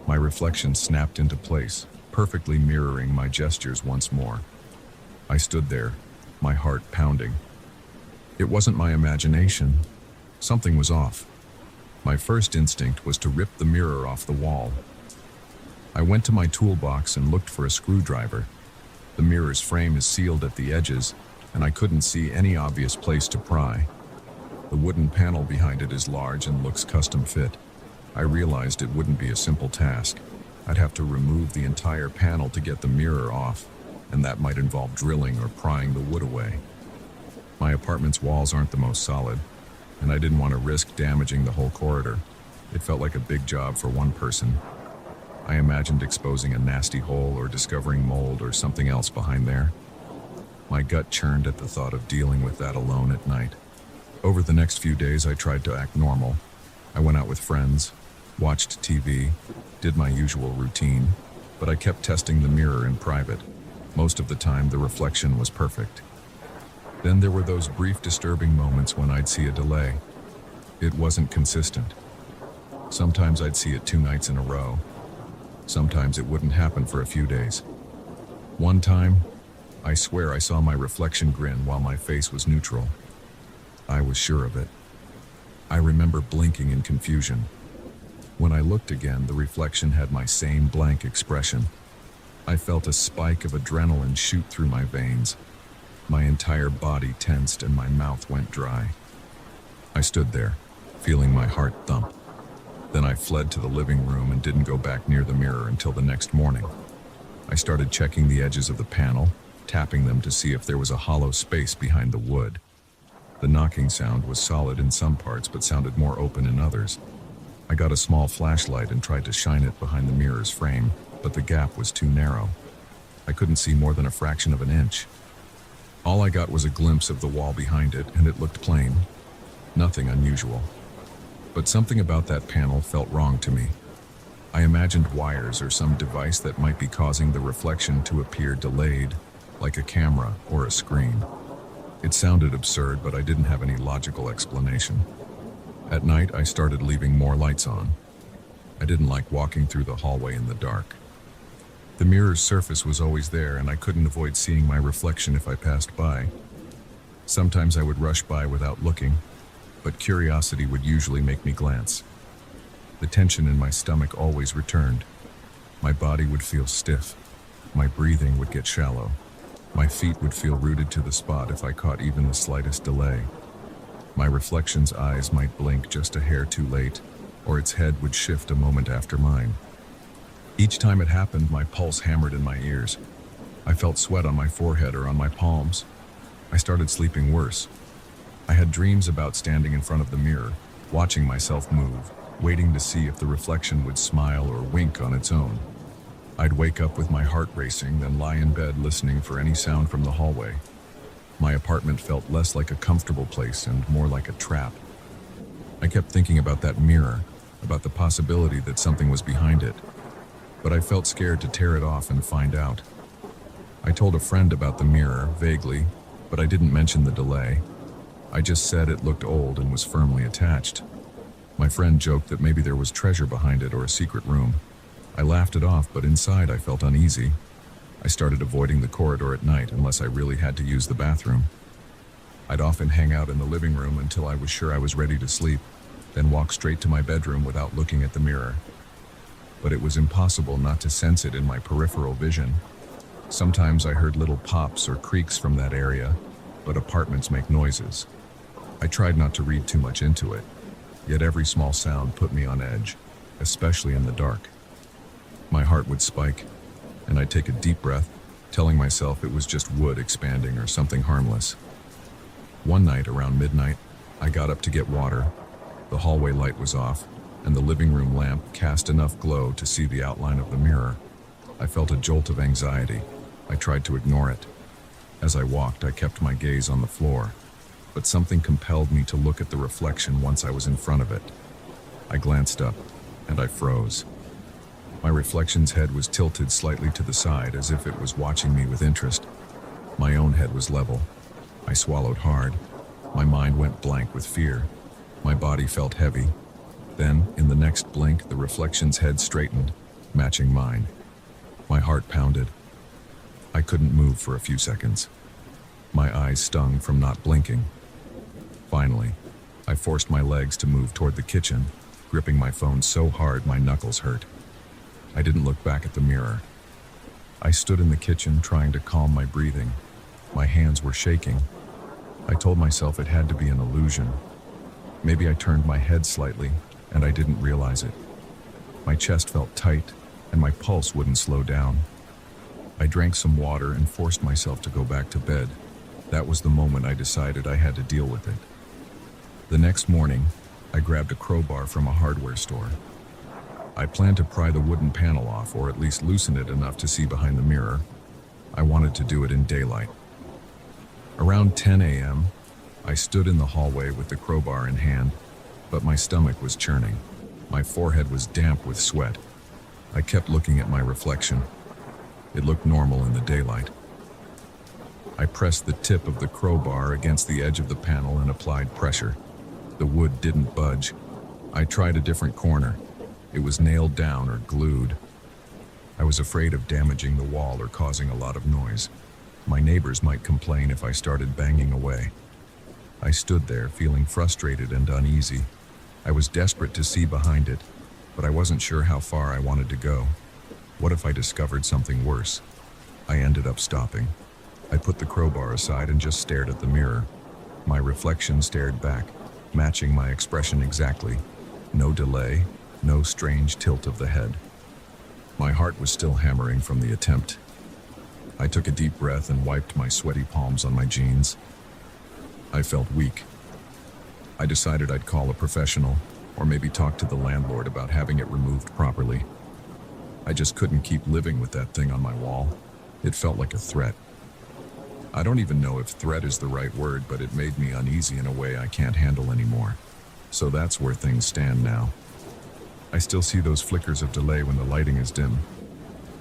My reflection snapped into place, perfectly mirroring my gestures once more. I stood there, my heart pounding. It wasn't my imagination. Something was off. My first instinct was to rip the mirror off the wall. I went to my toolbox and looked for a screwdriver. The mirror's frame is sealed at the edges, and I couldn't see any obvious place to pry. The wooden panel behind it is large and looks custom fit. I realized it wouldn't be a simple task. I'd have to remove the entire panel to get the mirror off, and that might involve drilling or prying the wood away. My apartment's walls aren't the most solid, and I didn't want to risk damaging the whole corridor. It felt like a big job for one person. I imagined exposing a nasty hole or discovering mold or something else behind there. My gut churned at the thought of dealing with that alone at night. Over the next few days, I tried to act normal. I went out with friends, watched TV, did my usual routine, but I kept testing the mirror in private. Most of the time, the reflection was perfect. Then there were those brief disturbing moments when I'd see a delay. It wasn't consistent. Sometimes I'd see it 2 nights in a row. Sometimes it wouldn't happen for a few days. One time, I swear I saw my reflection grin while my face was neutral. I was sure of it. I remember blinking in confusion. When I looked again, the reflection had my same blank expression. I felt a spike of adrenaline shoot through my veins. My entire body tensed and my mouth went dry. I stood there, feeling my heart thump. Then I fled to the living room and didn't go back near the mirror until the next morning. I started checking the edges of the panel, tapping them to see if there was a hollow space behind the wood. The knocking sound was solid in some parts but sounded more open in others. I got a small flashlight and tried to shine it behind the mirror's frame, but the gap was too narrow. I couldn't see more than a fraction of an inch. All I got was a glimpse of the wall behind it, and it looked plain. Nothing unusual. But something about that panel felt wrong to me. I imagined wires or some device that might be causing the reflection to appear delayed, like a camera or a screen. It sounded absurd, but I didn't have any logical explanation. At night, I started leaving more lights on. I didn't like walking through the hallway in the dark. The mirror's surface was always there, and I couldn't avoid seeing my reflection if I passed by. Sometimes I would rush by without looking, but curiosity would usually make me glance. The tension in my stomach always returned. My body would feel stiff. My breathing would get shallow. My feet would feel rooted to the spot if I caught even the slightest delay. My reflection's eyes might blink just a hair too late, or its head would shift a moment after mine. Each time it happened, my pulse hammered in my ears. I felt sweat on my forehead or on my palms. I started sleeping worse. I had dreams about standing in front of the mirror, watching myself move, waiting to see if the reflection would smile or wink on its own. I'd wake up with my heart racing, then lie in bed listening for any sound from the hallway. My apartment felt less like a comfortable place and more like a trap. I kept thinking about that mirror, about the possibility that something was behind it, but I felt scared to tear it off and find out. I told a friend about the mirror, vaguely, but I didn't mention the delay. I just said it looked old and was firmly attached. My friend joked that maybe there was treasure behind it or a secret room. I laughed it off, but inside I felt uneasy. I started avoiding the corridor at night unless I really had to use the bathroom. I'd often hang out in the living room until I was sure I was ready to sleep, then walk straight to my bedroom without looking at the mirror. But it was impossible not to sense it in my peripheral vision. Sometimes I heard little pops or creaks from that area, but apartments make noises. I tried not to read too much into it, yet every small sound put me on edge, especially in the dark. My heart would spike, and I'd take a deep breath, telling myself it was just wood expanding or something harmless. One night around midnight, I got up to get water. The hallway light was off, and the living room lamp cast enough glow to see the outline of the mirror. I felt a jolt of anxiety. I tried to ignore it. As I walked, I kept my gaze on the floor, but something compelled me to look at the reflection once I was in front of it. I glanced up, and I froze. My reflection's head was tilted slightly to the side as if it was watching me with interest. My own head was level. I swallowed hard. My mind went blank with fear. My body felt heavy. Then, in the next blink, the reflection's head straightened, matching mine. My heart pounded. I couldn't move for a few seconds. My eyes stung from not blinking. Finally, I forced my legs to move toward the kitchen, gripping my phone so hard my knuckles hurt. I didn't look back at the mirror. I stood in the kitchen trying to calm my breathing. My hands were shaking. I told myself it had to be an illusion. Maybe I turned my head slightly, and I didn't realize it. My chest felt tight, and my pulse wouldn't slow down. I drank some water and forced myself to go back to bed. That was the moment I decided I had to deal with it. The next morning, I grabbed a crowbar from a hardware store. I planned to pry the wooden panel off, or at least loosen it enough to see behind the mirror. I wanted to do it in daylight. Around 10 a.m., I stood in the hallway with the crowbar in hand, but my stomach was churning. My forehead was damp with sweat. I kept looking at my reflection. It looked normal in the daylight. I pressed the tip of the crowbar against the edge of the panel and applied pressure. The wood didn't budge. I tried a different corner. It was nailed down or glued. I was afraid of damaging the wall or causing a lot of noise. My neighbors might complain if I started banging away. I stood there, feeling frustrated and uneasy. I was desperate to see behind it, but I wasn't sure how far I wanted to go. What if I discovered something worse? I ended up stopping. I put the crowbar aside and just stared at the mirror. My reflection stared back, matching my expression exactly. No delay, no strange tilt of the head. My heart was still hammering from the attempt. I took a deep breath and wiped my sweaty palms on my jeans. I felt weak. I decided I'd call a professional, or maybe talk to the landlord about having it removed properly. I just couldn't keep living with that thing on my wall. It felt like a threat. I don't even know if threat is the right word, but it made me uneasy in a way I can't handle anymore. So that's where things stand now. I still see those flickers of delay when the lighting is dim.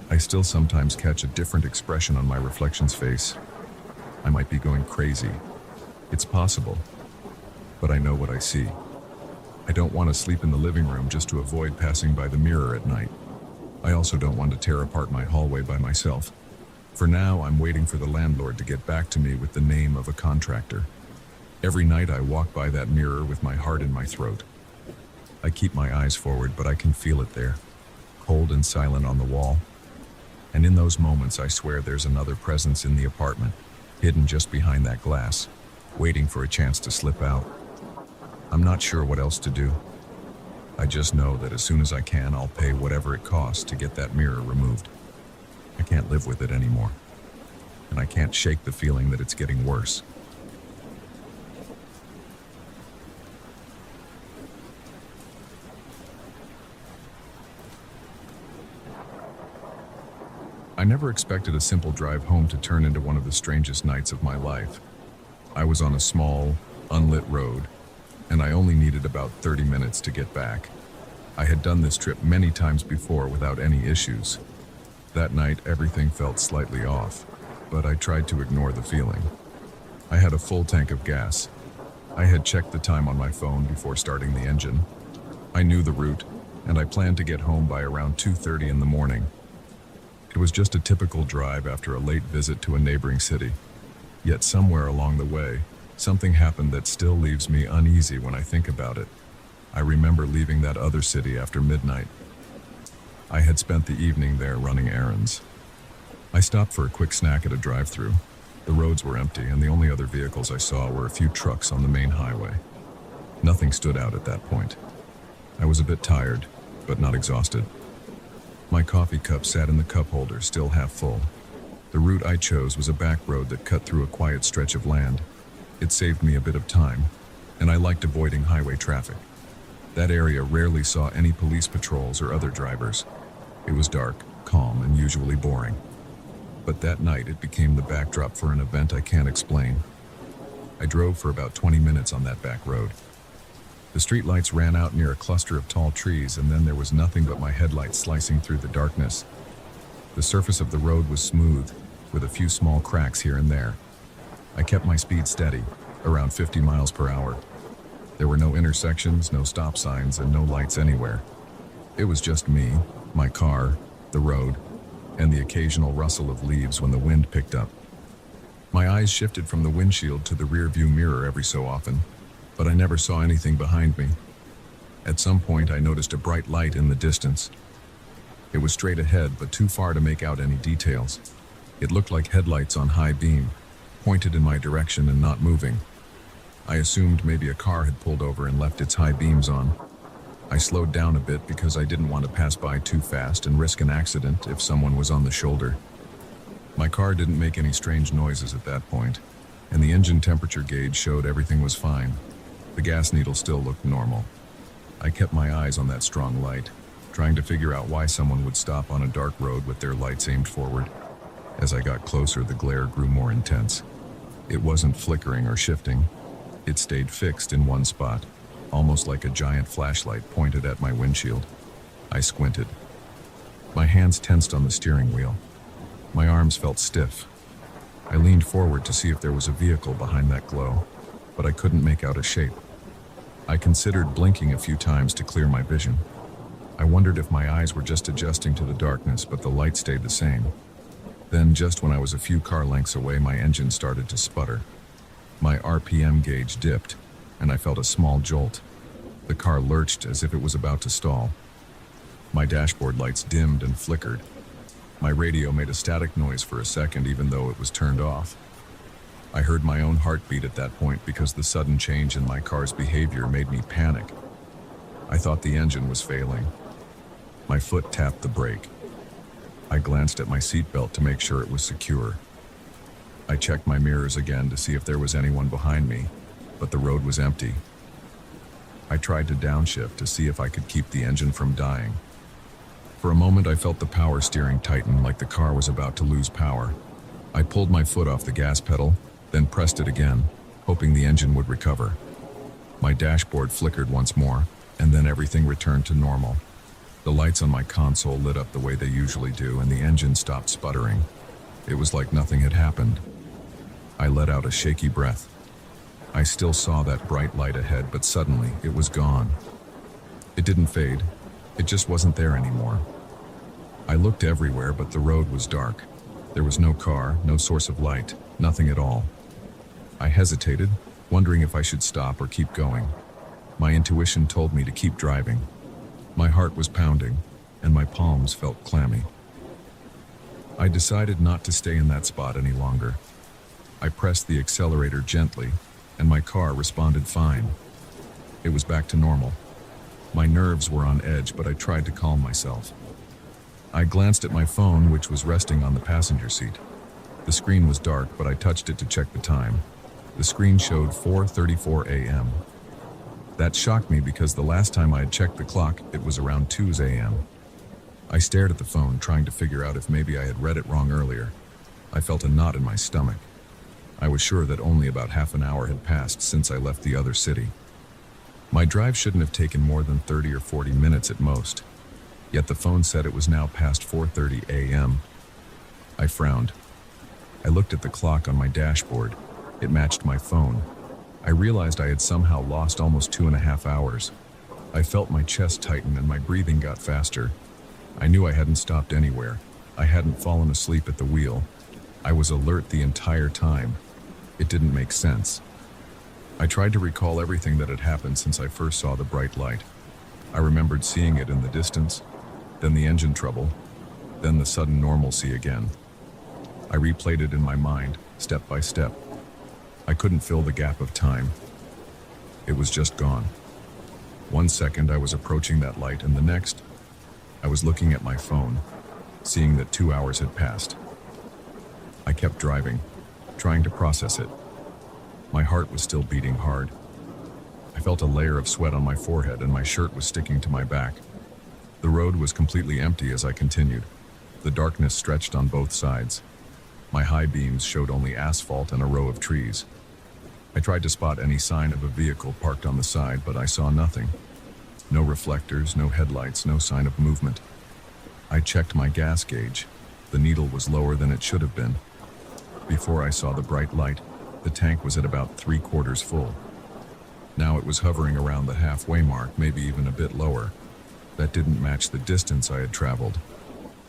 I still sometimes catch a different expression on my reflection's face. I might be going crazy. It's possible. But I know what I see. I don't want to sleep in the living room just to avoid passing by the mirror at night. I also don't want to tear apart my hallway by myself. For now, I'm waiting for the landlord to get back to me with the name of a contractor. Every night I walk by that mirror with my heart in my throat. I keep my eyes forward, but I can feel it there, cold and silent on the wall. And in those moments, I swear there's another presence in the apartment, hidden just behind that glass, waiting for a chance to slip out. I'm not sure what else to do. I just know that as soon as I can, I'll pay whatever it costs to get that mirror removed. I can't live with it anymore, and I can't shake the feeling that it's getting worse. I never expected a simple drive home to turn into one of the strangest nights of my life. I was on a small, unlit road, and I only needed about 30 minutes to get back. I had done this trip many times before without any issues. That night, everything felt slightly off, but I tried to ignore the feeling. I had a full tank of gas. I had checked the time on my phone before starting the engine. I knew the route, and I planned to get home by around 2:30 in the morning. It was just a typical drive after a late visit to a neighboring city. Yet somewhere along the way, something happened that still leaves me uneasy when I think about it. I remember leaving that other city after midnight. I had spent the evening there running errands. I stopped for a quick snack at a drive-thru. The roads were empty, and the only other vehicles I saw were a few trucks on the main highway. Nothing stood out at that point. I was a bit tired, but not exhausted. My coffee cup sat in the cup holder, still half full. The route I chose was a back road that cut through a quiet stretch of land. It saved me a bit of time, and I liked avoiding highway traffic. That area rarely saw any police patrols or other drivers. It was dark, calm, and usually boring. But that night it became the backdrop for an event I can't explain. I drove for about 20 minutes on that back road. The streetlights ran out near a cluster of tall trees, and then there was nothing but my headlights slicing through the darkness. The surface of the road was smooth, with a few small cracks here and there. I kept my speed steady, around 50 miles per hour. There were no intersections, no stop signs, and no lights anywhere. It was just me, my car, the road, and the occasional rustle of leaves when the wind picked up. My eyes shifted from the windshield to the rear-view mirror every so often, but I never saw anything behind me. At some point, I noticed a bright light in the distance. It was straight ahead, but too far to make out any details. It looked like headlights on high beam, pointed in my direction and not moving. I assumed maybe a car had pulled over and left its high beams on. I slowed down a bit because I didn't want to pass by too fast and risk an accident if someone was on the shoulder. My car didn't make any strange noises at that point, and the engine temperature gauge showed everything was fine. The gas needle still looked normal. I kept my eyes on that strong light, trying to figure out why someone would stop on a dark road with their lights aimed forward. As I got closer, the glare grew more intense. It wasn't flickering or shifting. It stayed fixed in one spot, almost like a giant flashlight pointed at my windshield. I squinted. My hands tensed on the steering wheel. My arms felt stiff. I leaned forward to see if there was a vehicle behind that glow, but I couldn't make out a shape. I considered blinking a few times to clear my vision. I wondered if my eyes were just adjusting to the darkness, but the light stayed the same. Then, just when I was a few car lengths away, my engine started to sputter. My RPM gauge dipped, and I felt a small jolt. The car lurched as if it was about to stall. My dashboard lights dimmed and flickered. My radio made a static noise for a second, even though it was turned off. I heard my own heartbeat at that point because the sudden change in my car's behavior made me panic. I thought the engine was failing. My foot tapped the brake. I glanced at my seatbelt to make sure it was secure. I checked my mirrors again to see if there was anyone behind me, but the road was empty. I tried to downshift to see if I could keep the engine from dying. For a moment, I felt the power steering tighten, like the car was about to lose power. I pulled my foot off the gas pedal, then pressed it again, hoping the engine would recover. My dashboard flickered once more, and then everything returned to normal. The lights on my console lit up the way they usually do, and the engine stopped sputtering. It was like nothing had happened. I let out a shaky breath. I still saw that bright light ahead, but suddenly it was gone. It didn't fade. It just wasn't there anymore. I looked everywhere, but the road was dark. There was no car, no source of light, nothing at all. I hesitated, wondering if I should stop or keep going. My intuition told me to keep driving. My heart was pounding, and my palms felt clammy. I decided not to stay in that spot any longer. I pressed the accelerator gently, and my car responded fine. It was back to normal. My nerves were on edge, but I tried to calm myself. I glanced at my phone, which was resting on the passenger seat. The screen was dark, but I touched it to check the time. The screen showed 4:34 a.m. That shocked me because the last time I had checked the clock, it was around 2 a.m. I stared at the phone, trying to figure out if maybe I had read it wrong earlier. I felt a knot in my stomach. I was sure that only about half an hour had passed since I left the other city. My drive shouldn't have taken more than 30 or 40 minutes at most. Yet the phone said it was now past 4:30 a.m. I frowned. I looked at the clock on my dashboard. It matched my phone. I realized I had somehow lost almost 2.5 hours. I felt my chest tighten and my breathing got faster. I knew I hadn't stopped anywhere. I hadn't fallen asleep at the wheel. I was alert the entire time. It didn't make sense. I tried to recall everything that had happened since I first saw the bright light. I remembered seeing it in the distance, then the engine trouble, then the sudden normalcy again. I replayed it in my mind, step by step. I couldn't fill the gap of time. It was just gone. 1 second I was approaching that light, and the next, I was looking at my phone, seeing that 2 hours had passed. I kept driving, trying to process it. My heart was still beating hard. I felt a layer of sweat on my forehead, and my shirt was sticking to my back. The road was completely empty as I continued. The darkness stretched on both sides. My high beams showed only asphalt and a row of trees. I tried to spot any sign of a vehicle parked on the side, but I saw nothing. No reflectors, no headlights, no sign of movement. I checked my gas gauge. The needle was lower than it should have been. Before I saw the bright light, the tank was at about 3/4 full. Now it was hovering around the halfway mark, maybe even a bit lower. That didn't match the distance I had traveled.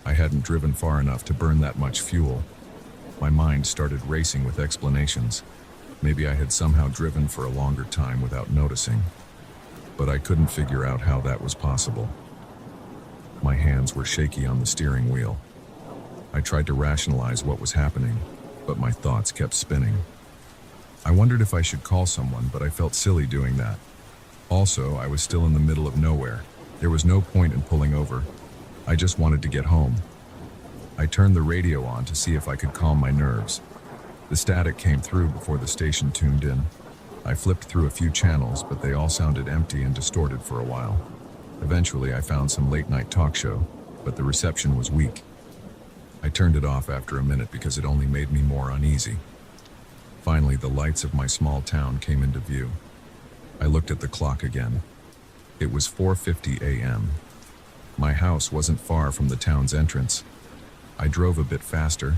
I hadn't driven far enough to burn that much fuel. My mind started racing with explanations. Maybe I had somehow driven for a longer time without noticing. But I couldn't figure out how that was possible. My hands were shaky on the steering wheel. I tried to rationalize what was happening, but my thoughts kept spinning. I wondered if I should call someone, but I felt silly doing that. Also, I was still in the middle of nowhere. There was no point in pulling over. I just wanted to get home. I turned the radio on to see if I could calm my nerves. The static came through before the station tuned in. I flipped through a few channels, but they all sounded empty and distorted for a while. Eventually, I found some late-night talk show, but the reception was weak. I turned it off after a minute because it only made me more uneasy. Finally, the lights of my small town came into view. I looked at the clock again. It was 4:50 a.m. My house wasn't far from the town's entrance. I drove a bit faster,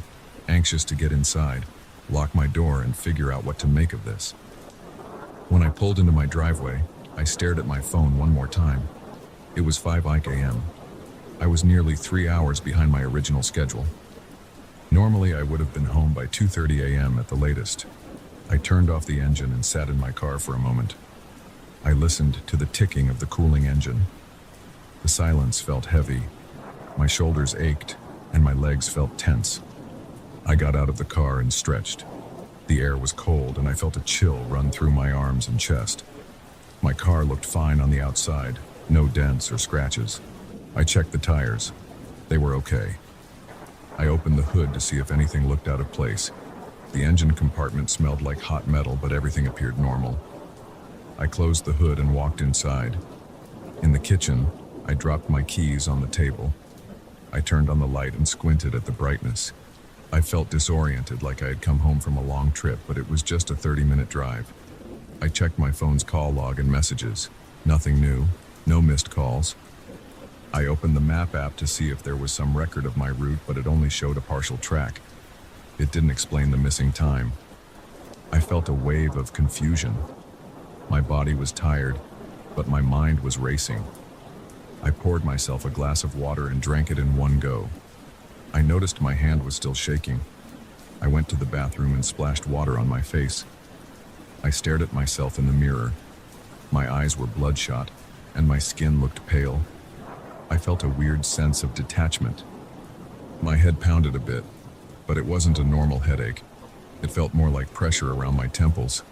anxious to get inside, lock my door, and figure out what to make of this. When I pulled into my driveway, I stared at my phone one more time. It was 5 a.m. I was nearly 3 hours behind my original schedule. Normally, I would have been home by 2:30 a.m. at the latest. I turned off the engine and sat in my car for a moment. I listened to the ticking of the cooling engine. The silence felt heavy. My shoulders ached, and my legs felt tense. I got out of the car and stretched. The air was cold, and I felt a chill run through my arms and chest. My car looked fine on the outside, no dents or scratches. I checked the tires. They were okay. I opened the hood to see if anything looked out of place. The engine compartment smelled like hot metal, but everything appeared normal. I closed the hood and walked inside. In the kitchen, I dropped my keys on the table. I turned on the light and squinted at the brightness. I felt disoriented, like I had come home from a long trip, but it was just a 30-minute drive. I checked my phone's call log and messages. Nothing new, no missed calls. I opened the map app to see if there was some record of my route, but it only showed a partial track. It didn't explain the missing time. I felt a wave of confusion. My body was tired, but my mind was racing. I poured myself a glass of water and drank it in one go. I noticed my hand was still shaking. I went to the bathroom and splashed water on my face. I stared at myself in the mirror. My eyes were bloodshot, and my skin looked pale. I felt a weird sense of detachment. My head pounded a bit, but it wasn't a normal headache. It felt more like pressure around my temples.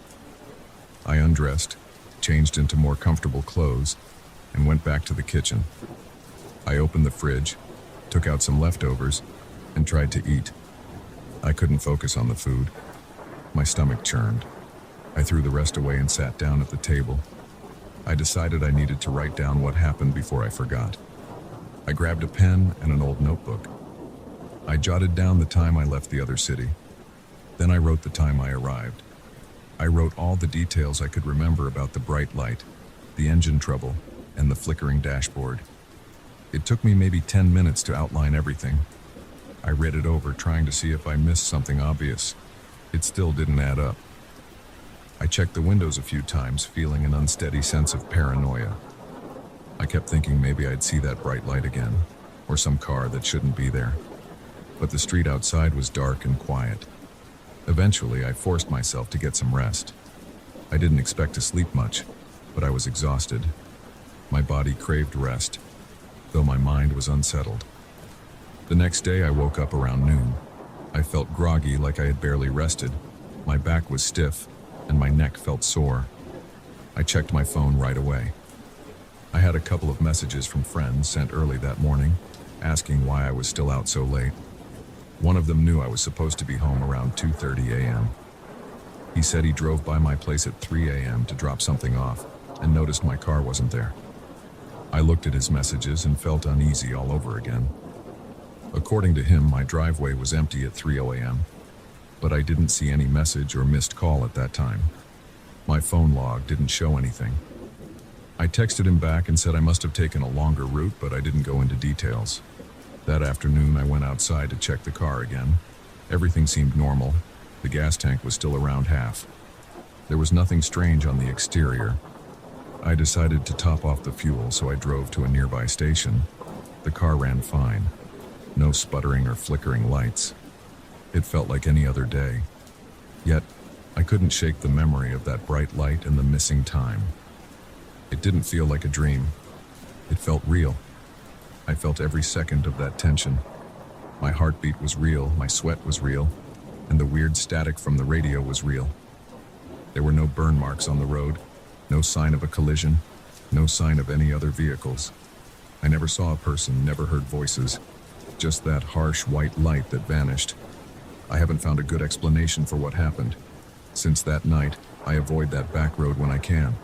I undressed, changed into more comfortable clothes, and went back to the kitchen. I opened the fridge, took out some leftovers, and tried to eat. I couldn't focus on the food. My stomach churned. I threw the rest away and sat down at the table. I decided I needed to write down what happened before I forgot. I grabbed a pen and an old notebook. I jotted down the time I left the other city. Then I wrote the time I arrived. I wrote all the details I could remember about the bright light, the engine trouble, and the flickering dashboard. It took me maybe 10 minutes to outline everything. I read it over, trying to see if I missed something obvious. It still didn't add up. I checked the windows a few times, feeling an unsteady sense of paranoia. I kept thinking maybe I'd see that bright light again, or some car that shouldn't be there. But the street outside was dark and quiet. Eventually, I forced myself to get some rest. I didn't expect to sleep much, but I was exhausted. My body craved rest, though my mind was unsettled. The next day, I woke up around noon. I felt groggy, like I had barely rested. My back was stiff, and my neck felt sore. I checked my phone right away. I had a couple of messages from friends sent early that morning, asking why I was still out so late. One of them knew I was supposed to be home around 2:30 a.m. He said he drove by my place at 3 a.m. to drop something off and noticed my car wasn't there. I looked at his messages and felt uneasy all over again. According to him, my driveway was empty at 3:00 a.m., but I didn't see any message or missed call at that time. My phone log didn't show anything. I texted him back and said I must have taken a longer route, but I didn't go into details. That afternoon, I went outside to check the car again. Everything seemed normal. The gas tank was still around half. There was nothing strange on the exterior. I decided to top off the fuel, so I drove to a nearby station. The car ran fine. No sputtering or flickering lights. It felt like any other day. Yet, I couldn't shake the memory of that bright light and the missing time. It didn't feel like a dream. It felt real. I felt every second of that tension. My heartbeat was real, my sweat was real, and the weird static from the radio was real. There were no burn marks on the road, no sign of a collision, no sign of any other vehicles. I never saw a person, never heard voices, just that harsh white light that vanished. I haven't found a good explanation for what happened. Since that night, I avoid that back road when I can.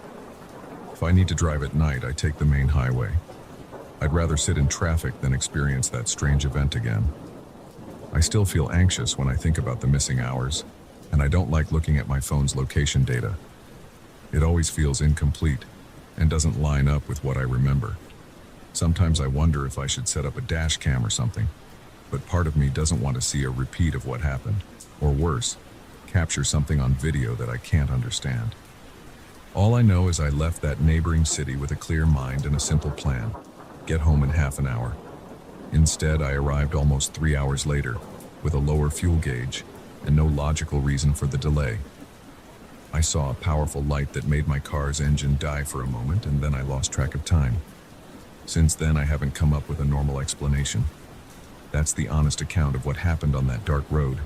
If I need to drive at night, I take the main highway. I'd rather sit in traffic than experience that strange event again. I still feel anxious when I think about the missing hours, and I don't like looking at my phone's location data. It always feels incomplete and doesn't line up with what I remember. Sometimes I wonder if I should set up a dash cam or something, but part of me doesn't want to see a repeat of what happened, or worse, capture something on video that I can't understand. All I know is I left that neighboring city with a clear mind and a simple plan: get home in half an hour. Instead, I arrived almost 3 hours later, with a lower fuel gauge and no logical reason for the delay. I saw a powerful light that made my car's engine die for a moment, and then I lost track of time. Since then, I haven't come up with a normal explanation. That's the honest account of what happened on that dark road.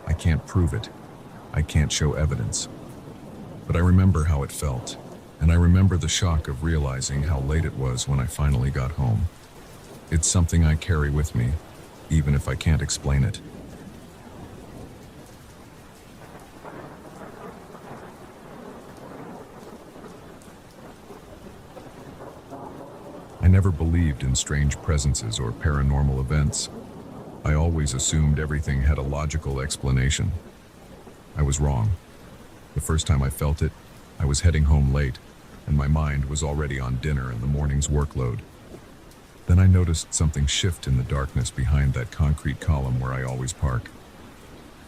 I can't prove it. I can't show evidence. But I remember how it felt, and I remember the shock of realizing how late it was when I finally got home. It's something I carry with me, even if I can't explain it. I never believed in strange presences or paranormal events. I always assumed everything had a logical explanation. I was wrong. The first time I felt it, I was heading home late, and my mind was already on dinner and the morning's workload. Then I noticed something shift in the darkness behind that concrete column where I always park.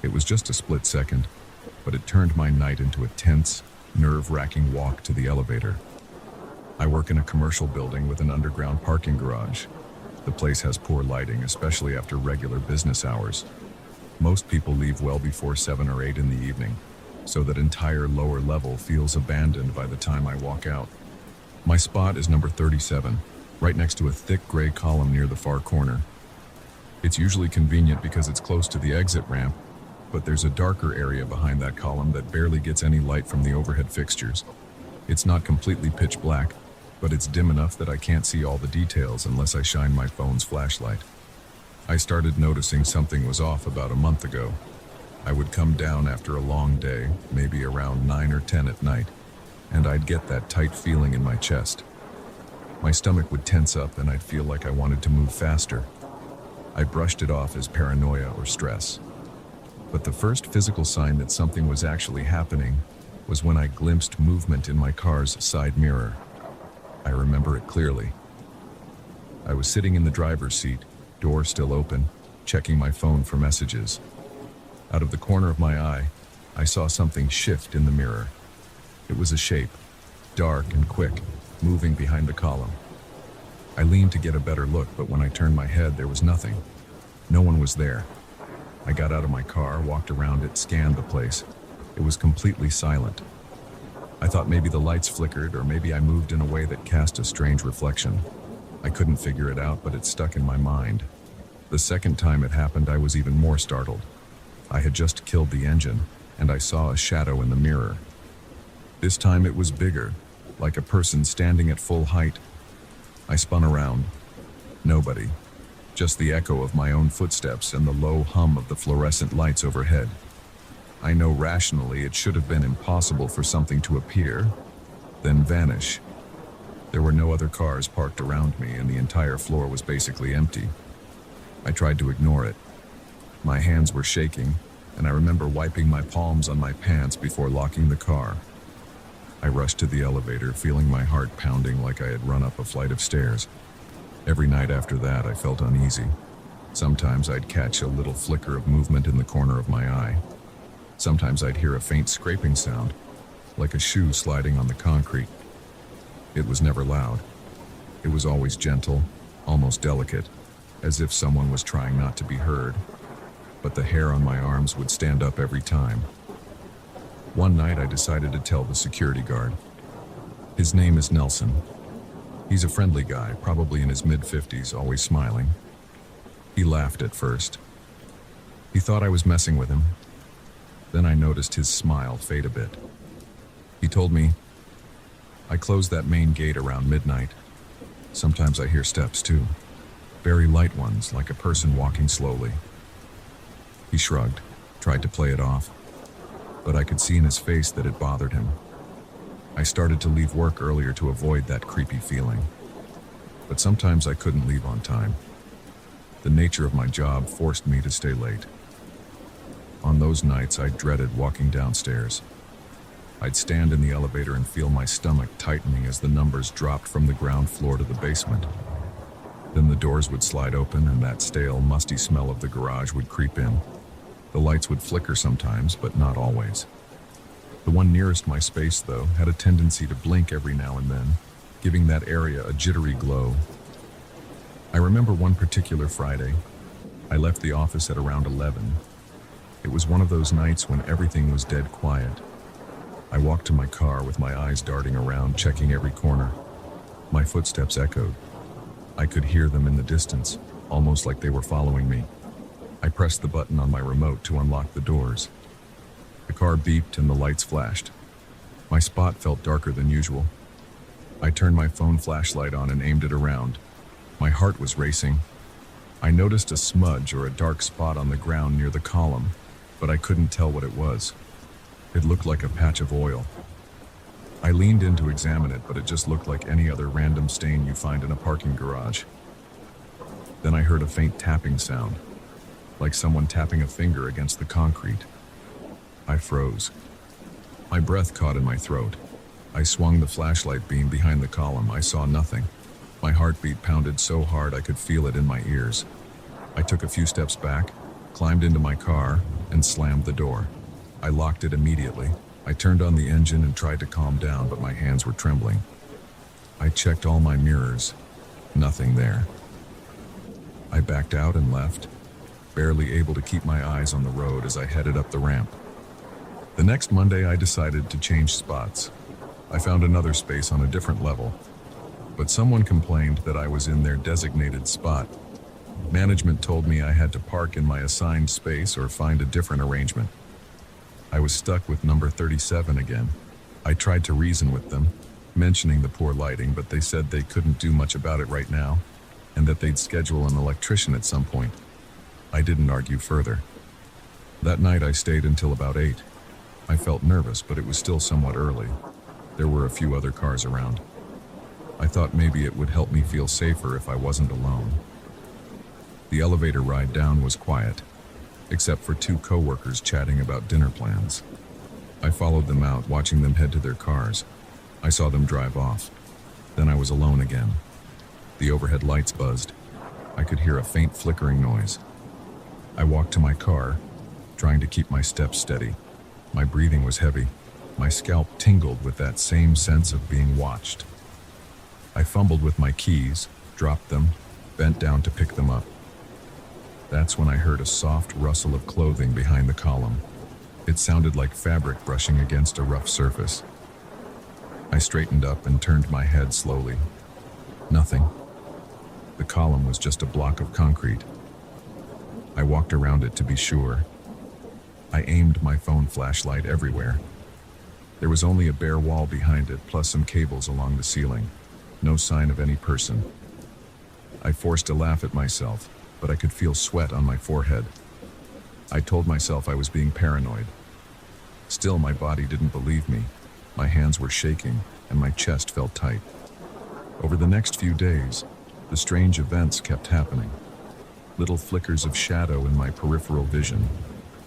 It was just a split second, but it turned my night into a tense, nerve-wracking walk to the elevator. I work in a commercial building with an underground parking garage. The place has poor lighting, especially after regular business hours. Most people leave well before 7 or 8 in the evening, so that entire lower level feels abandoned by the time I walk out. My spot is number 37, right next to a thick gray column near the far corner. It's usually convenient because it's close to the exit ramp, but there's a darker area behind that column that barely gets any light from the overhead fixtures. It's not completely pitch black, but it's dim enough that I can't see all the details unless I shine my phone's flashlight. I started noticing something was off about a month ago. I would come down after a long day, maybe around 9 or 10 at night, and I'd get that tight feeling in my chest. My stomach would tense up and I'd feel like I wanted to move faster. I brushed it off as paranoia or stress. But the first physical sign that something was actually happening was when I glimpsed movement in my car's side mirror. I remember it clearly. I was sitting in the driver's seat, door still open, checking my phone for messages. Out of the corner of my eye, I saw something shift in the mirror. It was a shape, dark and quick, moving behind the column. I leaned to get a better look, but when I turned my head, there was nothing. No one was there. I got out of my car, walked around it, scanned the place. It was completely silent. I thought maybe the lights flickered, or maybe I moved in a way that cast a strange reflection. I couldn't figure it out, but it stuck in my mind. The second time it happened, I was even more startled. I had just killed the engine, and I saw a shadow in the mirror. This time it was bigger, like a person standing at full height. I spun around. Nobody. Just the echo of my own footsteps and the low hum of the fluorescent lights overhead. I know rationally it should have been impossible for something to appear, then vanish. There were no other cars parked around me, and the entire floor was basically empty. I tried to ignore it. My hands were shaking, and I remember wiping my palms on my pants before locking the car. I rushed to the elevator, feeling my heart pounding like I had run up a flight of stairs. Every night after that, I felt uneasy. Sometimes I'd catch a little flicker of movement in the corner of my eye. Sometimes I'd hear a faint scraping sound, like a shoe sliding on the concrete. It was never loud. It was always gentle, almost delicate, as if someone was trying not to be heard. But the hair on my arms would stand up every time. One night I decided to tell the security guard. His name is Nelson. He's a friendly guy, probably in his mid-50s, always smiling. He laughed at first. He thought I was messing with him. Then I noticed his smile fade a bit. He told me, "I closed that main gate around midnight. Sometimes I hear steps too. Very light ones, like a person walking slowly." He shrugged, tried to play it off, but I could see in his face that it bothered him. I started to leave work earlier to avoid that creepy feeling. But sometimes I couldn't leave on time. The nature of my job forced me to stay late. On those nights, I dreaded walking downstairs. I'd stand in the elevator and feel my stomach tightening as the numbers dropped from the ground floor to the basement. Then the doors would slide open and that stale, musty smell of the garage would creep in. The lights would flicker sometimes, but not always. The one nearest my space, though, had a tendency to blink every now and then, giving that area a jittery glow. I remember one particular Friday. I left the office at around 11. It was one of those nights when everything was dead quiet. I walked to my car with my eyes darting around, checking every corner. My footsteps echoed. I could hear them in the distance, almost like they were following me. I pressed the button on my remote to unlock the doors. The car beeped and the lights flashed. My spot felt darker than usual. I turned my phone flashlight on and aimed it around. My heart was racing. I noticed a smudge or a dark spot on the ground near the column, but I couldn't tell what it was. It looked like a patch of oil. I leaned in to examine it, but it just looked like any other random stain you find in a parking garage. Then I heard a faint tapping sound, like someone tapping a finger against the concrete. I froze. My breath caught in my throat. I swung the flashlight beam behind the column. I saw nothing. My heartbeat pounded so hard I could feel it in my ears. I took a few steps back, climbed into my car, and slammed the door. I locked it immediately. I turned on the engine and tried to calm down, but my hands were trembling. I checked all my mirrors. Nothing there. I backed out and left, barely able to keep my eyes on the road as I headed up the ramp. The next Monday, I decided to change spots. I found another space on a different level, but someone complained that I was in their designated spot. Management told me I had to park in my assigned space or find a different arrangement. I was stuck with number 37 again. I tried to reason with them, mentioning the poor lighting, but they said they couldn't do much about it right now, and that they'd schedule an electrician at some point. I didn't argue further. That night I stayed until about 8. I felt nervous, but it was still somewhat early. There were a few other cars around. I thought maybe it would help me feel safer if I wasn't alone. The elevator ride down was quiet, except for 2 coworkers chatting about dinner plans. I followed them out, watching them head to their cars. I saw them drive off. Then I was alone again. The overhead lights buzzed. I could hear a faint flickering noise. I walked to my car, trying to keep my steps steady. My breathing was heavy. My scalp tingled with that same sense of being watched. I fumbled with my keys, dropped them, bent down to pick them up. That's when I heard a soft rustle of clothing behind the column. It sounded like fabric brushing against a rough surface. I straightened up and turned my head slowly. Nothing. The column was just a block of concrete. I walked around it to be sure. I aimed my phone flashlight everywhere. There was only a bare wall behind it, plus some cables along the ceiling. No sign of any person. I forced a laugh at myself, but I could feel sweat on my forehead. I told myself I was being paranoid. Still, my body didn't believe me. My hands were shaking, and my chest felt tight. Over the next few days, the strange events kept happening. Little flickers of shadow in my peripheral vision,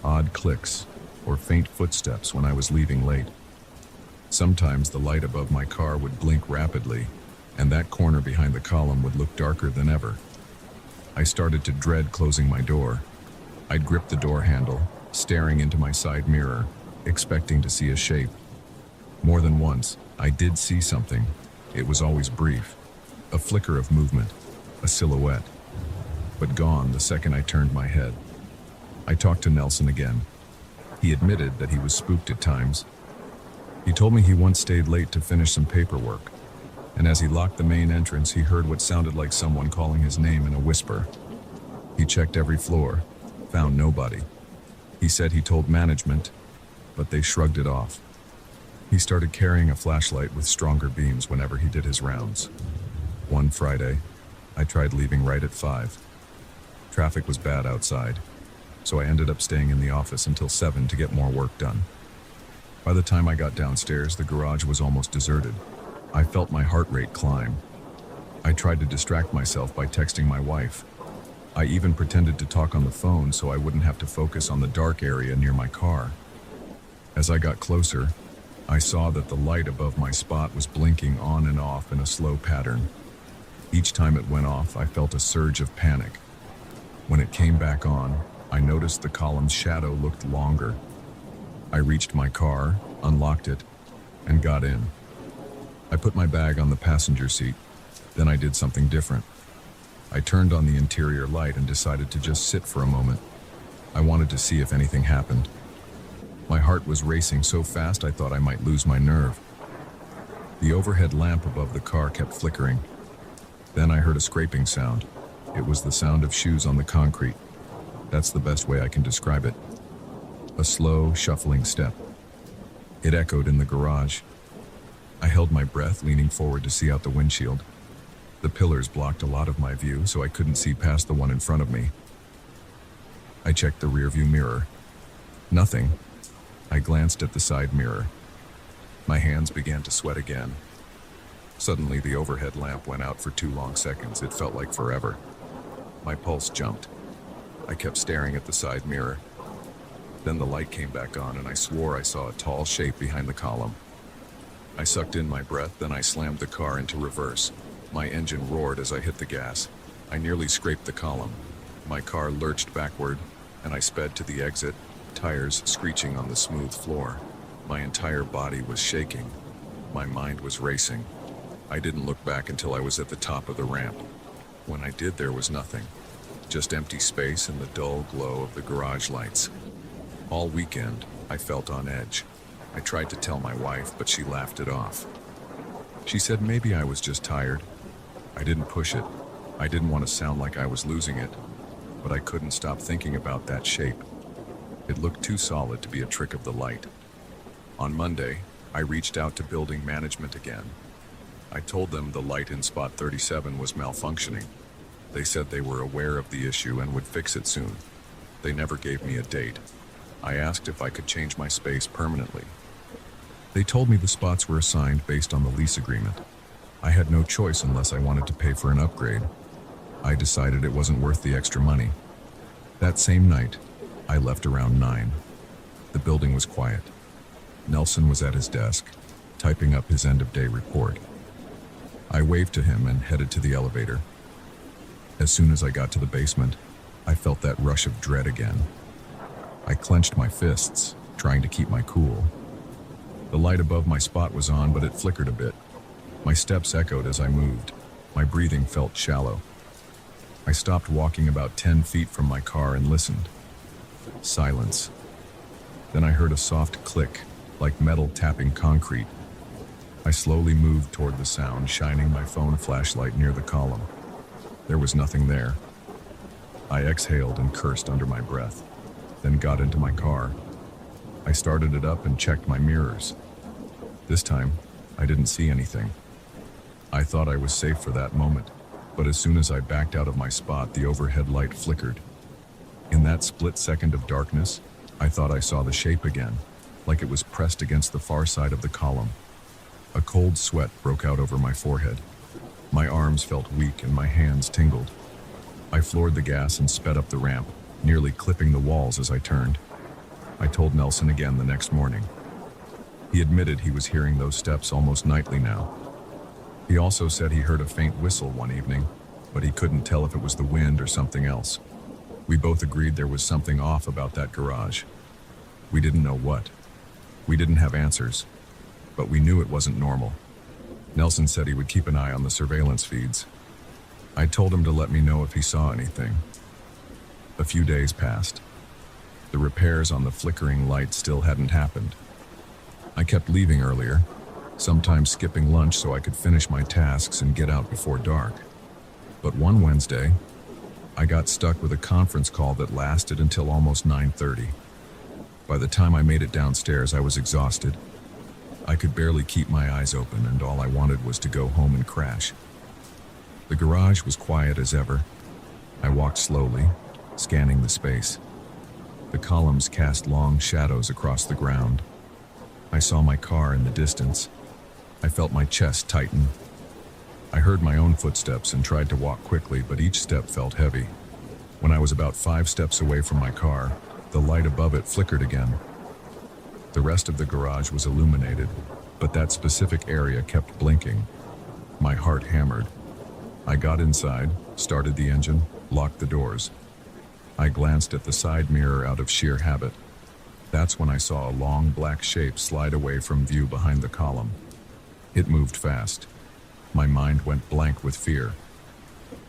odd clicks, or faint footsteps when I was leaving late. Sometimes the light above my car would blink rapidly, and that corner behind the column would look darker than ever. I started to dread closing my door. I'd grip the door handle, staring into my side mirror, expecting to see a shape. More than once, I did see something. It was always brief. A flicker of movement, a silhouette. But gone the second I turned my head. I talked to Nelson again. He admitted that he was spooked at times. He told me he once stayed late to finish some paperwork, and as he locked the main entrance, he heard what sounded like someone calling his name in a whisper. He checked every floor, found nobody. He said he told management, but they shrugged it off. He started carrying a flashlight with stronger beams whenever he did his rounds. One Friday, I tried leaving right at 5. Traffic was bad outside, so I ended up staying in the office until 7 to get more work done. By the time I got downstairs, the garage was almost deserted. I felt my heart rate climb. I tried to distract myself by texting my wife. I even pretended to talk on the phone so I wouldn't have to focus on the dark area near my car. As I got closer, I saw that the light above my spot was blinking on and off in a slow pattern. Each time it went off, I felt a surge of panic. When it came back on, I noticed the column's shadow looked longer. I reached my car, unlocked it, and got in. I put my bag on the passenger seat. Then I did something different. I turned on the interior light and decided to just sit for a moment. I wanted to see if anything happened. My heart was racing so fast I thought I might lose my nerve. The overhead lamp above the car kept flickering. Then I heard a scraping sound. It was the sound of shoes on the concrete. That's the best way I can describe it. A slow, shuffling step. It echoed in the garage. I held my breath, leaning forward to see out the windshield. The pillars blocked a lot of my view, so I couldn't see past the one in front of me. I checked the rearview mirror. Nothing. I glanced at the side mirror. My hands began to sweat again. Suddenly, the overhead lamp went out for 2 long seconds. It felt like forever. My pulse jumped. I kept staring at the side mirror. Then the light came back on, and I swore I saw a tall shape behind the column. I sucked in my breath, then I slammed the car into reverse. My engine roared as I hit the gas. I nearly scraped the column. My car lurched backward, and I sped to the exit, tires screeching on the smooth floor. My entire body was shaking. My mind was racing. I didn't look back until I was at the top of the ramp. When I did, there was nothing. Just empty space and the dull glow of the garage lights. All weekend, I felt on edge. I tried to tell my wife, but she laughed it off. She said maybe I was just tired. I didn't push it. I didn't want to sound like I was losing it, but I couldn't stop thinking about that shape. It looked too solid to be a trick of the light. On Monday, I reached out to building management again. I told them the light in spot 37 was malfunctioning. They said they were aware of the issue and would fix it soon. They never gave me a date. I asked if I could change my space permanently. They told me the spots were assigned based on the lease agreement. I had no choice unless I wanted to pay for an upgrade. I decided it wasn't worth the extra money. That same night, I left around 9. The building was quiet. Nelson was at his desk, typing up his end-of-day report. I waved to him and headed to the elevator. As soon as I got to the basement, I felt that rush of dread again. I clenched my fists, trying to keep my cool. The light above my spot was on, but it flickered a bit. My steps echoed as I moved. My breathing felt shallow. I stopped walking about 10 feet from my car and listened. Silence. Then I heard a soft click, like metal tapping concrete. I slowly moved toward the sound, shining my phone flashlight near the column. There was nothing there. I exhaled and cursed under my breath, then got into my car. I started it up and checked my mirrors. This time, I didn't see anything. I thought I was safe for that moment, but as soon as I backed out of my spot, the overhead light flickered. In that split second of darkness, I thought I saw the shape again, like it was pressed against the far side of the column. A cold sweat broke out over my forehead. My arms felt weak and my hands tingled. I floored the gas and sped up the ramp, nearly clipping the walls as I turned. I told Nelson again the next morning. He admitted he was hearing those steps almost nightly now. He also said he heard a faint whistle one evening, but he couldn't tell if it was the wind or something else. We both agreed there was something off about that garage. We didn't know what. We didn't have answers, but we knew it wasn't normal. Nelson said he would keep an eye on the surveillance feeds. I told him to let me know if he saw anything. A few days passed. The repairs on the flickering light still hadn't happened. I kept leaving earlier, sometimes skipping lunch so I could finish my tasks and get out before dark. But one Wednesday, I got stuck with a conference call that lasted until almost 9:30. By the time I made it downstairs, I was exhausted. I could barely keep my eyes open, and all I wanted was to go home and crash. The garage was quiet as ever. I walked slowly, scanning the space. The columns cast long shadows across the ground. I saw my car in the distance. I felt my chest tighten. I heard my own footsteps and tried to walk quickly, but each step felt heavy. When I was about 5 steps away from my car, the light above it flickered again. The rest of the garage was illuminated, but that specific area kept blinking. My heart hammered. I got inside, started the engine, locked the doors. I glanced at the side mirror out of sheer habit. That's when I saw a long black shape slide away from view behind the column. It moved fast. My mind went blank with fear.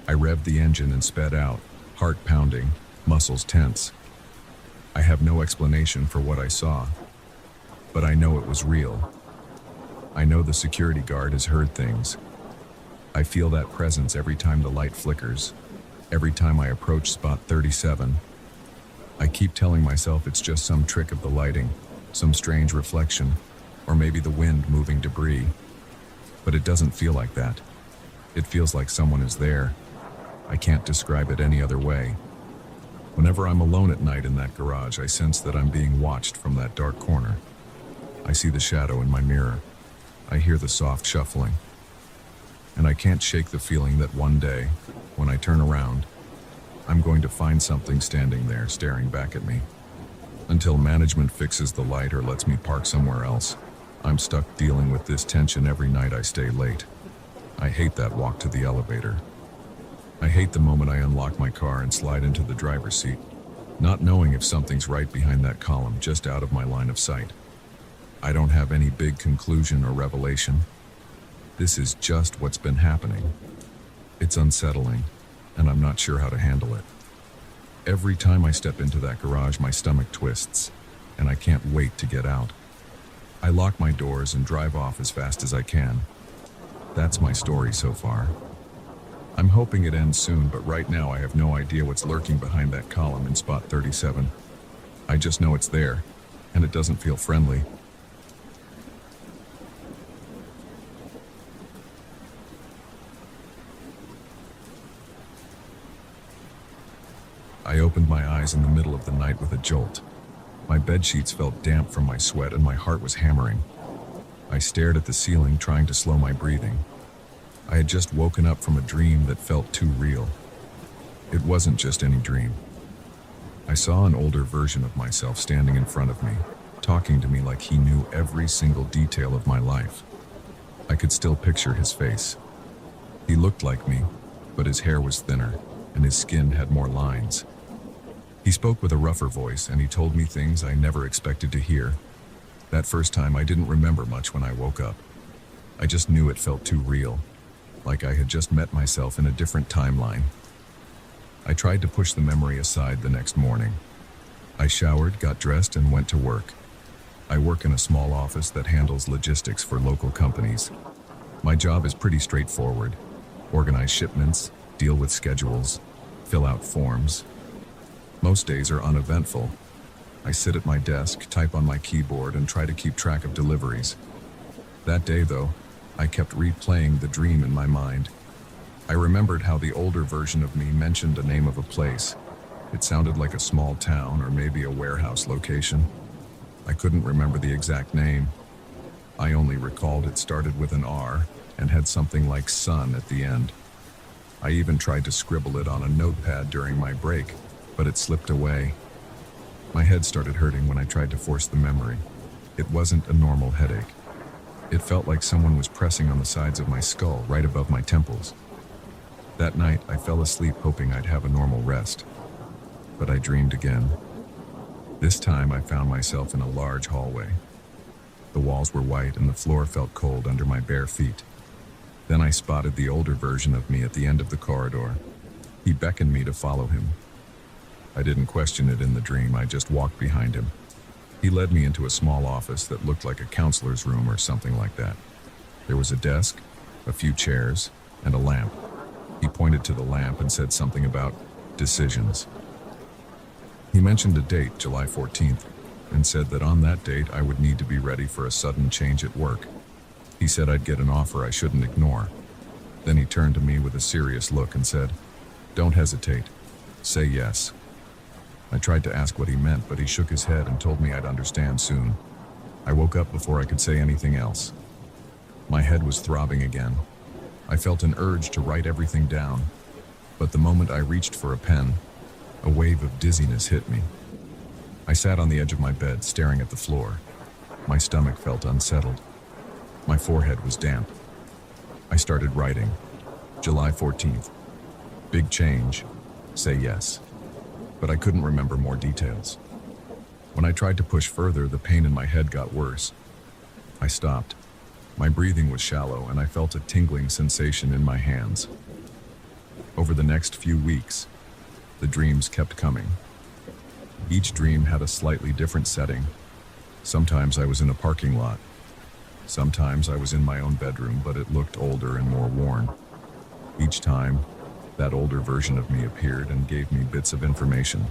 I revved the engine and sped out, heart pounding, muscles tense. I have no explanation for what I saw, but I know it was real. I know the security guard has heard things. I feel that presence every time the light flickers, every time I approach spot 37. I keep telling myself it's just some trick of the lighting, some strange reflection, or maybe the wind moving debris. But it doesn't feel like that. It feels like someone is there. I can't describe it any other way. Whenever I'm alone at night in that garage, I sense that I'm being watched from that dark corner. I see the shadow in my mirror. I hear the soft shuffling. And I can't shake the feeling that one day, when I turn around, I'm going to find something standing there staring back at me. Until management fixes the light or lets me park somewhere else, I'm stuck dealing with this tension every night I stay late. I hate that walk to the elevator. I hate the moment I unlock my car and slide into the driver's seat, not knowing if something's right behind that column just out of my line of sight. I don't have any big conclusion or revelation. This is just what's been happening. It's unsettling, and I'm not sure how to handle it. Every time I step into that garage, my stomach twists, and I can't wait to get out. I lock my doors and drive off as fast as I can. That's my story so far. I'm hoping it ends soon, but right now I have no idea what's lurking behind that column in spot 37. I just know it's there, and it doesn't feel friendly. I opened my eyes in the middle of the night with a jolt. My bedsheets felt damp from my sweat and my heart was hammering. I stared at the ceiling, trying to slow my breathing. I had just woken up from a dream that felt too real. It wasn't just any dream. I saw an older version of myself standing in front of me, talking to me like he knew every single detail of my life. I could still picture his face. He looked like me, but his hair was thinner, and his skin had more lines. He spoke with a rougher voice, and he told me things I never expected to hear. That first time, I didn't remember much when I woke up. I just knew it felt too real, like I had just met myself in a different timeline. I tried to push the memory aside the next morning. I showered, got dressed, and went to work. I work in a small office that handles logistics for local companies. My job is pretty straightforward. Organize shipments, deal with schedules, fill out forms. Most days are uneventful. I sit at my desk, type on my keyboard, and try to keep track of deliveries. That day, though, I kept replaying the dream in my mind. I remembered how the older version of me mentioned the name of a place. It sounded like a small town or maybe a warehouse location. I couldn't remember the exact name. I only recalled it started with an R and had something like sun at the end. I even tried to scribble it on a notepad during my break, but it slipped away. My head started hurting when I tried to force the memory. It wasn't a normal headache. It felt like someone was pressing on the sides of my skull right above my temples. That night, I fell asleep hoping I'd have a normal rest. But I dreamed again. This time, I found myself in a large hallway. The walls were white and the floor felt cold under my bare feet. Then I spotted the older version of me at the end of the corridor. He beckoned me to follow him. I didn't question it in the dream, I just walked behind him. He led me into a small office that looked like a counselor's room or something like that. There was a desk, a few chairs, and a lamp. He pointed to the lamp and said something about decisions. He mentioned a date, July 14th, and said that on that date I would need to be ready for a sudden change at work. He said I'd get an offer I shouldn't ignore. Then he turned to me with a serious look and said, "Don't hesitate. Say yes." I tried to ask what he meant, but he shook his head and told me I'd understand soon. I woke up before I could say anything else. My head was throbbing again. I felt an urge to write everything down, but the moment I reached for a pen, a wave of dizziness hit me. I sat on the edge of my bed, staring at the floor. My stomach felt unsettled. My forehead was damp. I started writing. July 14th. Big change. Say yes. But I couldn't remember more details. When I tried to push further, the pain in my head got worse. I stopped. My breathing was shallow, and I felt a tingling sensation in my hands. Over the next few weeks, the dreams kept coming. Each dream had a slightly different setting. Sometimes I was in a parking lot. Sometimes I was in my own bedroom, but it looked older and more worn. Each time, that older version of me appeared and gave me bits of information.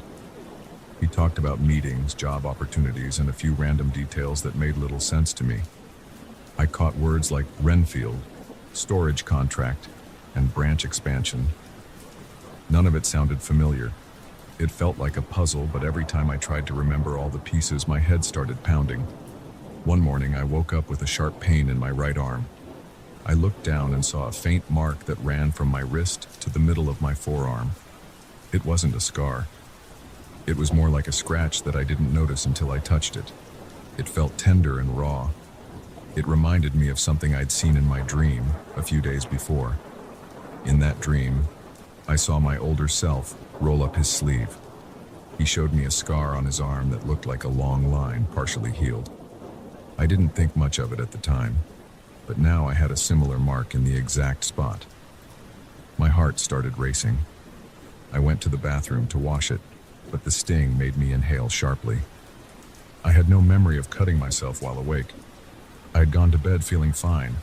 He talked about meetings, job opportunities, and a few random details that made little sense to me. I caught words like Renfield, storage contract, and branch expansion. None of it sounded familiar. It felt like a puzzle, but every time I tried to remember all the pieces, my head started pounding. One morning, I woke up with a sharp pain in my right arm. I looked down and saw a faint mark that ran from my wrist to the middle of my forearm. It wasn't a scar. It was more like a scratch that I didn't notice until I touched it. It felt tender and raw. It reminded me of something I'd seen in my dream a few days before. In that dream, I saw my older self roll up his sleeve. He showed me a scar on his arm that looked like a long line, partially healed. I didn't think much of it at the time, but now I had a similar mark in the exact spot. My heart started racing. I went to the bathroom to wash it, but the sting made me inhale sharply. I had no memory of cutting myself while awake. I had gone to bed feeling fine,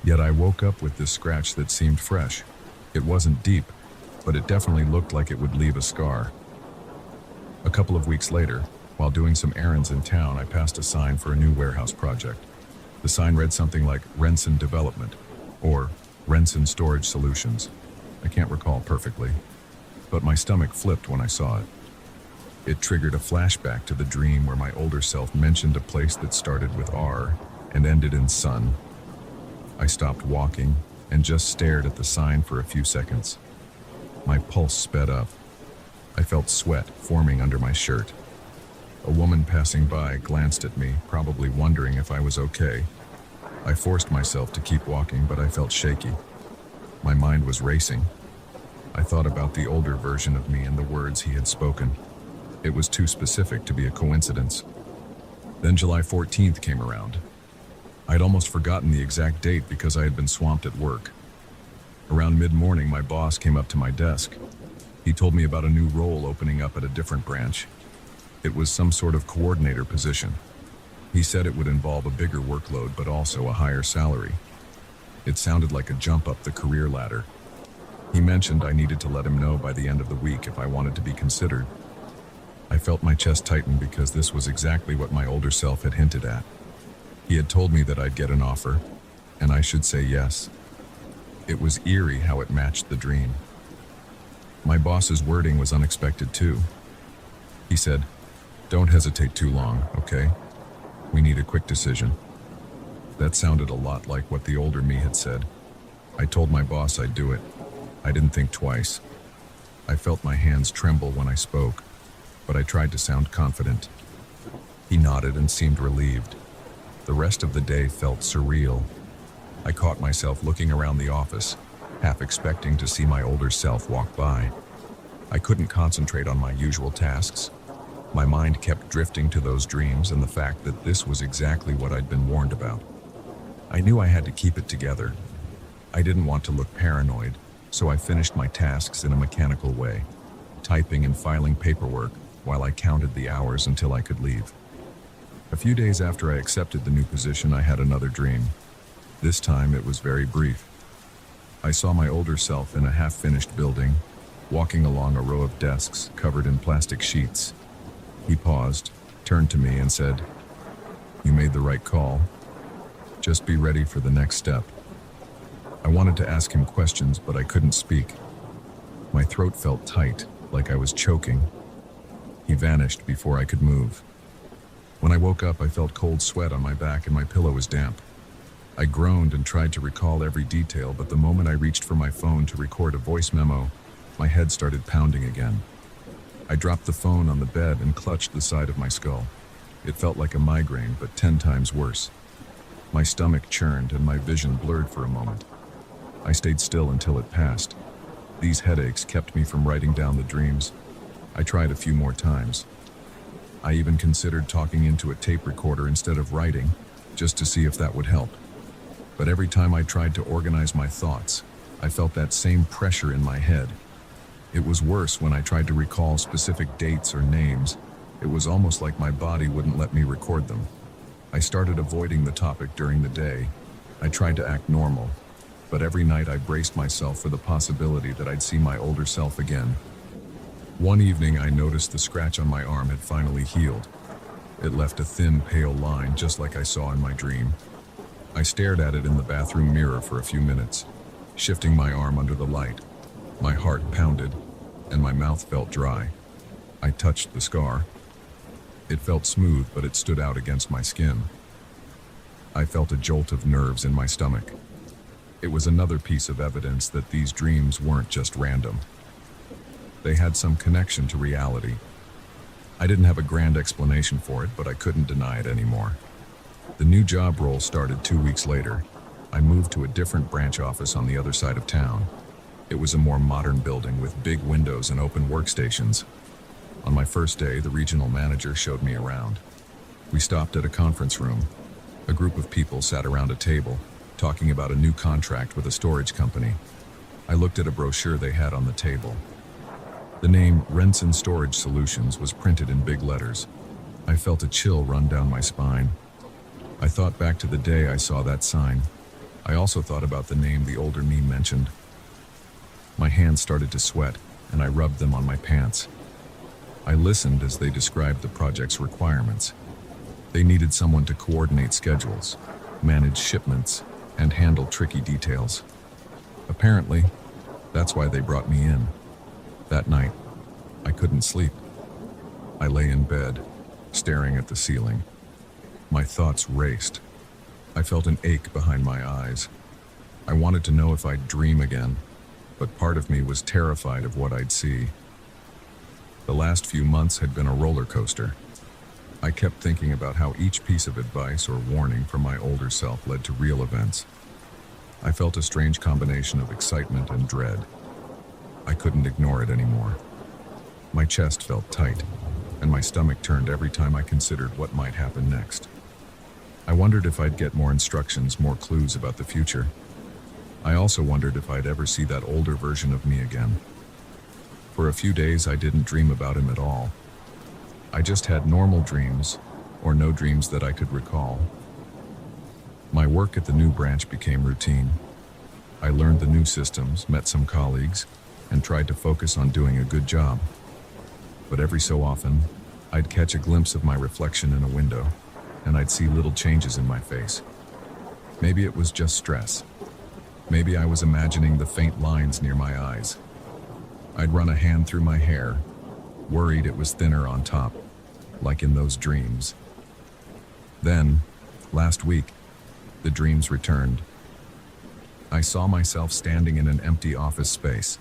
yet I woke up with this scratch that seemed fresh. It wasn't deep, but it definitely looked like it would leave a scar. A couple of weeks later, while doing some errands in town, I passed a sign for a new warehouse project. The sign read something like Renson Development or Renson Storage Solutions. I can't recall perfectly, but my stomach flipped when I saw it. It triggered a flashback to the dream where my older self mentioned a place that started with R and ended in Sun. I stopped walking and just stared at the sign for a few seconds. My pulse sped up. I felt sweat forming under my shirt. A woman passing by glanced at me, probably wondering if I was okay. I forced myself to keep walking, but I felt shaky. My mind was racing. I thought about the older version of me and the words he had spoken. It was too specific to be a coincidence. Then July 14th came around. I'd almost forgotten the exact date because I had been swamped at work. Around mid-morning, my boss came up to my desk. He told me about a new role opening up at a different branch. It was some sort of coordinator position. He said it would involve a bigger workload, but also a higher salary. It sounded like a jump up the career ladder. He mentioned I needed to let him know by the end of the week if I wanted to be considered. I felt my chest tighten because this was exactly what my older self had hinted at. He had told me that I'd get an offer, and I should say yes. It was eerie how it matched the dream. My boss's wording was unexpected too. He said, "Don't hesitate too long, okay? We need a quick decision." That sounded a lot like what the older me had said. I told my boss I'd do it. I didn't think twice. I felt my hands tremble when I spoke, but I tried to sound confident. He nodded and seemed relieved. The rest of the day felt surreal. I caught myself looking around the office, half expecting to see my older self walk by. I couldn't concentrate on my usual tasks. My mind kept drifting to those dreams and the fact that this was exactly what I'd been warned about. I knew I had to keep it together. I didn't want to look paranoid, so I finished my tasks in a mechanical way, typing and filing paperwork while I counted the hours until I could leave. A few days after I accepted the new position, I had another dream. This time it was very brief. I saw my older self in a half-finished building, walking along a row of desks covered in plastic sheets. He paused, turned to me and said, "You made the right call. Just be ready for the next step." I wanted to ask him questions, but I couldn't speak. My throat felt tight, like I was choking. He vanished before I could move. When I woke up, I felt cold sweat on my back and my pillow was damp. I groaned and tried to recall every detail, but the moment I reached for my phone to record a voice memo, my head started pounding again. I dropped the phone on the bed and clutched the side of my skull. It felt like a migraine, but 10 times worse. My stomach churned and my vision blurred for a moment. I stayed still until it passed. These headaches kept me from writing down the dreams. I tried a few more times. I even considered talking into a tape recorder instead of writing, just to see if that would help. But every time I tried to organize my thoughts, I felt that same pressure in my head. It was worse when I tried to recall specific dates or names. It was almost like my body wouldn't let me record them. I started avoiding the topic during the day. I tried to act normal, but every night I braced myself for the possibility that I'd see my older self again. One evening I noticed the scratch on my arm had finally healed. It left a thin, pale line just like I saw in my dream. I stared at it in the bathroom mirror for a few minutes, shifting my arm under the light. My heart pounded, and my mouth felt dry. I touched the scar. It felt smooth, but it stood out against my skin. I felt a jolt of nerves in my stomach. It was another piece of evidence that these dreams weren't just random. They had some connection to reality. I didn't have a grand explanation for it, but I couldn't deny it anymore. The new job role started 2 weeks later. I moved to a different branch office on the other side of town. It was a more modern building with big windows and open workstations. On my first day, the regional manager showed me around. We stopped at a conference room. A group of people sat around a table, talking about a new contract with a storage company. I looked at a brochure they had on the table. The name Renson Storage Solutions was printed in big letters. I felt a chill run down my spine. I thought back to the day I saw that sign. I also thought about the name the older me mentioned. My hands started to sweat, and I rubbed them on my pants. I listened as they described the project's requirements. They needed someone to coordinate schedules, manage shipments, and handle tricky details. Apparently, that's why they brought me in. That night, I couldn't sleep. I lay in bed, staring at the ceiling. My thoughts raced. I felt an ache behind my eyes. I wanted to know if I'd dream again, but part of me was terrified of what I'd see. The last few months had been a roller coaster. I kept thinking about how each piece of advice or warning from my older self led to real events. I felt a strange combination of excitement and dread. I couldn't ignore it anymore. My chest felt tight, and my stomach turned every time I considered what might happen next. I wondered if I'd get more instructions, more clues about the future. I also wondered if I'd ever see that older version of me again. For a few days, I didn't dream about him at all. I just had normal dreams, or no dreams that I could recall. My work at the new branch became routine. I learned the new systems, met some colleagues, and tried to focus on doing a good job. But every so often, I'd catch a glimpse of my reflection in a window, and I'd see little changes in my face. Maybe it was just stress. Maybe I was imagining the faint lines near my eyes. I'd run a hand through my hair, worried it was thinner on top, like in those dreams. Then, last week, the dreams returned. I saw myself standing in an empty office space.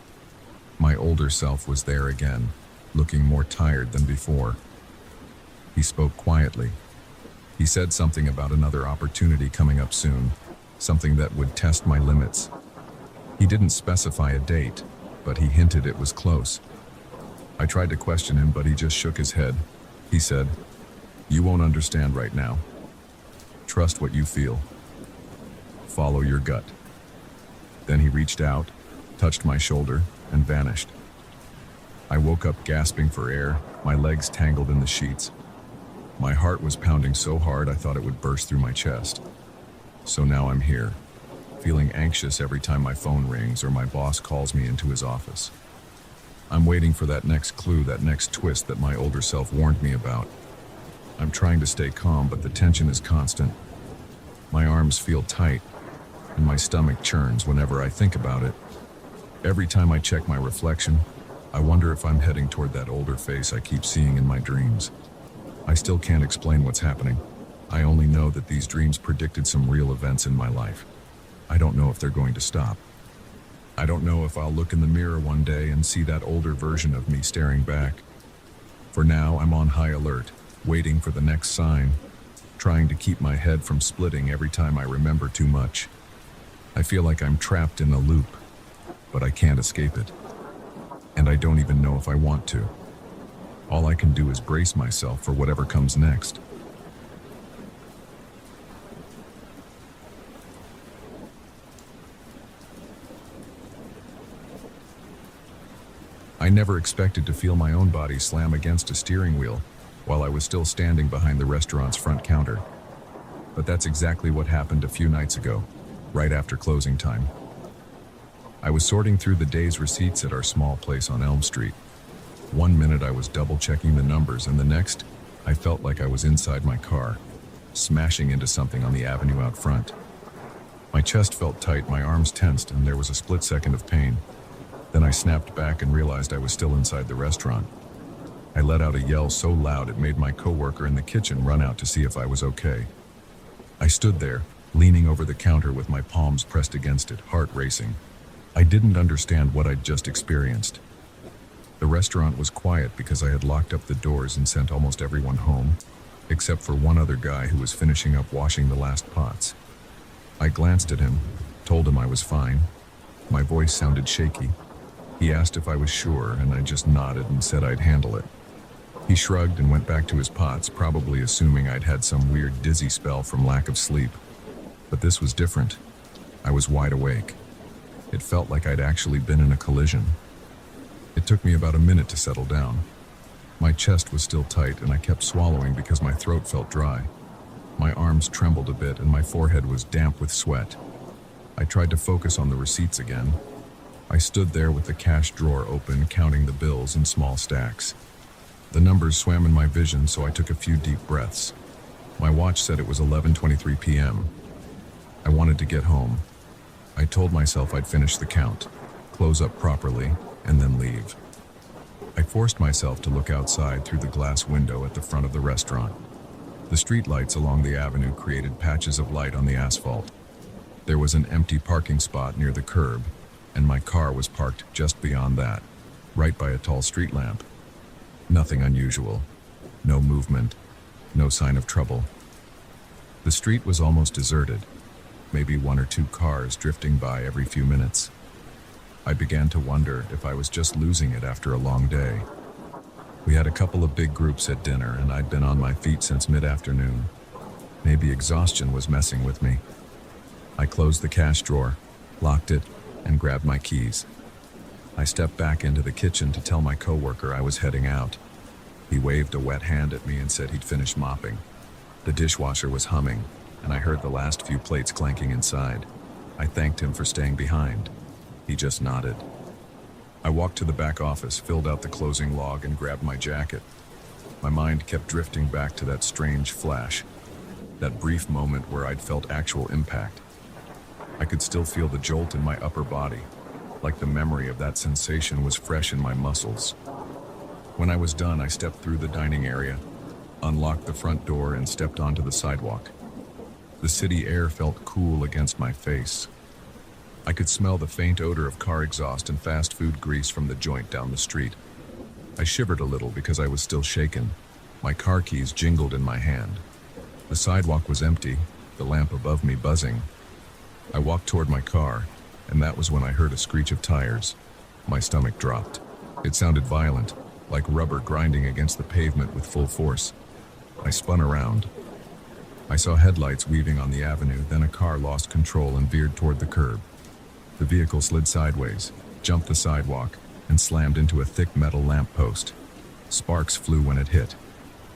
My older self was there again, looking more tired than before. He spoke quietly. He said something about another opportunity coming up soon, something that would test my limits. He didn't specify a date, but he hinted it was close. I tried to question him, but he just shook his head. He said, "You won't understand right now. Trust what you feel. Follow your gut." Then he reached out, touched my shoulder, and vanished. I woke up gasping for air, my legs tangled in the sheets. My heart was pounding so hard I thought it would burst through my chest. So now I'm here, feeling anxious every time my phone rings or my boss calls me into his office. I'm waiting for that next clue, that next twist that my older self warned me about. I'm trying to stay calm, but the tension is constant. My arms feel tight, and my stomach churns whenever I think about it. Every time I check my reflection, I wonder if I'm heading toward that older face I keep seeing in my dreams. I still can't explain what's happening. I only know that these dreams predicted some real events in my life. I don't know if they're going to stop. I don't know if I'll look in the mirror one day and see that older version of me staring back. For now, I'm on high alert, waiting for the next sign, trying to keep my head from splitting every time I remember too much. I feel like I'm trapped in a loop, but I can't escape it. And I don't even know if I want to. All I can do is brace myself for whatever comes next. I never expected to feel my own body slam against a steering wheel while I was still standing behind the restaurant's front counter. But that's exactly what happened a few nights ago, right after closing time. I was sorting through the day's receipts at our small place on Elm Street. One minute I was double-checking the numbers, and the next, I felt like I was inside my car, smashing into something on the avenue out front. My chest felt tight, my arms tensed, and there was a split second of pain. Then I snapped back and realized I was still inside the restaurant. I let out a yell so loud it made my coworker in the kitchen run out to see if I was okay. I stood there, leaning over the counter with my palms pressed against it, heart racing. I didn't understand what I'd just experienced. The restaurant was quiet because I had locked up the doors and sent almost everyone home, except for one other guy who was finishing up washing the last pots. I glanced at him, told him I was fine. My voice sounded shaky. He asked if I was sure, and I just nodded and said I'd handle it. He shrugged and went back to his pots, probably assuming I'd had some weird dizzy spell from lack of sleep. But this was different. I was wide awake. It felt like I'd actually been in a collision. It took me about a minute to settle down. My chest was still tight, and I kept swallowing because my throat felt dry. My arms trembled a bit, and my forehead was damp with sweat. I tried to focus on the receipts again. I stood there with the cash drawer open, counting the bills in small stacks. The numbers swam in my vision, so I took a few deep breaths. My watch said it was 11:23 p.m. I wanted to get home. I told myself I'd finish the count, close up properly, and then leave. I forced myself to look outside through the glass window at the front of the restaurant. The street lights along the avenue created patches of light on the asphalt. There was an empty parking spot near the curb, and my car was parked just beyond that, right by a tall street lamp. Nothing unusual. No movement. No sign of trouble. The street was almost deserted, maybe one or two cars drifting by every few minutes. I began to wonder if I was just losing it after a long day. We had a couple of big groups at dinner, and I'd been on my feet since mid-afternoon. Maybe exhaustion was messing with me. I closed the cash drawer, locked it, and grabbed my keys. I stepped back into the kitchen to tell my coworker I was heading out. He waved a wet hand at me and said he'd finish mopping. The dishwasher was humming, and I heard the last few plates clanking inside. I thanked him for staying behind. He just nodded. I walked to the back office, filled out the closing log, and grabbed my jacket. My mind kept drifting back to that strange flash, that brief moment where I'd felt actual impact. I could still feel the jolt in my upper body, like the memory of that sensation was fresh in my muscles. When I was done, I stepped through the dining area, unlocked the front door, and stepped onto the sidewalk. The city air felt cool against my face. I could smell the faint odor of car exhaust and fast food grease from the joint down the street. I shivered a little because I was still shaken. My car keys jingled in my hand. The sidewalk was empty, the lamp above me buzzing. I walked toward my car, and that was when I heard a screech of tires. My stomach dropped. It sounded violent, like rubber grinding against the pavement with full force. I spun around. I saw headlights weaving on the avenue, then a car lost control and veered toward the curb. The vehicle slid sideways, jumped the sidewalk, and slammed into a thick metal lamppost. Sparks flew when it hit,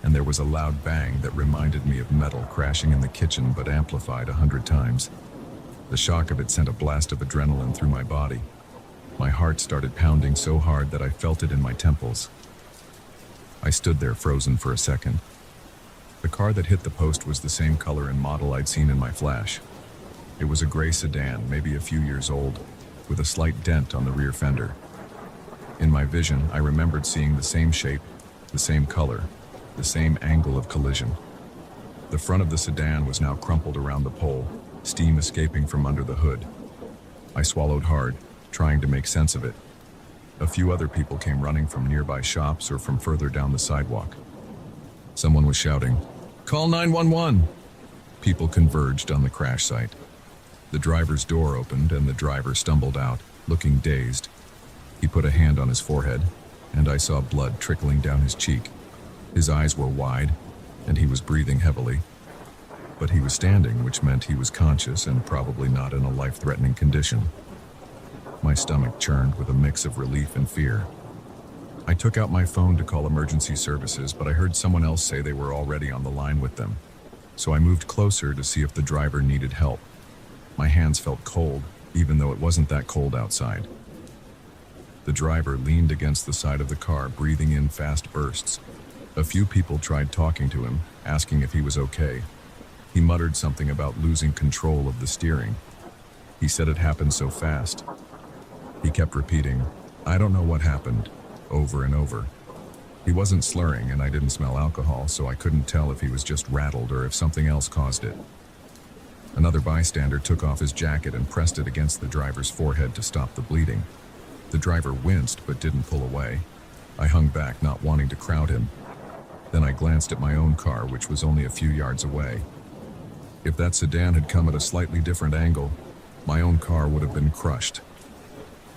and there was a loud bang that reminded me of metal crashing in the kitchen but amplified 100 times. The shock of it sent a blast of adrenaline through my body. My heart started pounding so hard that I felt it in my temples. I stood there frozen for a second. The car that hit the post was the same color and model I'd seen in my flash. It was a gray sedan, maybe a few years old, with a slight dent on the rear fender. In my vision, I remembered seeing the same shape, the same color, the same angle of collision. The front of the sedan was now crumpled around the pole, steam escaping from under the hood. I swallowed hard, trying to make sense of it. A few other people came running from nearby shops or from further down the sidewalk. Someone was shouting, "Call 911!" People converged on the crash site. The driver's door opened and the driver stumbled out, looking dazed. He put a hand on his forehead, and I saw blood trickling down his cheek. His eyes were wide, and he was breathing heavily. But he was standing, which meant he was conscious and probably not in a life-threatening condition. My stomach churned with a mix of relief and fear. I took out my phone to call emergency services, but I heard someone else say they were already on the line with them. So I moved closer to see if the driver needed help. My hands felt cold, even though it wasn't that cold outside. The driver leaned against the side of the car, breathing in fast bursts. A few people tried talking to him, asking if he was okay. He muttered something about losing control of the steering. He said it happened so fast. He kept repeating, "I don't know what happened," over and over. He wasn't slurring, and I didn't smell alcohol, so I couldn't tell if he was just rattled or if something else caused it. Another bystander took off his jacket and pressed it against the driver's forehead to stop the bleeding. The driver winced but didn't pull away. I hung back, not wanting to crowd him. Then I glanced at my own car, which was only a few yards away. If that sedan had come at a slightly different angle, my own car would have been crushed.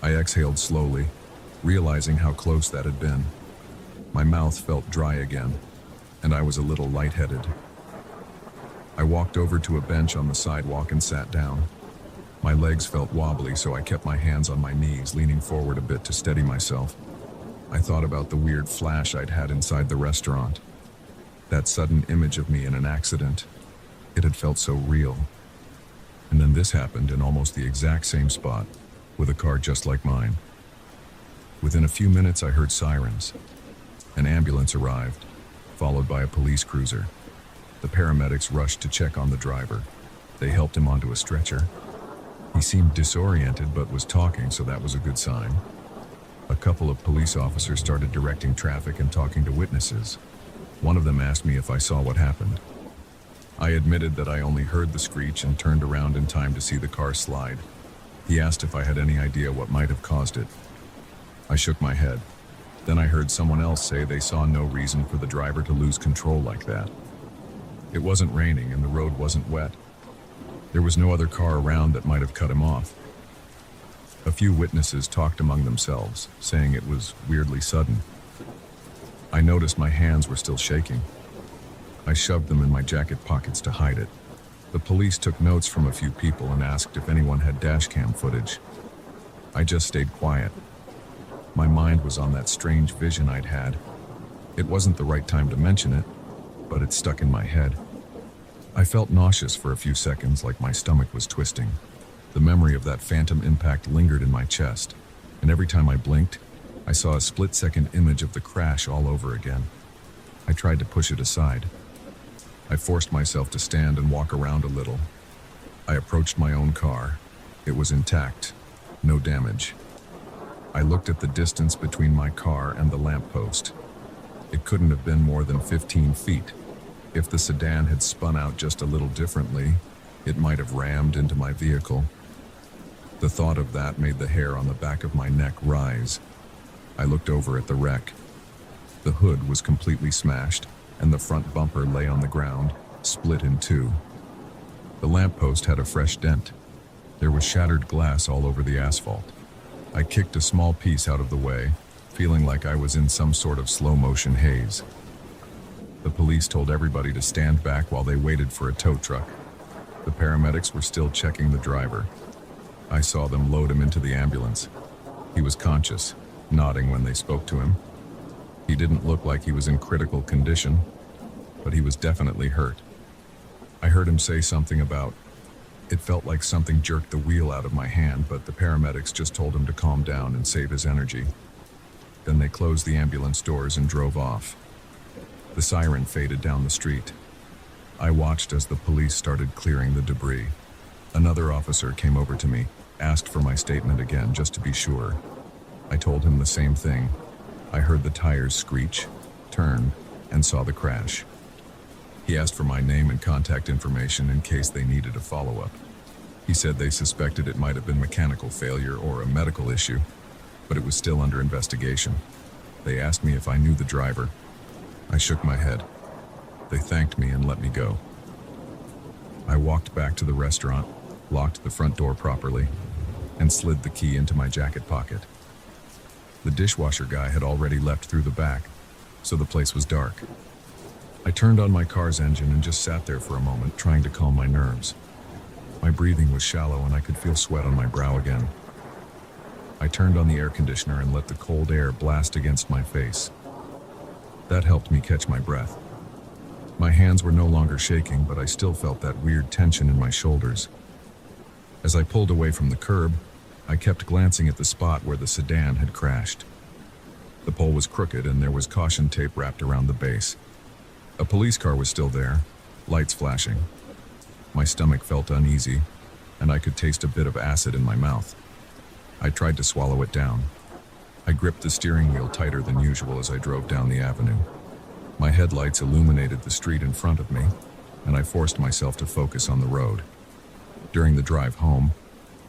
I exhaled slowly, realizing how close that had been. My mouth felt dry again, and I was a little lightheaded. I walked over to a bench on the sidewalk and sat down. My legs felt wobbly, so I kept my hands on my knees, leaning forward a bit to steady myself. I thought about the weird flash I'd had inside the restaurant. That sudden image of me in an accident. It had felt so real. And then this happened in almost the exact same spot, with a car just like mine. Within a few minutes, I heard sirens. An ambulance arrived, followed by a police cruiser. The paramedics rushed to check on the driver. They helped him onto a stretcher. He seemed disoriented but was talking, so that was a good sign. A couple of police officers started directing traffic and talking to witnesses. One of them asked me if I saw what happened. I admitted that I only heard the screech and turned around in time to see the car slide. He asked if I had any idea what might have caused it. I shook my head. Then I heard someone else say they saw no reason for the driver to lose control like that. It wasn't raining and the road wasn't wet. There was no other car around that might have cut him off. A few witnesses talked among themselves, saying it was weirdly sudden. I noticed my hands were still shaking. I shoved them in my jacket pockets to hide it. The police took notes from a few people and asked if anyone had dashcam footage. I just stayed quiet. My mind was on that strange vision I'd had. It wasn't the right time to mention it, but it stuck in my head. I felt nauseous for a few seconds, like my stomach was twisting. The memory of that phantom impact lingered in my chest, and every time I blinked, I saw a split-second image of the crash all over again. I tried to push it aside. I forced myself to stand and walk around a little. I approached my own car. It was intact, no damage. I looked at the distance between my car and the lamppost. It couldn't have been more than 15 feet. If the sedan had spun out just a little differently, it might have rammed into my vehicle. The thought of that made the hair on the back of my neck rise. I looked over at the wreck. The hood was completely smashed, and the front bumper lay on the ground, split in two. The lamppost had a fresh dent. There was shattered glass all over the asphalt. I kicked a small piece out of the way, feeling like I was in some sort of slow-motion haze. The police told everybody to stand back while they waited for a tow truck. The paramedics were still checking the driver. I saw them load him into the ambulance. He was conscious, nodding when they spoke to him. He didn't look like he was in critical condition, but he was definitely hurt. I heard him say something about, it felt like something jerked the wheel out of my hand, but the paramedics just told him to calm down and save his energy. Then they closed the ambulance doors and drove off. The siren faded down the street. I watched as the police started clearing the debris. Another officer came over to me, asked for my statement again just to be sure. I told him the same thing. I heard the tires screech, turned, and saw the crash. He asked for my name and contact information in case they needed a follow-up. He said they suspected it might have been mechanical failure or a medical issue, but it was still under investigation. They asked me if I knew the driver. I shook my head. They thanked me and let me go. I walked back to the restaurant, locked the front door properly, and slid the key into my jacket pocket. The dishwasher guy had already left through the back, so the place was dark. I turned on my car's engine and just sat there for a moment, trying to calm my nerves. My breathing was shallow and I could feel sweat on my brow again. I turned on the air conditioner and let the cold air blast against my face. That helped me catch my breath. My hands were no longer shaking, but I still felt that weird tension in my shoulders. As I pulled away from the curb, I kept glancing at the spot where the sedan had crashed. The pole was crooked and there was caution tape wrapped around the base. A police car was still there, lights flashing. My stomach felt uneasy, and I could taste a bit of acid in my mouth. I tried to swallow it down. I gripped the steering wheel tighter than usual as I drove down the avenue. My headlights illuminated the street in front of me, and I forced myself to focus on the road. During the drive home,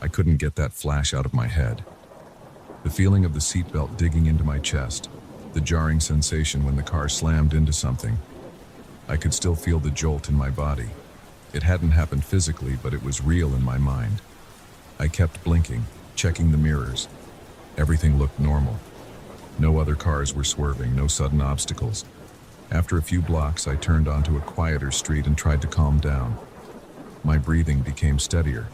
I couldn't get that flash out of my head. The feeling of the seatbelt digging into my chest, the jarring sensation when the car slammed into something. I could still feel the jolt in my body. It hadn't happened physically, but it was real in my mind. I kept blinking, checking the mirrors. Everything looked normal. No other cars were swerving, no sudden obstacles. After a few blocks, I turned onto a quieter street and tried to calm down. My breathing became steadier.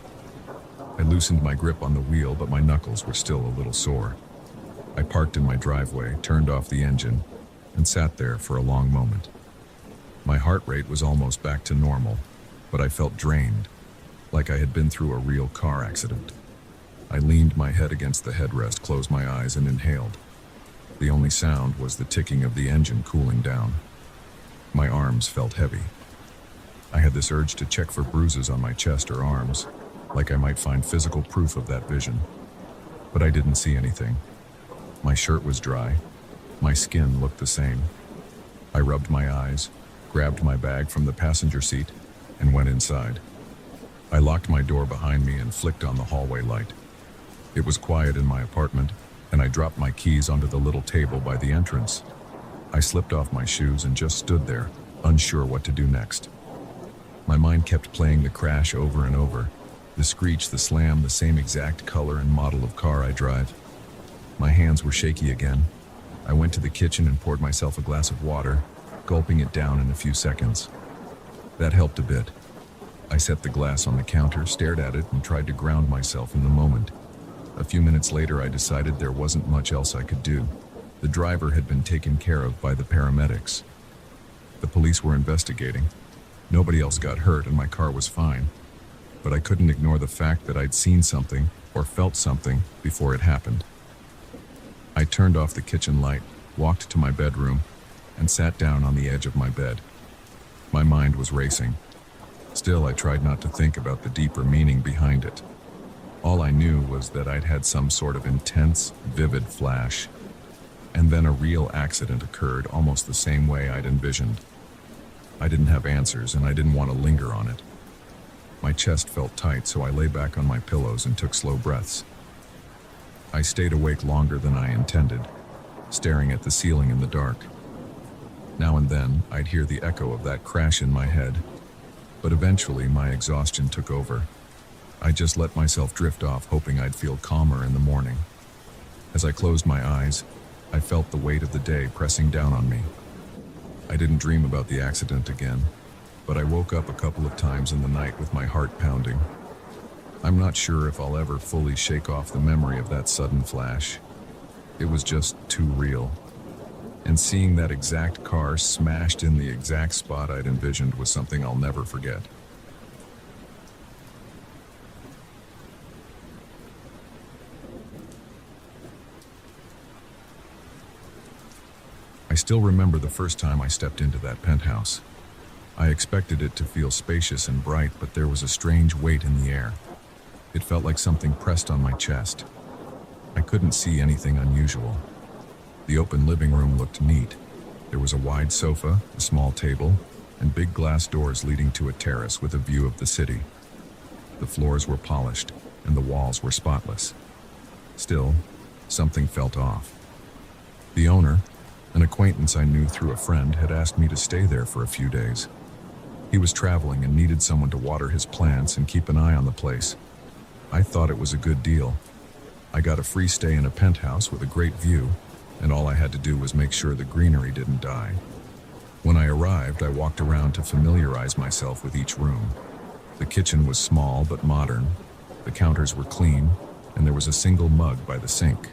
I loosened my grip on the wheel, but my knuckles were still a little sore. I parked in my driveway, turned off the engine, and sat there for a long moment. My heart rate was almost back to normal, but I felt drained, like I had been through a real car accident. I leaned my head against the headrest, closed my eyes, and inhaled. The only sound was the ticking of the engine cooling down. My arms felt heavy. I had this urge to check for bruises on my chest or arms, like I might find physical proof of that vision. But I didn't see anything. My shirt was dry. My skin looked the same. I rubbed my eyes, grabbed my bag from the passenger seat, and went inside. I locked my door behind me and flicked on the hallway light. It was quiet in my apartment, and I dropped my keys onto the little table by the entrance. I slipped off my shoes and just stood there, unsure what to do next. My mind kept playing the crash over and over. The screech, the slam, the same exact color and model of car I drive. My hands were shaky again. I went to the kitchen and poured myself a glass of water, gulping it down in a few seconds. That helped a bit. I set the glass on the counter, stared at it, and tried to ground myself in the moment. A few minutes later, I decided there wasn't much else I could do. The driver had been taken care of by the paramedics. The police were investigating. Nobody else got hurt and my car was fine. But I couldn't ignore the fact that I'd seen something or felt something before it happened. I turned off the kitchen light, walked to my bedroom, and sat down on the edge of my bed. My mind was racing. Still, I tried not to think about the deeper meaning behind it. All I knew was that I'd had some sort of intense, vivid flash, and then a real accident occurred almost the same way I'd envisioned. I didn't have answers, and I didn't want to linger on it. My chest felt tight, so I lay back on my pillows and took slow breaths. I stayed awake longer than I intended, staring at the ceiling in the dark. Now and then, I'd hear the echo of that crash in my head, but eventually my exhaustion took over. I just let myself drift off, hoping I'd feel calmer in the morning. As I closed my eyes, I felt the weight of the day pressing down on me. I didn't dream about the accident again, but I woke up a couple of times in the night with my heart pounding. I'm not sure if I'll ever fully shake off the memory of that sudden flash. It was just too real. And seeing that exact car smashed in the exact spot I'd envisioned was something I'll never forget. I still remember the first time I stepped into that penthouse. I expected it to feel spacious and bright, but there was a strange weight in the air. It felt like something pressed on my chest. I couldn't see anything unusual. The open living room looked neat. There was a wide sofa, a small table, and big glass doors leading to a terrace with a view of the city. The floors were polished, and the walls were spotless. Still, something felt off. The owner, an acquaintance I knew through a friend, had asked me to stay there for a few days. He was traveling and needed someone to water his plants and keep an eye on the place. I thought it was a good deal. I got a free stay in a penthouse with a great view, and all I had to do was make sure the greenery didn't die. When I arrived, I walked around to familiarize myself with each room. The kitchen was small but modern. The counters were clean, and there was a single mug by the sink.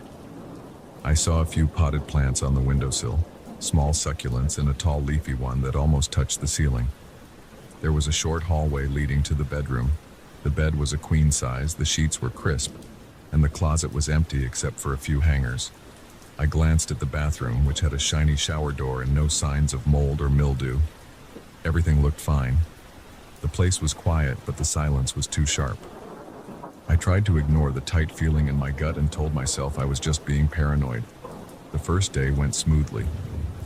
I saw a few potted plants on the windowsill, small succulents and a tall leafy one that almost touched the ceiling. There was a short hallway leading to the bedroom. The bed was a queen size, the sheets were crisp, and the closet was empty except for a few hangers. I glanced at the bathroom, which had a shiny shower door and no signs of mold or mildew. Everything looked fine. The place was quiet, but the silence was too sharp. I tried to ignore the tight feeling in my gut and told myself I was just being paranoid. The first day went smoothly.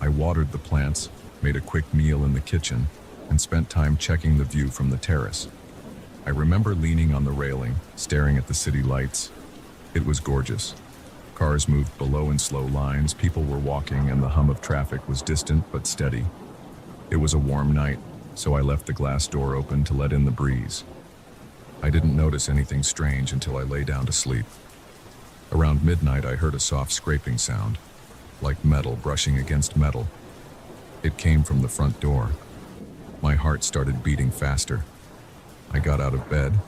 I watered the plants, made a quick meal in the kitchen, and spent time checking the view from the terrace. I remember leaning on the railing, staring at the city lights. It was gorgeous. Cars moved below in slow lines, people were walking, and the hum of traffic was distant but steady. It was a warm night, so I left the glass door open to let in the breeze. I didn't notice anything strange until I lay down to sleep. Around midnight, I heard a soft scraping sound, like metal brushing against metal. It came from the front door. My heart started beating faster. I got out of bed,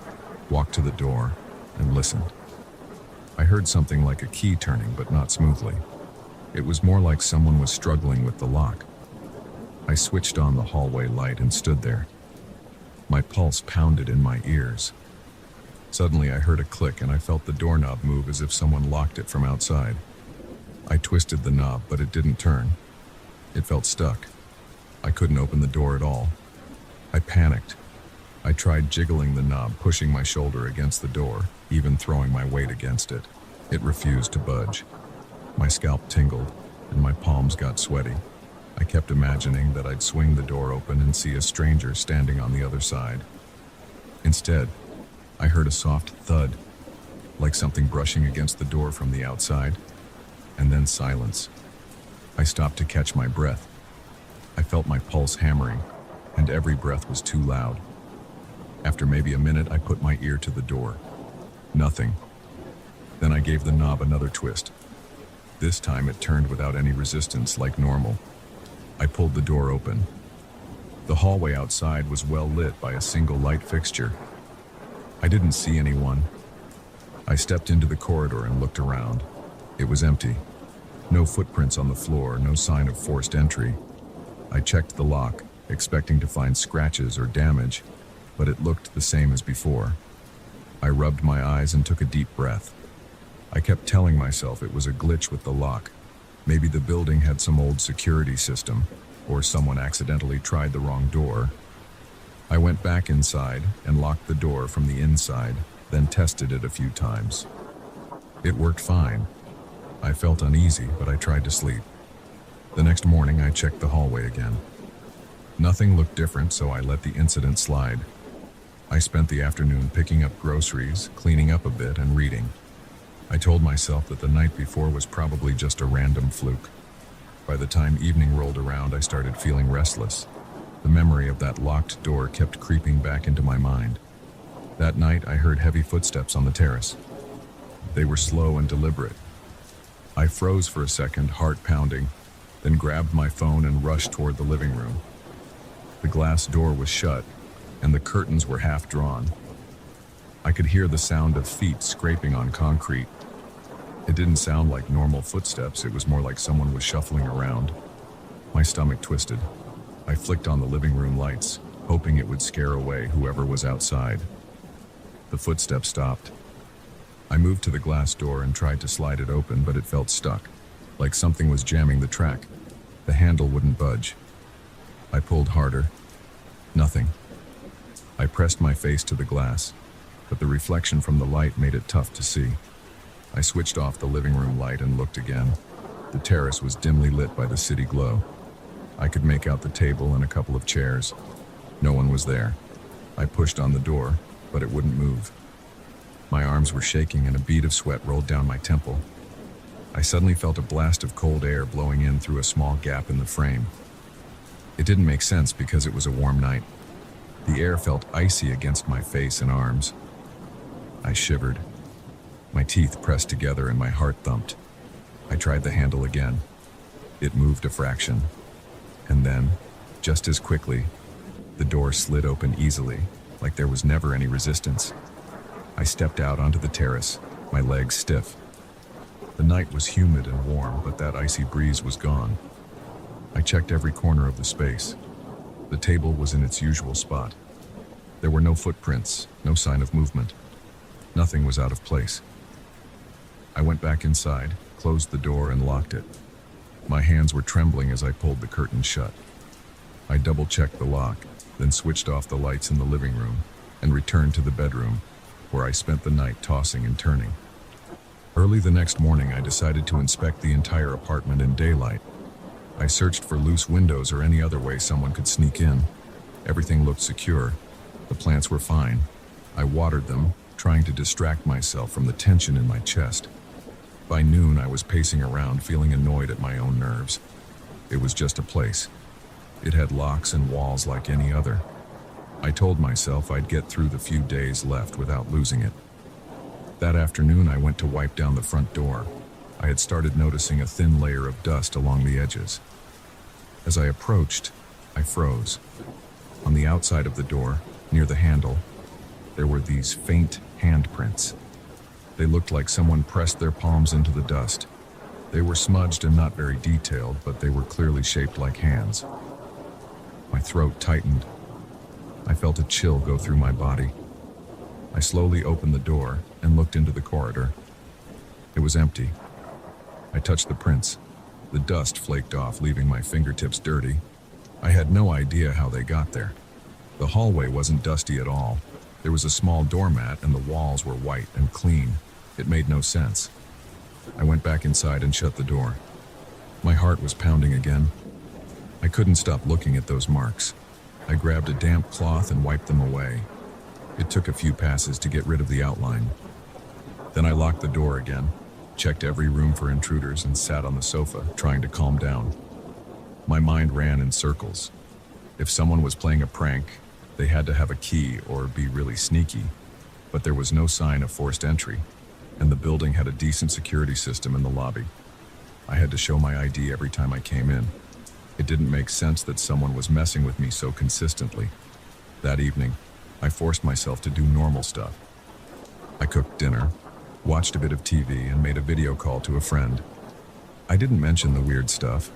walked to the door, and listened. I heard something like a key turning, but not smoothly. It was more like someone was struggling with the lock. I switched on the hallway light and stood there. My pulse pounded in my ears. Suddenly I heard a click and I felt the doorknob move as if someone locked it from outside. I twisted the knob, but it didn't turn. It felt stuck. I couldn't open the door at all. I panicked. I tried jiggling the knob, pushing my shoulder against the door, even throwing my weight against it. It refused to budge. My scalp tingled, and my palms got sweaty. I kept imagining that I'd swing the door open and see a stranger standing on the other side. Instead, I heard a soft thud, like something brushing against the door from the outside, and then silence. I stopped to catch my breath. I felt my pulse hammering, and every breath was too loud. After maybe a minute, I put my ear to the door. Nothing. Then I gave the knob another twist. This time it turned without any resistance, like normal. I pulled the door open. The hallway outside was well lit by a single light fixture. I didn't see anyone. I stepped into the corridor and looked around. It was empty. No footprints on the floor, no sign of forced entry. I checked the lock, expecting to find scratches or damage, but it looked the same as before. I rubbed my eyes and took a deep breath. I kept telling myself it was a glitch with the lock. Maybe the building had some old security system, or someone accidentally tried the wrong door. I went back inside and locked the door from the inside, then tested it a few times. It worked fine. I felt uneasy, but I tried to sleep. The next morning, I checked the hallway again. Nothing looked different, so I let the incident slide. I spent the afternoon picking up groceries, cleaning up a bit, and reading. I told myself that the night before was probably just a random fluke. By the time evening rolled around, I started feeling restless. The memory of that locked door kept creeping back into my mind. That night, I heard heavy footsteps on the terrace. They were slow and deliberate. I froze for a second, heart pounding, then grabbed my phone and rushed toward the living room. The glass door was shut, and the curtains were half drawn. I could hear the sound of feet scraping on concrete. It didn't sound like normal footsteps, it was more like someone was shuffling around. My stomach twisted. I flicked on the living room lights, hoping it would scare away whoever was outside. The footsteps stopped. I moved to the glass door and tried to slide it open, but it felt stuck, like something was jamming the track. The handle wouldn't budge. I pulled harder. Nothing. I pressed my face to the glass, but the reflection from the light made it tough to see. I switched off the living room light and looked again. The terrace was dimly lit by the city glow. I could make out the table and a couple of chairs. No one was there. I pushed on the door, but it wouldn't move. My arms were shaking and a bead of sweat rolled down my temple. I suddenly felt a blast of cold air blowing in through a small gap in the frame. It didn't make sense because it was a warm night. The air felt icy against my face and arms. I shivered. My teeth pressed together and my heart thumped. I tried the handle again. It moved a fraction. And then, just as quickly, the door slid open easily, like there was never any resistance. I stepped out onto the terrace, my legs stiff. The night was humid and warm, but that icy breeze was gone. I checked every corner of the space. The table was in its usual spot. There were no footprints, no sign of movement. Nothing was out of place. I went back inside, closed the door, and locked it. My hands were trembling as I pulled the curtain shut. I double-checked the lock, then switched off the lights in the living room and returned to the bedroom, where I spent the night tossing and turning. Early the next morning, I decided to inspect the entire apartment in daylight. I searched for loose windows or any other way someone could sneak in. Everything looked secure. The plants were fine. I watered them, trying to distract myself from the tension in my chest. By noon, I was pacing around, feeling annoyed at my own nerves. It was just a place. It had locks and walls like any other. I told myself I'd get through the few days left without losing it. That afternoon, I went to wipe down the front door. I had started noticing a thin layer of dust along the edges. As I approached, I froze. On the outside of the door, near the handle, there were these faint handprints. They looked like someone pressed their palms into the dust. They were smudged and not very detailed, but they were clearly shaped like hands. My throat tightened. I felt a chill go through my body. I slowly opened the door and looked into the corridor. It was empty. I touched the prints. The dust flaked off, leaving my fingertips dirty. I had no idea how they got there. The hallway wasn't dusty at all. There was a small doormat and the walls were white and clean. It made no sense. I went back inside and shut the door. My heart was pounding again. I couldn't stop looking at those marks. I grabbed a damp cloth and wiped them away. It took a few passes to get rid of the outline. Then I locked the door again, checked every room for intruders, and sat on the sofa, trying to calm down. My mind ran in circles. If someone was playing a prank, they had to have a key or be really sneaky. But there was no sign of forced entry, and the building had a decent security system in the lobby. I had to show my ID every time I came in. It didn't make sense that someone was messing with me so consistently. That evening, I forced myself to do normal stuff. I cooked dinner, watched a bit of TV, and made a video call to a friend. I didn't mention the weird stuff.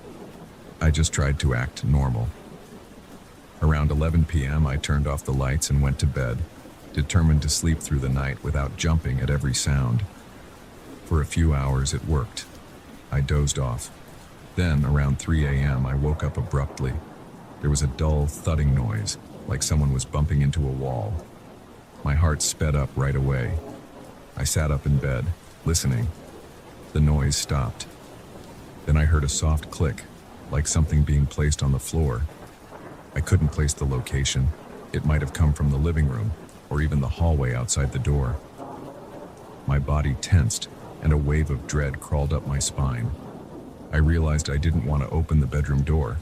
I just tried to act normal. Around 11 p.m., I turned off the lights and went to bed, determined to sleep through the night without jumping at every sound. For a few hours, it worked. I dozed off. Then, around 3 a.m., I woke up abruptly. There was a dull, thudding noise, like someone was bumping into a wall. My heart sped up right away. I sat up in bed, listening. The noise stopped. Then I heard a soft click, like something being placed on the floor. I couldn't place the location. It might have come from the living room, or even the hallway outside the door. My body tensed, and a wave of dread crawled up my spine. I realized I didn't want to open the bedroom door.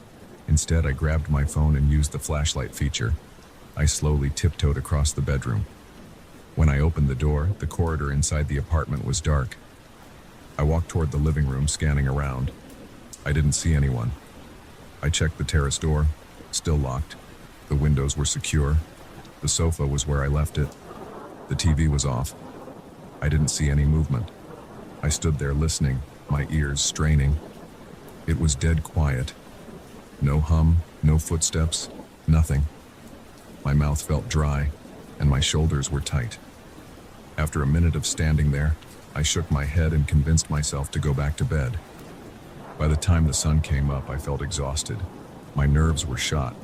Instead, I grabbed my phone and used the flashlight feature. I slowly tiptoed across the bedroom. When I opened the door, the corridor inside the apartment was dark. I walked toward the living room, scanning around. I didn't see anyone. I checked the terrace door, still locked. The windows were secure. The sofa was where I left it. The TV was off. I didn't see any movement. I stood there listening, my ears straining. It was dead quiet. No hum, no footsteps, nothing. My mouth felt dry, and my shoulders were tight. After a minute of standing there, I shook my head and convinced myself to go back to bed. By the time the sun came up, I felt exhausted. My nerves were shot.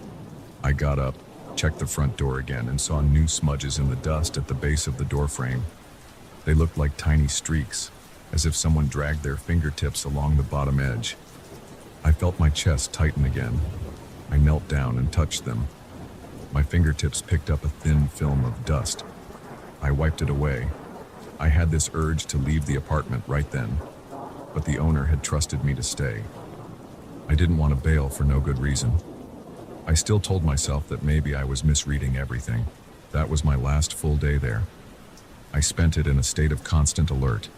I got up, checked the front door again, and saw new smudges in the dust at the base of the door frame. They looked like tiny streaks, as if someone dragged their fingertips along the bottom edge. I felt my chest tighten again. I knelt down and touched them. My fingertips picked up a thin film of dust. I wiped it away. I had this urge to leave the apartment right then, but the owner had trusted me to stay. I didn't want to bail for no good reason. I still told myself that maybe I was misreading everything. That was my last full day there. I spent it in a state of constant alert.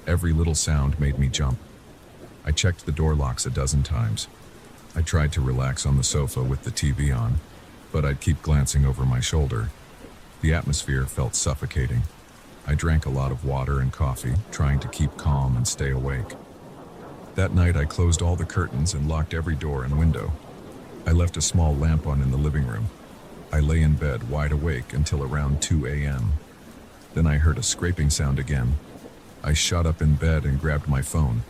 Every little sound made me jump. I checked the door locks a dozen times. I tried to relax on the sofa with the TV on, but I'd keep glancing over my shoulder. The atmosphere felt suffocating. I drank a lot of water and coffee, trying to keep calm and stay awake. That night I closed all the curtains and locked every door and window. I left a small lamp on in the living room. I lay in bed wide awake until around 2 a.m. Then I heard a scraping sound again. I shot up in bed and grabbed my phone.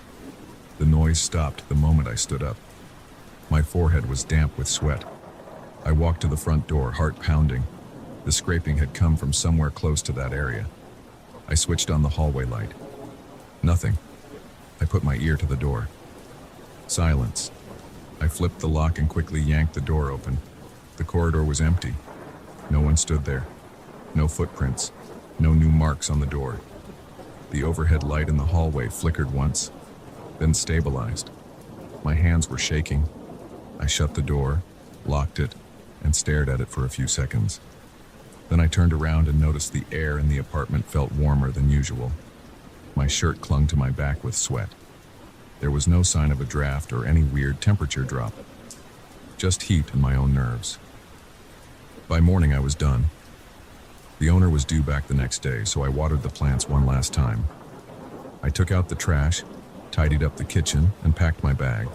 The noise stopped the moment I stood up. My forehead was damp with sweat. I walked to the front door, heart pounding. The scraping had come from somewhere close to that area. I switched on the hallway light. Nothing. I put my ear to the door. Silence. I flipped the lock and quickly yanked the door open. The corridor was empty. No one stood there. No footprints. No new marks on the door. The overhead light in the hallway flickered once, then stabilized. My hands were shaking. I shut the door, locked it, and stared at it for a few seconds. Then I turned around and noticed the air in the apartment felt warmer than usual. My shirt clung to my back with sweat. There was no sign of a draft or any weird temperature drop. Just heat in my own nerves. By morning I was done. The owner was due back the next day, so I watered the plants one last time. I took out the trash, tidied up the kitchen, and packed my bag.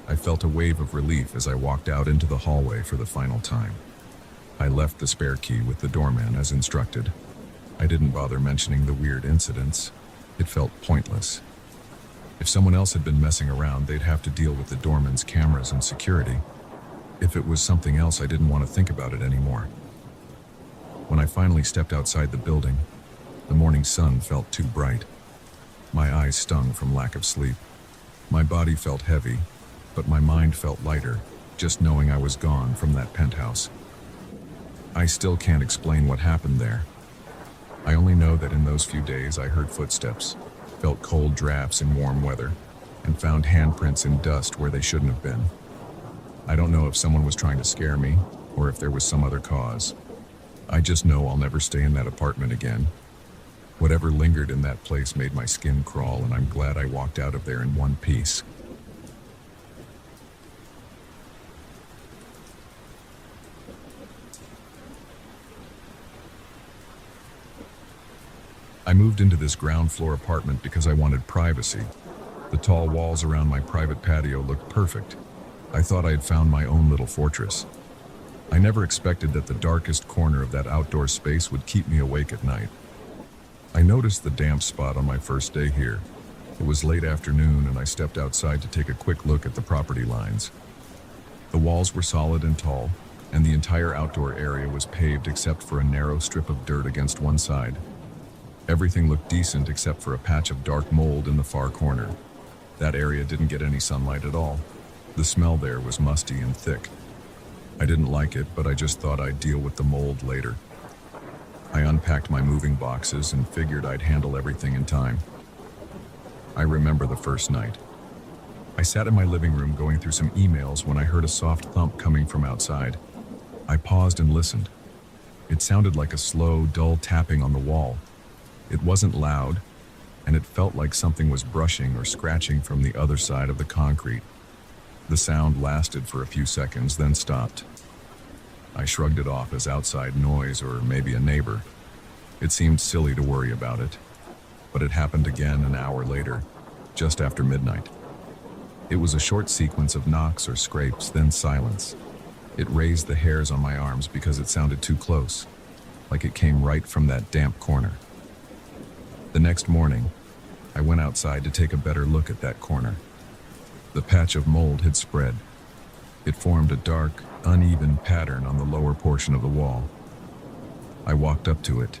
I felt a wave of relief as I walked out into the hallway for the final time. I left the spare key with the doorman as instructed. I didn't bother mentioning the weird incidents. It felt pointless. If someone else had been messing around, they'd have to deal with the doorman's cameras and security. If it was something else, I didn't want to think about it anymore. When I finally stepped outside the building, the morning sun felt too bright. My eyes stung from lack of sleep. My body felt heavy, but my mind felt lighter, just knowing I was gone from that penthouse. I still can't explain what happened there. I only know that in those few days I heard footsteps, felt cold drafts in warm weather, and found handprints in dust where they shouldn't have been. I don't know if someone was trying to scare me, or if there was some other cause. I just know I'll never stay in that apartment again. Whatever lingered in that place made my skin crawl, and I'm glad I walked out of there in one piece. I moved into this ground floor apartment because I wanted privacy. The tall walls around my private patio looked perfect. I thought I had found my own little fortress. I never expected that the darkest corner of that outdoor space would keep me awake at night. I noticed the damp spot on my first day here. It was late afternoon and I stepped outside to take a quick look at the property lines. The walls were solid and tall, and the entire outdoor area was paved except for a narrow strip of dirt against one side. Everything looked decent except for a patch of dark mold in the far corner. That area didn't get any sunlight at all. The smell there was musty and thick. I didn't like it, but I just thought I'd deal with the mold later. I unpacked my moving boxes and figured I'd handle everything in time. I remember the first night. I sat in my living room going through some emails when I heard a soft thump coming from outside. I paused and listened. It sounded like a slow, dull tapping on the wall. It wasn't loud, and it felt like something was brushing or scratching from the other side of the concrete. The sound lasted for a few seconds, then stopped. I shrugged it off as outside noise or maybe a neighbor. It seemed silly to worry about it, but it happened again an hour later, just after midnight. It was a short sequence of knocks or scrapes, then silence. It raised the hairs on my arms because it sounded too close, like it came right from that damp corner. The next morning, I went outside to take a better look at that corner. The patch of mold had spread. It formed a dark, uneven pattern on the lower portion of the wall. I walked up to it,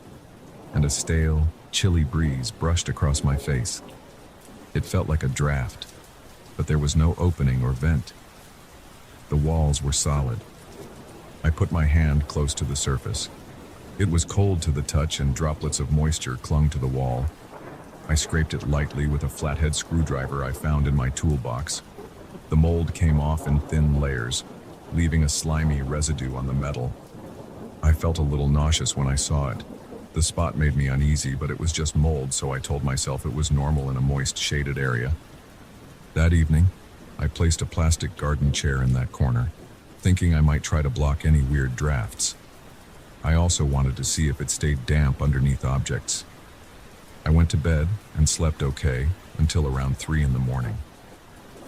and a stale, chilly breeze brushed across my face. It felt like a draft, but there was no opening or vent. The walls were solid. I put my hand close to the surface. It was cold to the touch and droplets of moisture clung to the wall. I scraped it lightly with a flathead screwdriver I found in my toolbox. The mold came off in thin layers, leaving a slimy residue on the metal. I felt a little nauseous when I saw it. The spot made me uneasy, but it was just mold, so I told myself it was normal in a moist, shaded area. That evening, I placed a plastic garden chair in that corner, thinking I might try to block any weird drafts. I also wanted to see if it stayed damp underneath objects. went to bed and slept okay until around 3 in the morning.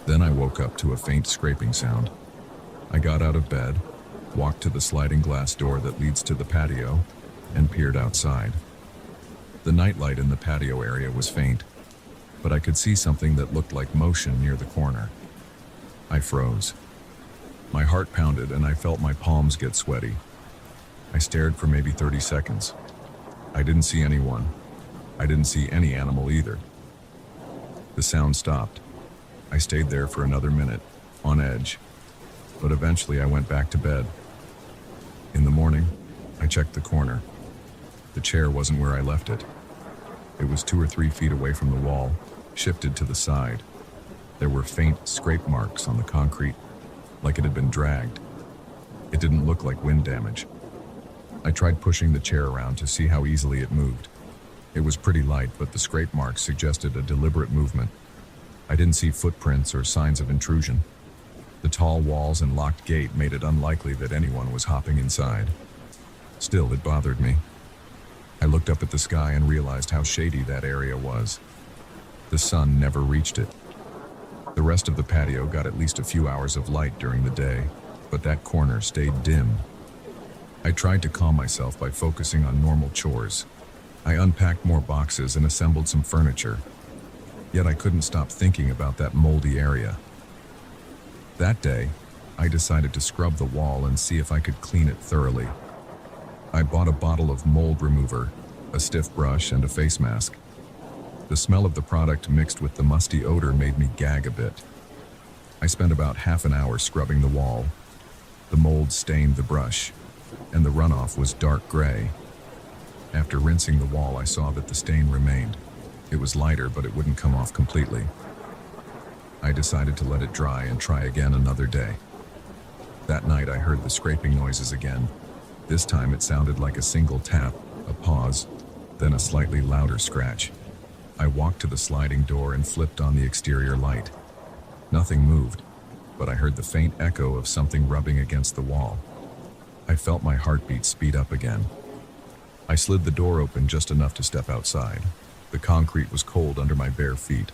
Then I woke up to a faint scraping sound. I got out of bed, walked to the sliding glass door that leads to the patio, and peered outside. The nightlight in the patio area was faint, but I could see something that looked like motion near the corner. I froze. My heart pounded and I felt my palms get sweaty. I stared for maybe 30 seconds. I didn't see anyone. I didn't see any animal either. The sound stopped. I stayed there for another minute, on edge, but eventually I went back to bed. In the morning, I checked the corner. The chair wasn't where I left it. It was 2 or 3 feet away from the wall, shifted to the side. There were faint scrape marks on the concrete, like it had been dragged. It didn't look like wind damage. I tried pushing the chair around to see how easily it moved. It was pretty light, but the scrape marks suggested a deliberate movement. I didn't see footprints or signs of intrusion. The tall walls and locked gate made it unlikely that anyone was hopping inside. Still, it bothered me. I looked up at the sky and realized how shady that area was. The sun never reached it. The rest of the patio got at least a few hours of light during the day, but that corner stayed dim. I tried to calm myself by focusing on normal chores. I unpacked more boxes and assembled some furniture. Yet I couldn't stop thinking about that moldy area. That day, I decided to scrub the wall and see if I could clean it thoroughly. I bought a bottle of mold remover, a stiff brush, and a face mask. The smell of the product mixed with the musty odor made me gag a bit. I spent about half an hour scrubbing the wall. The mold stained the brush, and the runoff was dark gray. After rinsing the wall, I saw that the stain remained. It was lighter, but it wouldn't come off completely. I decided to let it dry and try again another day. That night, I heard the scraping noises again. This time it sounded like a single tap, a pause, then a slightly louder scratch. I walked to the sliding door and flipped on the exterior light. Nothing moved, but I heard the faint echo of something rubbing against the wall. I felt my heartbeat speed up again. I slid the door open just enough to step outside. The concrete was cold under my bare feet.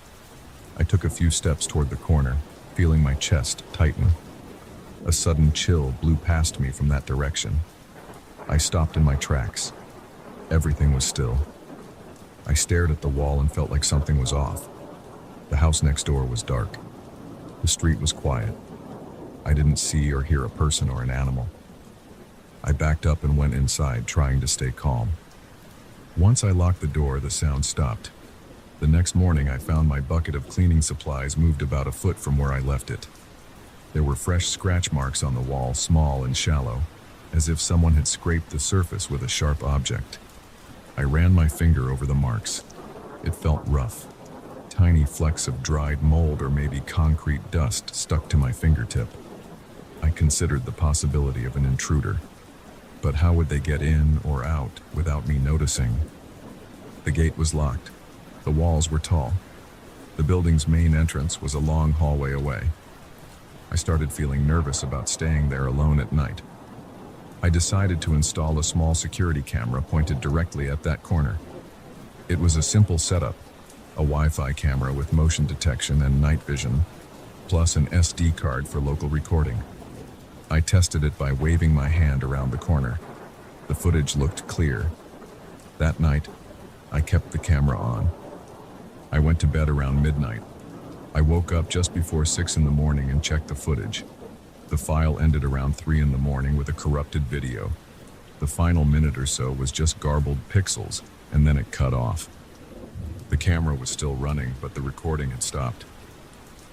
I took a few steps toward the corner, feeling my chest tighten. A sudden chill blew past me from that direction. I stopped in my tracks. Everything was still. I stared at the wall and felt like something was off. The house next door was dark. The street was quiet. I didn't see or hear a person or an animal. I backed up and went inside, trying to stay calm. Once I locked the door, the sound stopped. The next morning, I found my bucket of cleaning supplies moved about a foot from where I left it. There were fresh scratch marks on the wall, small and shallow, as if someone had scraped the surface with a sharp object. I ran my finger over the marks. It felt rough. Tiny flecks of dried mold or maybe concrete dust stuck to my fingertip. I considered the possibility of an intruder. But how would they get in or out without me noticing? The gate was locked. The walls were tall. The building's main entrance was a long hallway away. I started feeling nervous about staying there alone at night. I decided to install a small security camera pointed directly at that corner. It was a simple setup, a Wi-Fi camera with motion detection and night vision, plus an SD card for local recording. I tested it by waving my hand around the corner. The footage looked clear. That night, I kept the camera on. I went to bed around midnight. I woke up just before 6 in the morning and checked the footage. The file ended around 3 in the morning with a corrupted video. The final minute or so was just garbled pixels, and then it cut off. The camera was still running, but the recording had stopped.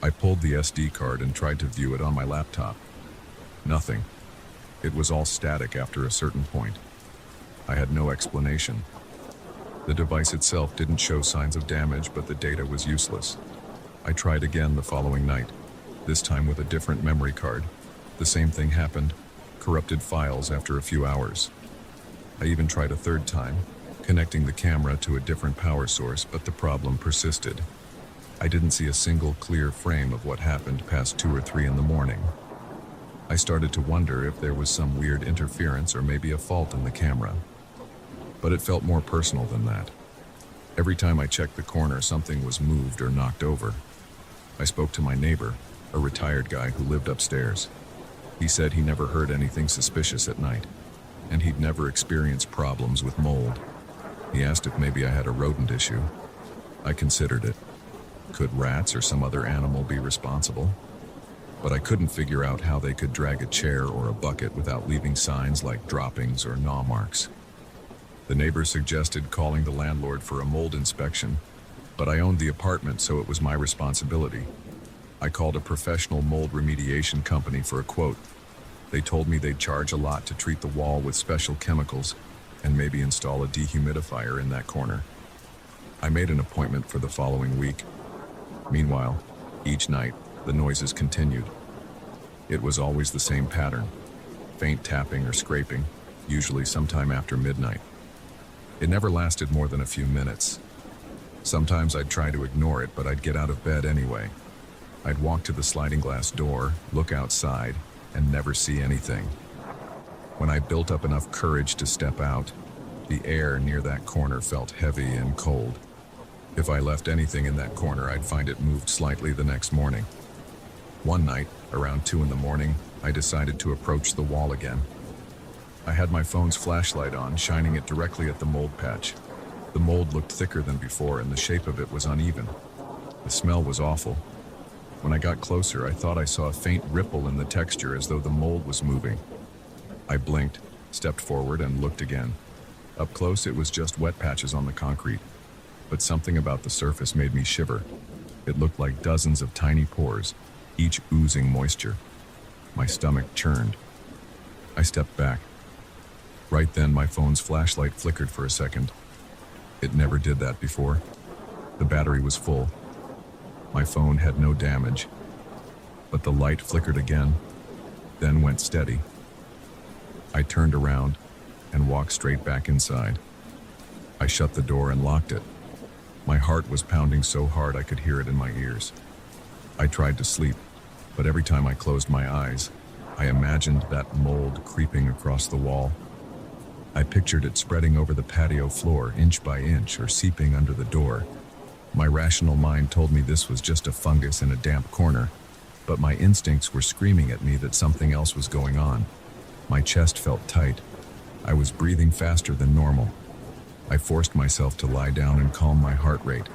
I pulled the SD card and tried to view it on my laptop. Nothing. It was all static after a certain point. I had no explanation. The device itself didn't show signs of damage, but the data was useless. I tried again the following night, this time with a different memory card. The same thing happened, corrupted files after a few hours. I even tried a third time, connecting the camera to a different power source, but the problem persisted. I didn't see a single clear frame of what happened past 2 or 3 in the morning. I started to wonder if there was some weird interference or maybe a fault in the camera. But it felt more personal than that. Every time I checked the corner, something was moved or knocked over. I spoke to my neighbor, a retired guy who lived upstairs. He said he never heard anything suspicious at night, and he'd never experienced problems with mold. He asked if maybe I had a rodent issue. I considered it. Could rats or some other animal be responsible? But I couldn't figure out how they could drag a chair or a bucket without leaving signs like droppings or gnaw marks. The neighbor suggested calling the landlord for a mold inspection, but I owned the apartment, so it was my responsibility. I called a professional mold remediation company for a quote. They told me they'd charge a lot to treat the wall with special chemicals and maybe install a dehumidifier in that corner. I made an appointment for the following week. Meanwhile, each night, the noises continued. It was always the same pattern: faint tapping or scraping, usually sometime after midnight. It never lasted more than a few minutes. Sometimes I'd try to ignore it, but I'd get out of bed anyway. I'd walk to the sliding glass door, look outside, and never see anything. When I built up enough courage to step out, the air near that corner felt heavy and cold. If I left anything in that corner, I'd find it moved slightly the next morning. One night, around 2 in the morning, I decided to approach the wall again. I had my phone's flashlight on, shining it directly at the mold patch. The mold looked thicker than before, and the shape of it was uneven. The smell was awful. When I got closer, I thought I saw a faint ripple in the texture, as though the mold was moving. I blinked, stepped forward, and looked again. Up close, it was just wet patches on the concrete. But something about the surface made me shiver. It looked like dozens of tiny pores, each oozing moisture. My stomach churned. I stepped back. Right then, my phone's flashlight flickered for a second. It never did that before. The battery was full. My phone had no damage. But the light flickered again, then went steady. I turned around and walked straight back inside. I shut the door and locked it. My heart was pounding so hard I could hear it in my ears. I tried to sleep, but every time I closed my eyes, I imagined that mold creeping across the wall. I pictured it spreading over the patio floor, inch by inch, or seeping under the door. My rational mind told me this was just a fungus in a damp corner, but my instincts were screaming at me that something else was going on. My chest felt tight. I was breathing faster than normal. I forced myself to lie down and calm my heart rate.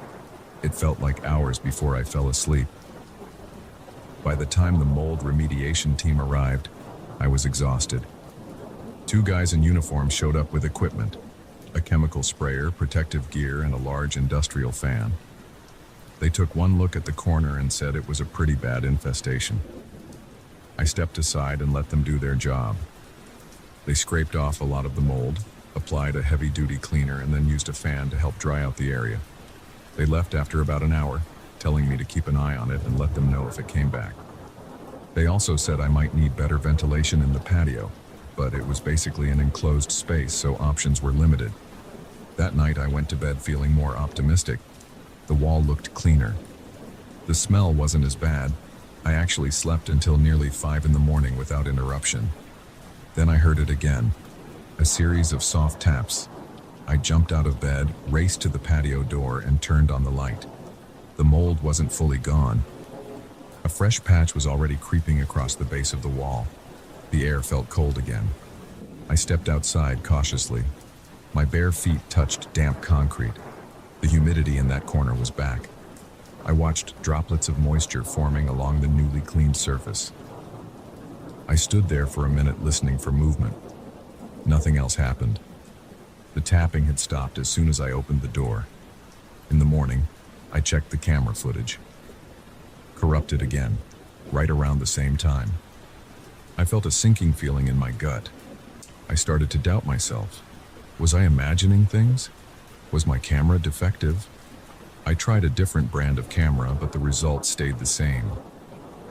It felt like hours before I fell asleep. By the time the mold remediation team arrived, I was exhausted. 2 guys in uniform showed up with equipment: a chemical sprayer, protective gear, and a large industrial fan. They took one look at the corner and said it was a pretty bad infestation. I stepped aside and let them do their job. They scraped off a lot of the mold, applied a heavy-duty cleaner, and then used a fan to help dry out the area. They left after about an hour, telling me to keep an eye on it and let them know if it came back. They also said I might need better ventilation in the patio, but it was basically an enclosed space, so options were limited. That night I went to bed feeling more optimistic. The wall looked cleaner. The smell wasn't as bad. I actually slept until nearly 5 in the morning without interruption. Then I heard it again. A series of soft taps. I jumped out of bed, raced to the patio door, and turned on the light. The mold wasn't fully gone. A fresh patch was already creeping across the base of the wall. The air felt cold again. I stepped outside cautiously. My bare feet touched damp concrete. The humidity in that corner was back. I watched droplets of moisture forming along the newly cleaned surface. I stood there for a minute listening for movement. Nothing else happened. The tapping had stopped as soon as I opened the door. In the morning, I checked the camera footage. Corrupted again, right around the same time. I felt a sinking feeling in my gut. I started to doubt myself. Was I imagining things? Was my camera defective? I tried a different brand of camera, but the results stayed the same.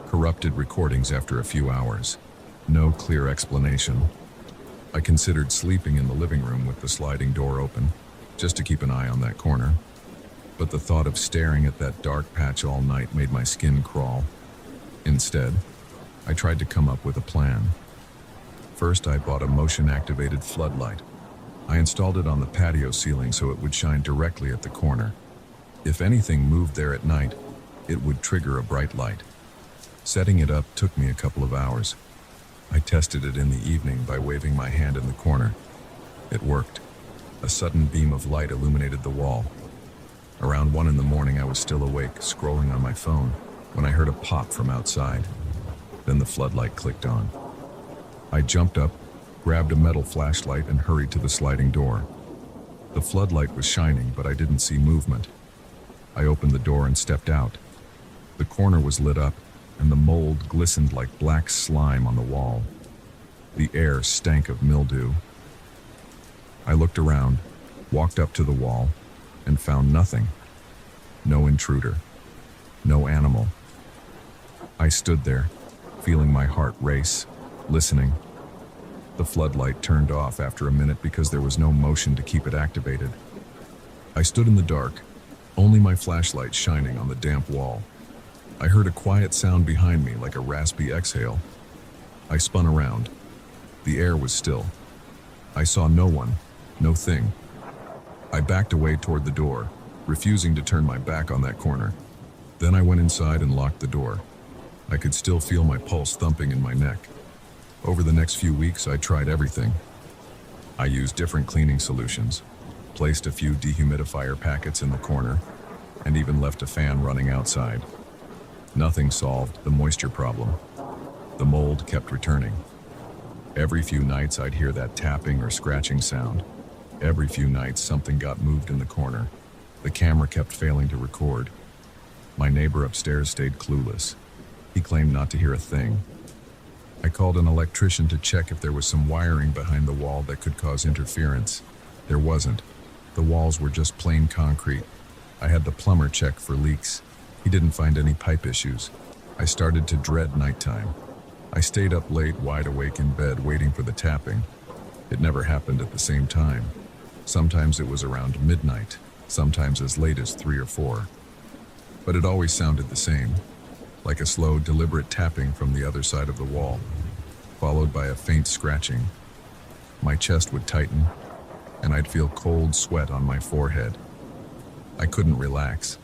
Corrupted recordings after a few hours. No clear explanation. I considered sleeping in the living room with the sliding door open, just to keep an eye on that corner. But the thought of staring at that dark patch all night made my skin crawl. Instead, I tried to come up with a plan. First, I bought a motion-activated floodlight. I installed it on the patio ceiling so it would shine directly at the corner. If anything moved there at night, it would trigger a bright light. Setting it up took me a couple of hours. I tested it in the evening by waving my hand in the corner. It worked. A sudden beam of light illuminated the wall. Around 1 in the morning, I was still awake, scrolling on my phone, when I heard a pop from outside. Then the floodlight clicked on. I jumped up, grabbed a metal flashlight, and hurried to the sliding door. The floodlight was shining, but I didn't see movement. I opened the door and stepped out. The corner was lit up, and the mold glistened like black slime on the wall. The air stank of mildew. I looked around, walked up to the wall, and found nothing. No intruder. No animal. I stood there, feeling my heart race, listening. The floodlight turned off after a minute because there was no motion to keep it activated. I stood in the dark, only my flashlight shining on the damp wall. I heard a quiet sound behind me, like a raspy exhale. I spun around. The air was still. I saw no one, no thing. I backed away toward the door, refusing to turn my back on that corner. Then I went inside and locked the door. I could still feel my pulse thumping in my neck. Over the next few weeks, I tried everything. I used different cleaning solutions, placed a few dehumidifier packets in the corner, and even left a fan running outside. Nothing solved the moisture problem. The mold kept returning. Every few nights, I'd hear that tapping or scratching sound. Every few nights, something got moved in the corner. The camera kept failing to record. My neighbor upstairs stayed clueless. He claimed not to hear a thing. I called an electrician to check if there was some wiring behind the wall that could cause interference. There wasn't. The walls were just plain concrete. I had the plumber check for leaks. He didn't find any pipe issues. I started to dread nighttime. I stayed up late, wide awake in bed, waiting for the tapping. It never happened at the same time. Sometimes it was around midnight, sometimes as late as 3 or 4. But it always sounded the same, like a slow, deliberate tapping from the other side of the wall, followed by a faint scratching. My chest would tighten, and I'd feel cold sweat on my forehead. I couldn't relax.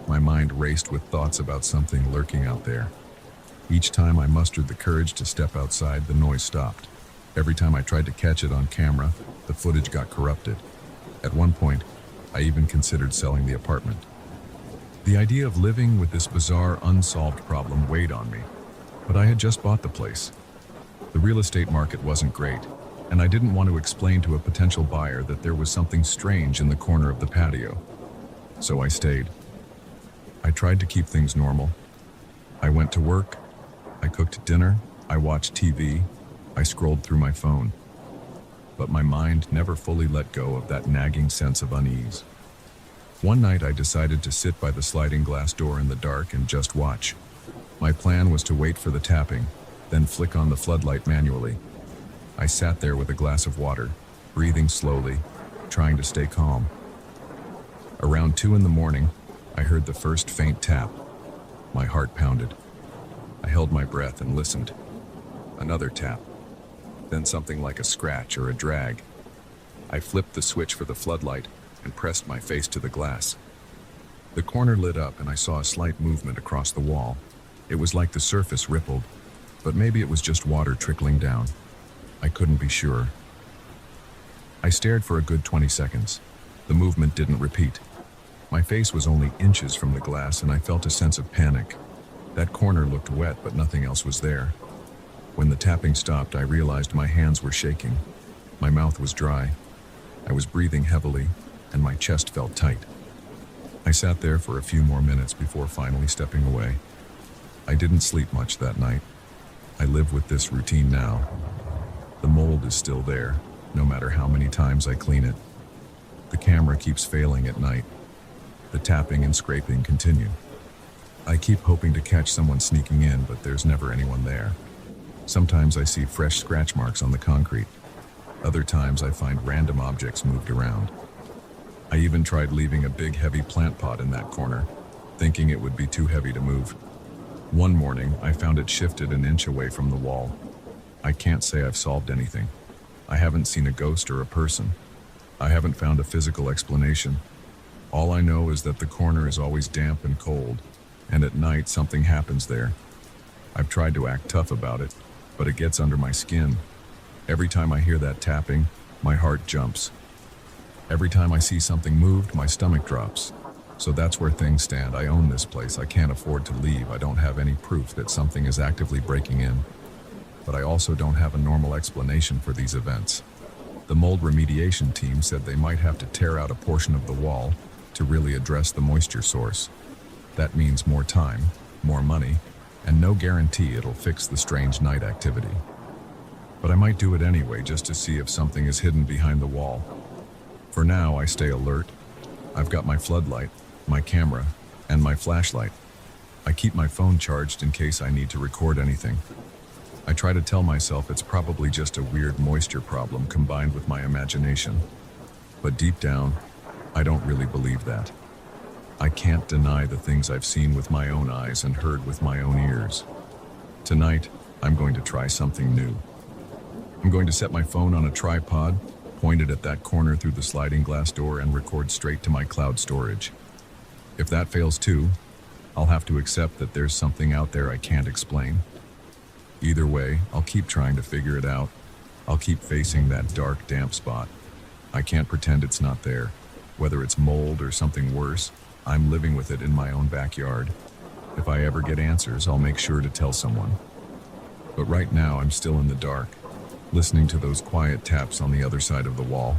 My mind raced with thoughts about something lurking out there. Each time I mustered the courage to step outside, the noise stopped. Every time I tried to catch it on camera, the footage got corrupted. At one point, I even considered selling the apartment. The idea of living with this bizarre, unsolved problem weighed on me, but I had just bought the place. The real estate market wasn't great, and I didn't want to explain to a potential buyer that there was something strange in the corner of the patio. So I stayed. I tried to keep things normal. I went to work, I cooked dinner, I watched TV, I scrolled through my phone. But my mind never fully let go of that nagging sense of unease. One night I decided to sit by the sliding glass door in the dark and just watch. My plan was to wait for the tapping, then flick on the floodlight manually. I sat there with a glass of water, breathing slowly, trying to stay calm. Around 2 in the morning, I heard the first faint tap. My heart pounded. I held my breath and listened. Another tap. Then something like a scratch or a drag. I flipped the switch for the floodlight and pressed my face to the glass. The corner lit up and I saw a slight movement across the wall. It was like the surface rippled, but maybe it was just water trickling down. I couldn't be sure. I stared for a good 20 seconds. The movement didn't repeat. My face was only inches from the glass and I felt a sense of panic. That corner looked wet, but nothing else was there. When the tapping stopped, I realized my hands were shaking. My mouth was dry. I was breathing heavily, and my chest felt tight. I sat there for a few more minutes before finally stepping away. I didn't sleep much that night. I live with this routine now. The mold is still there, no matter how many times I clean it. The camera keeps failing at night. The tapping and scraping continue. I keep hoping to catch someone sneaking in, but there's never anyone there. Sometimes I see fresh scratch marks on the concrete. Other times I find random objects moved around. I even tried leaving a big heavy plant pot in that corner, thinking it would be too heavy to move. One morning, I found it shifted an inch away from the wall. I can't say I've solved anything. I haven't seen a ghost or a person. I haven't found a physical explanation. All I know is that the corner is always damp and cold, and at night something happens there. I've tried to act tough about it, but it gets under my skin. Every time I hear that tapping, my heart jumps. Every time I see something moved, my stomach drops. So that's where things stand. I own this place. I can't afford to leave. I don't have any proof that something is actively breaking in. But I also don't have a normal explanation for these events. The mold remediation team said they might have to tear out a portion of the wall to really address the moisture source. That means more time, more money, and no guarantee it'll fix the strange night activity. But I might do it anyway just to see if something is hidden behind the wall. For now, I stay alert. I've got my floodlight, my camera, and my flashlight. I keep my phone charged in case I need to record anything. I try to tell myself it's probably just a weird moisture problem combined with my imagination. But deep down, I don't really believe that. I can't deny the things I've seen with my own eyes and heard with my own ears. Tonight, I'm going to try something new. I'm going to set my phone on a tripod, point it at that corner through the sliding glass door, and record straight to my cloud storage. If that fails too, I'll have to accept that there's something out there I can't explain. Either way, I'll keep trying to figure it out. I'll keep facing that dark, damp spot. I can't pretend it's not there. Whether it's mold or something worse, I'm living with it in my own backyard. If I ever get answers, I'll make sure to tell someone. But right now, I'm still in the dark, listening to those quiet taps on the other side of the wall.